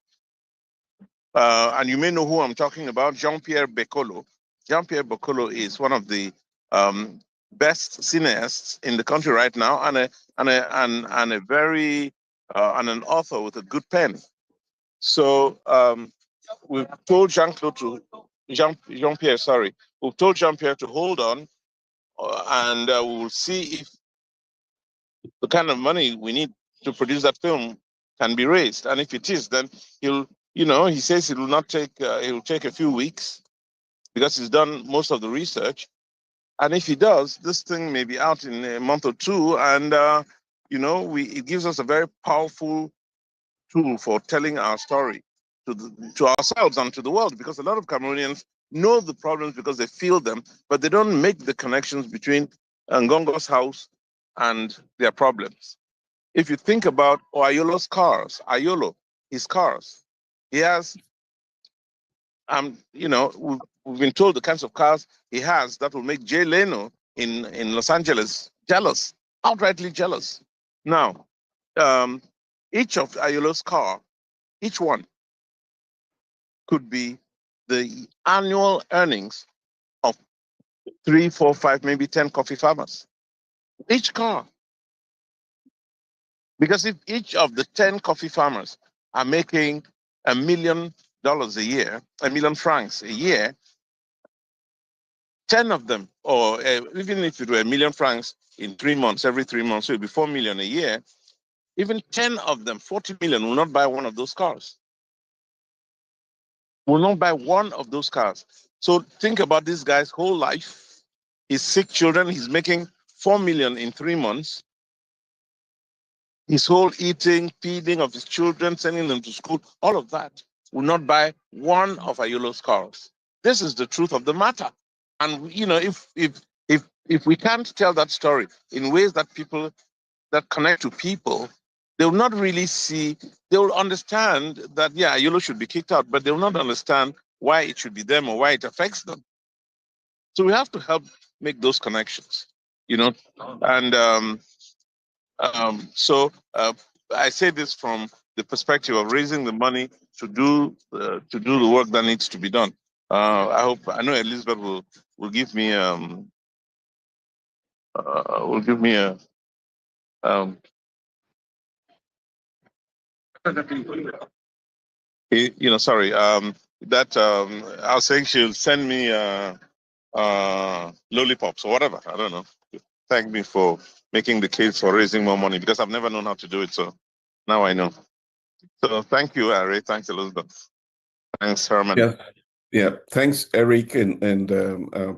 Speaker 3: And you may know who I'm talking about, Jean-Pierre Bekolo. Jean-Pierre Bekolo is one of the best cineasts in the country right now, and an author with a good pen. So we've told Jean-Pierre, we've told Jean-Pierre to hold on, and we will see if the kind of money we need to produce that film can be raised. And if it is, then he says it will not take, it will take a few weeks because he's done most of the research. And if he does, this thing may be out in a month or two. And, it gives us a very powerful tool for telling our story to ourselves and to the world, because a lot of Cameroonians know the problems because they feel them, but they don't make the connections between Ngongo's house and their problems. If you think about Ayolo's cars, his cars, he has, we've been told the kinds of cars he has that will make Jay Leno in Los Angeles jealous, outrightly jealous. Now, each of Ayolo's car, each one, could be the annual earnings of 3, 4, 5, maybe 10 coffee farmers. Each car. Because if each of the 10 coffee farmers are making $1 million a year, 1 million francs a year, 10 of them, or even if it were 1 million francs in 3 months, every 3 months, so it would be 4 million a year, even 10 of them, 40 million, will not buy one of those cars. will not buy one of those cars. So think about this guy's whole life. His 6 children, he's making 4 million in 3 months. His whole eating, feeding of his children, sending them to school, all of that will not buy one of Ayolo's cars. This is the truth of the matter. And you know, if we can't tell that story in ways that people that connect to people, they will not really see, they will understand that, yeah, Ayolo should be kicked out, but they will not understand why it should be them or why it affects them. So we have to help make those connections, you know. And so I say this from the perspective of raising the money to do the work that needs to be done. I know Elizabeth will give me sorry, that I was saying she'll send me lollipops or whatever. I don't know. Thank me for making the case for raising more money, because I've never known how to do it. So now I know. So thank you, Ari. Thanks, Elizabeth. Thanks, Herman.
Speaker 2: Yeah. Yeah, thanks, Eric, and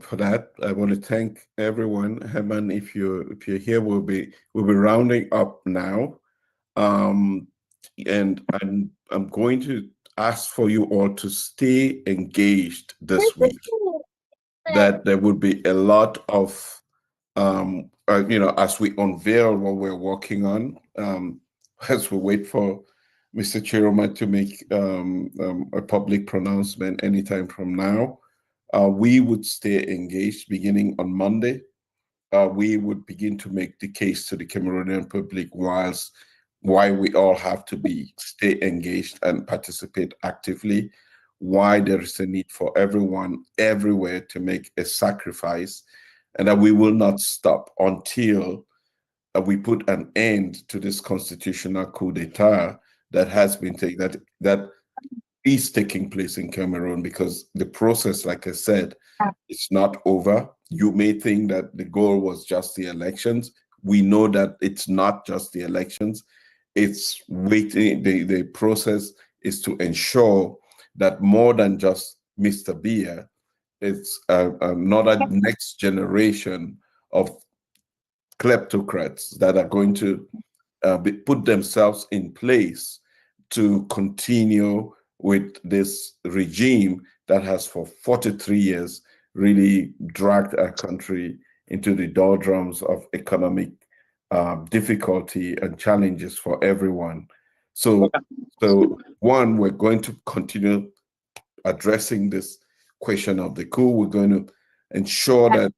Speaker 2: for that. I want to thank everyone. Herman, if you're here, we'll be rounding up now, and I'm going to ask for you all to stay engaged this week. That there will be a lot of as we unveil what we're working on, as we wait for Mr. Tchiroma to make a public pronouncement anytime from now, we would stay engaged beginning on Monday. We would begin to make the case to the Cameroonian public why we all have to stay engaged and participate actively, why there is a need for everyone everywhere to make a sacrifice, and that we will not stop until we put an end to this constitutional coup d'etat that has been taken, that is taking place in Cameroon, because the process, like I said, it's not over. You may think that the goal was just the elections. We know that it's not just the elections. It's waiting. The process is to ensure that more than just Mr. Biya, it's another next generation of kleptocrats that are going to put themselves in place to continue with this regime that has for 43 years really dragged our country into the doldrums of economic difficulty and challenges for everyone. So one, we're going to continue addressing this question of the coup. We're going to ensure that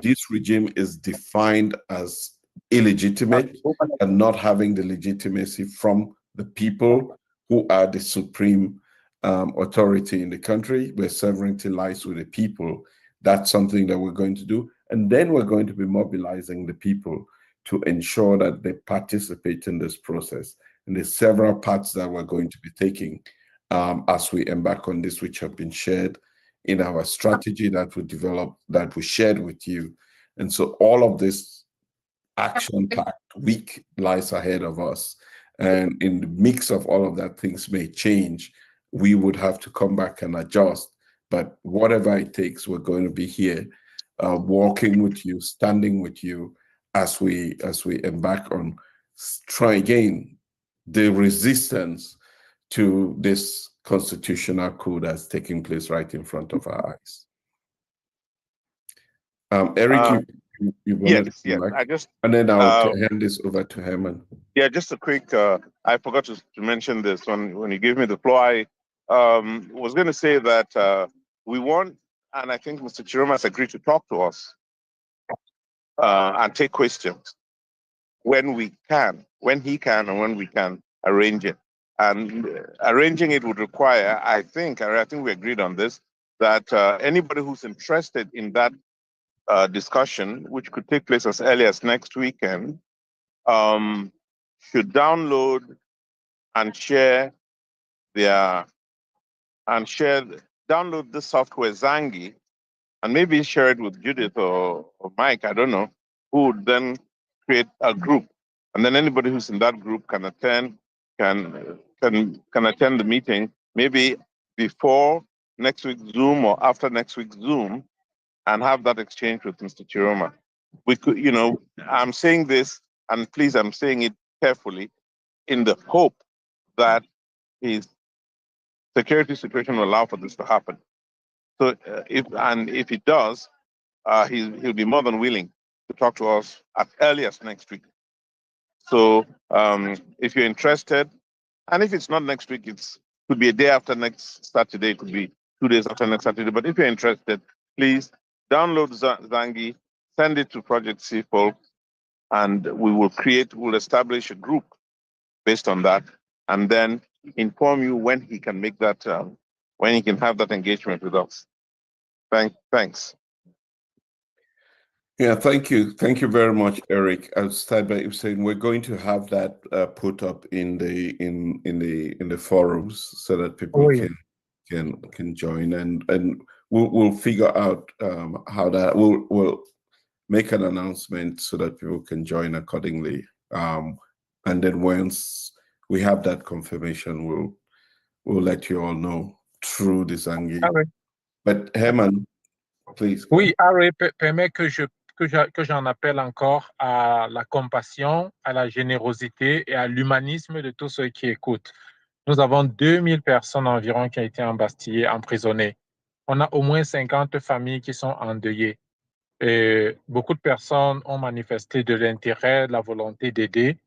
Speaker 2: this regime is defined as illegitimate and not having the legitimacy from the people who are the supreme authority in the country, where sovereignty lies with the people. That's something that we're going to do. And then we're going to be mobilizing the people to ensure that they participate in this process. And there's several parts that we're going to be taking as we embark on this, which have been shared in our strategy that we developed, that we shared with you. And so all of this action-packed week lies ahead of us. And in the mix of all of that, things may change. We would have to come back and adjust. But whatever it takes, we're going to be here walking with you, standing with you as we embark on try again the resistance to this constitutional coup that's taking place right in front of our eyes. Eric, you wanted to come back? And then I'll hand this over to Herman.
Speaker 3: Yeah, just a quick, I forgot to mention this when you gave me the floor. I was going to say that we want, and I think Mr. Tchiroma has agreed to talk to us and take questions when he can and when we can arrange it. And arranging it would require, I think we agreed on this, that anybody who's interested in that discussion, which could take place as early as next weekend, should download and download the software Zangi, and maybe share it with Judith or Mike, I don't know, who would then create a group. And then anybody who's in that group can attend the meeting. Maybe before next week's Zoom or after next week's Zoom and have that exchange with Mr. Tchiroma. We could, I'm saying this, and please, I'm saying it carefully, in the hope that his security situation will allow for this to happen. So if it does, he'll be more than willing to talk to us at earliest next week. So if you're interested, and if it's not next week, could be a day after next Saturday, it could be 2 days after next Saturday. But if you're interested, please download Zangi, send it to Project C-Folk, and we'll establish a group based on that, and then inform you when he can make that, when he can have that engagement with us. Thanks.
Speaker 2: Yeah, thank you. Thank you very much, Eric. I'll start by saying we're going to have that put up in the forums so that people can join, and we'll figure out how that we'll make an announcement so that people can join accordingly. And then once we have that confirmation, we'll let you all know through the Zangi. But Herman, please.
Speaker 4: Oui, Harry, permet que j'en appelle encore à la compassion, à la générosité et à l'humanisme de tous ceux qui écoutent. Nous avons 2000 personnes environ qui ont été embastillées, emprisonnées. On a au moins 50 familles qui sont endeuillées. Et beaucoup de personnes ont manifesté de l'intérêt, de la volonté d'aider.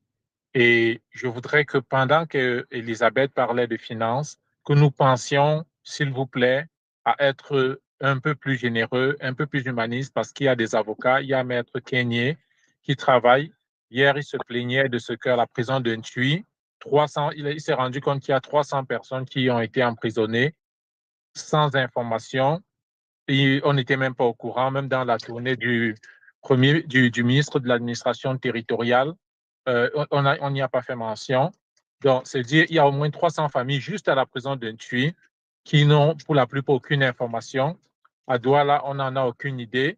Speaker 4: Et je voudrais que pendant que Elisabeth parlait de finances, que nous pensions, s'il vous plaît, à être un peu plus généreux, un peu plus humaniste, parce qu'il y a des avocats. Il y a Maître Kenyé qui travaille. Hier, il se plaignait de ce qu'à la prison de Ntui, il s'est rendu compte qu'il y a 300 personnes qui ont été emprisonnées sans information. Et on n'était même pas au courant, même dans la tournée du ministre de l'administration territoriale. On n'y a pas fait mention. Donc, c'est-à-dire qu'il y a au moins 300 familles juste à la prison de Ntui qui n'ont pour la plupart aucune information. À Douala, on n'en a aucune idée.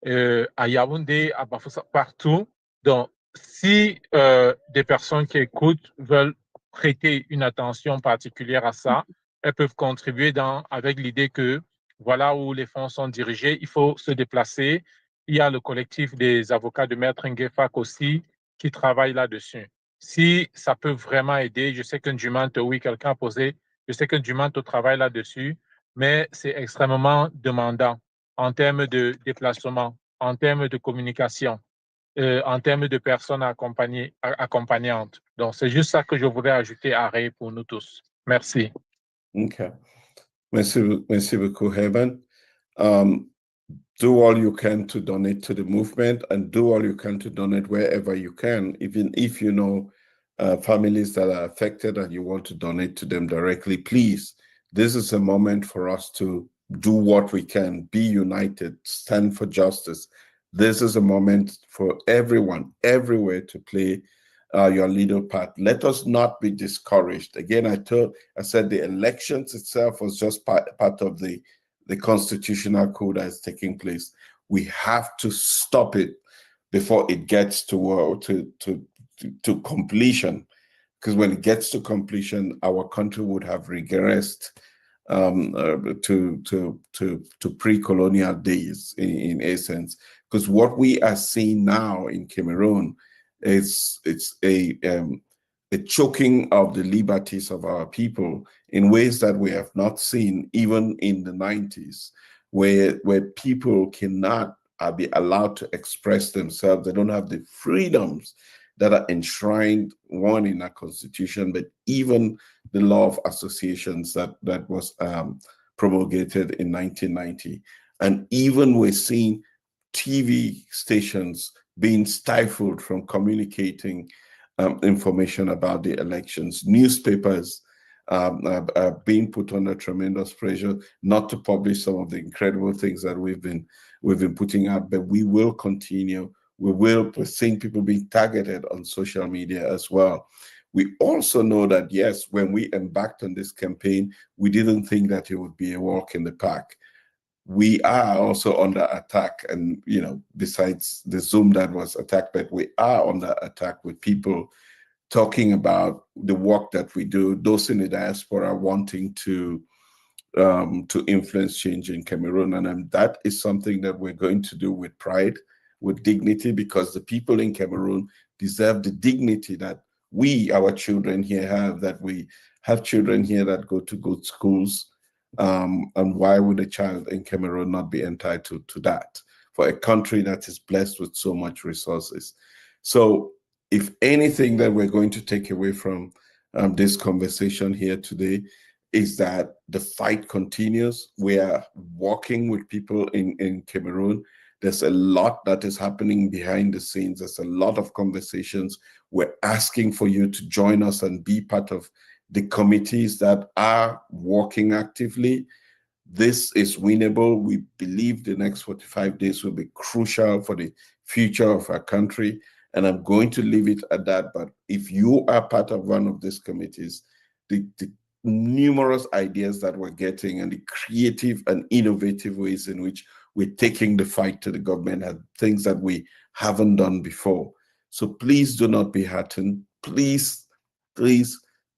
Speaker 4: À Yaoundé, à Bafoussa, partout. Donc, si des personnes qui écoutent veulent prêter une attention particulière à ça, elles peuvent contribuer avec l'idée que voilà où les fonds sont dirigés, il faut se déplacer. Il y a le collectif des avocats de Maître Ngefak aussi qui travaille là-dessus. Si ça peut vraiment aider, je sais que Njumanto, oui, quelqu'un a posé, je sais que Njumanto travaille là-dessus, mais c'est extrêmement demandant en termes de déplacement, en termes de communication, en termes de personnes accompagnantes. Donc, c'est juste ça que je voudrais ajouter à Ray pour nous tous. Merci.
Speaker 2: OK. Merci beaucoup, Herman. Do all you can to donate to the movement, and do all you can to donate wherever you can, even if you know families that are affected and you want to donate to them directly. Please, this is a moment for us to do what we can, be united, stand for justice. This is a moment for everyone, everywhere, to play your little part. Let us not be discouraged. Again, I said the elections itself was just part of the constitutional coup that is taking place. We have to stop it before it gets to completion, because when it gets to completion, our country would have regressed to pre-colonial days in essence. Because what we are seeing now in Cameroon is a choking of the liberties of our people in ways that we have not seen even in the 90s, where people cannot be allowed to express themselves. They don't have the freedoms that are enshrined, one, in our constitution, but even the law of associations that was promulgated in 1990. And even we're seeing TV stations being stifled from communicating information about the elections. Newspapers are being put under tremendous pressure not to publish some of the incredible things that we've been putting out, but we will continue. We're seeing people being targeted on social media as well. We also know that, yes, when we embarked on this campaign, we didn't think that it would be a walk in the park. We are also under attack, and besides the Zoom that was attacked, but we are under attack with people talking about the work that we do, those in the diaspora wanting to to influence change in Cameroon. And that is something that we're going to do with pride, with dignity, because the people in Cameroon deserve the dignity that our children here have, that we have children here that go to good schools. And why would a child in Cameroon not be entitled to that for a country that is blessed with so much resources? So if anything that we're going to take away from this conversation here today is that the fight continues. We are working with people in Cameroon. There's a lot that is happening behind the scenes. There's a lot of conversations. We're asking for you to join us and be part of the committees that are working actively. This is winnable. We believe the next 45 days will be crucial for the future of our country. And I'm going to leave it at that. But if you are part of one of these committees, the numerous ideas that we're getting and the creative and innovative ways in which we're taking the fight to the government are things that we haven't done before. So please do not be heartened. Please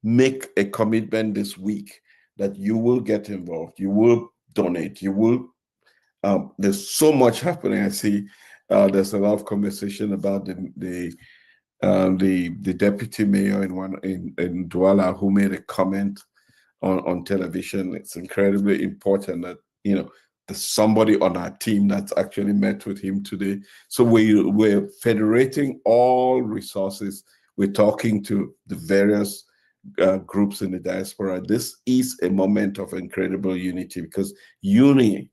Speaker 2: make a commitment this week that you will get involved, you will donate, you will. There's so much happening. I see there's a lot of conversation about the deputy mayor in Douala who made a comment on television. It's incredibly important that there's somebody on our team that's actually met with him today. So we're federating all resources. We're talking to the various groups in the diaspora. This is a moment of incredible unity, because united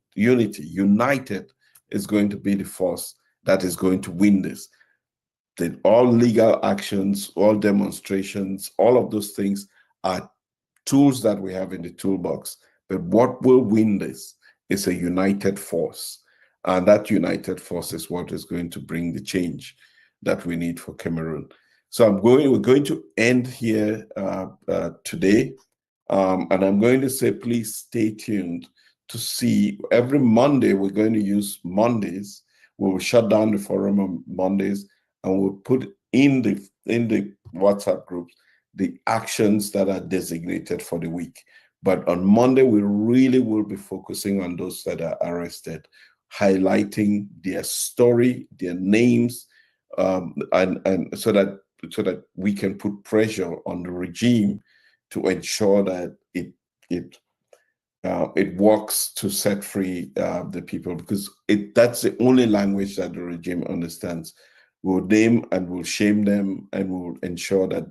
Speaker 2: is going to be the force that is going to win this. All legal actions, all demonstrations, all of those things are tools that we have in the toolbox. But what will win this is a united force. And that united force is what is going to bring the change that we need for Cameroon. So we're going to end here today. And I'm going to say, please stay tuned to see. Every Monday, we're going to use Mondays. We will shut down the forum on Mondays, and we'll put in the WhatsApp groups the actions that are designated for the week. But on Monday, we really will be focusing on those that are arrested, highlighting their story, their names, and so that we can put pressure on the regime to ensure that it works to set free the people, because that's the only language that the regime understands. We'll name and we'll shame them, and we'll ensure that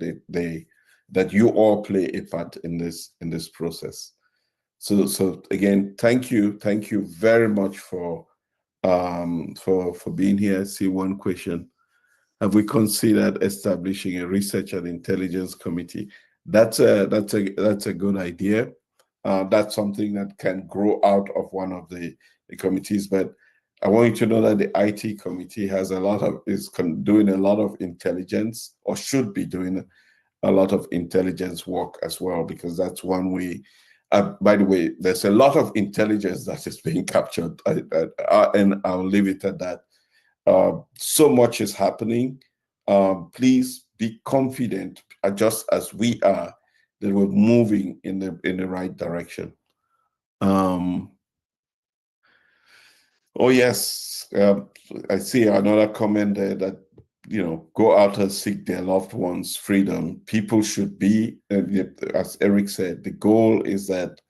Speaker 2: that you all play a part in this process. So again, thank you very much for being here. I see one question. Have we considered establishing a research and intelligence committee? That's a good idea. That's something that can grow out of one of the committees. But I want you to know that the IT committee is doing a lot of intelligence, or should be doing a lot of intelligence work as well, because that's one way. By the way, there's a lot of intelligence that is being captured, and I'll leave it at that. So much is happening. Please be confident, just as we are, that we're moving in the right direction. Oh yes, I see another comment there that go out and seek their loved ones' freedom. People should be, as Eric said, the goal is that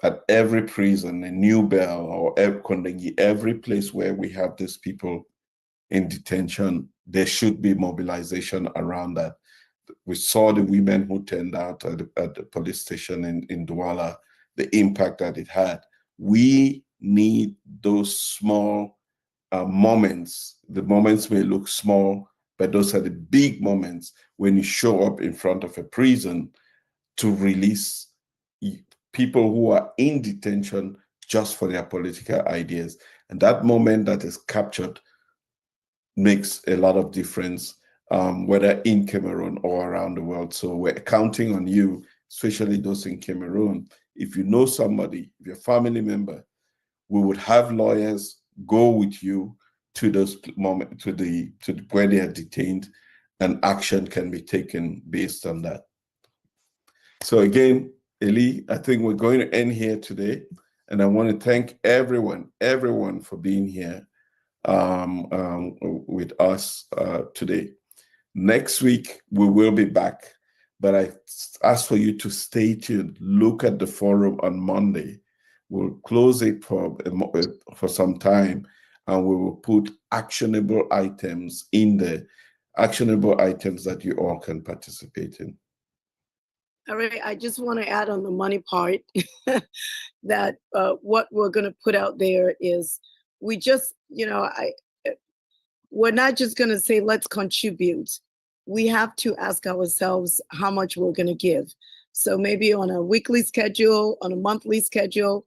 Speaker 2: at every prison, a New Bell or every place where we have these people in detention, there should be mobilization around that. We saw the women who turned out at the police station in Douala, the impact that it had. We need those small moments. The moments may look small, but those are the big moments when you show up in front of a prison to release people who are in detention just for their political ideas. And that moment that is captured makes a lot of difference, whether in Cameroon or around the world. So we're counting on you, especially those in Cameroon. If you know somebody, if you're a family member, we would have lawyers go with you to those moments, to where they are detained, and action can be taken based on that. So again, Eli, I think we're going to end here today. And I want to thank everyone for being here with us today. Next week, we will be back. But I ask for you to stay tuned. Look at the forum on Monday. We'll close it for some time, and we will put actionable items in there, actionable items that you all can participate in.
Speaker 1: All right, I just want to add on the money part that what we're going to put out there is we just, we're not just going to say, let's contribute. We have to ask ourselves how much we're going to give. So maybe on a weekly schedule, on a monthly schedule,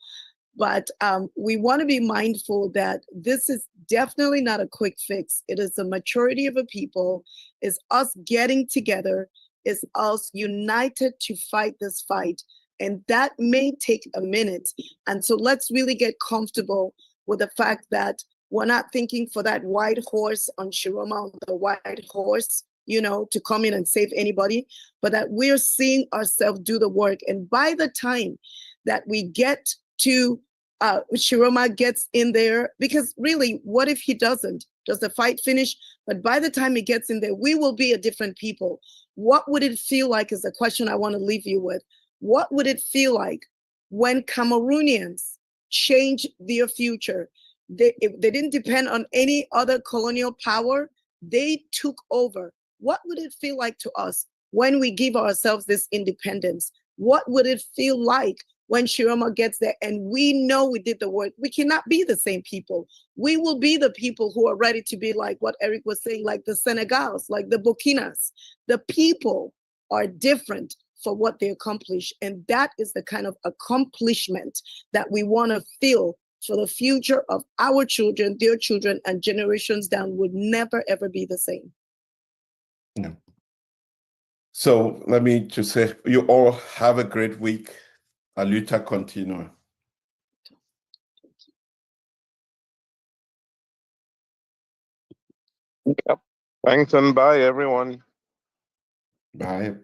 Speaker 1: but we want to be mindful that this is definitely not a quick fix. It is the maturity of a people, is us getting together, is us united to fight this fight. And that may take a minute. And so let's really get comfortable with the fact that we're not thinking for that white horse on Tchiroma, the white horse, to come in and save anybody, but that we're seeing ourselves do the work. And by the time that we get to Tchiroma gets in there, because really, what if he doesn't? Does the fight finish? But by the time he gets in there, we will be a different people. What would it feel like is the question I want to leave you with. What would it feel like when Cameroonians change their future? They didn't depend on any other colonial power. They took over. What would it feel like to us when we give ourselves this independence? What would it feel like when Tchiroma gets there and we know we did the work? We cannot be the same people. We will be the people who are ready to be like what Eric was saying, like the Senegals, like the Burkinas. The people are different for what they accomplish. And that is the kind of accomplishment that we want to feel for the future of our children, their children, and generations down would never, ever be the same.
Speaker 2: Yeah. So let me just say, you all have a great week. A luta continua.
Speaker 3: Yep. Thanks and bye, everyone.
Speaker 2: Bye.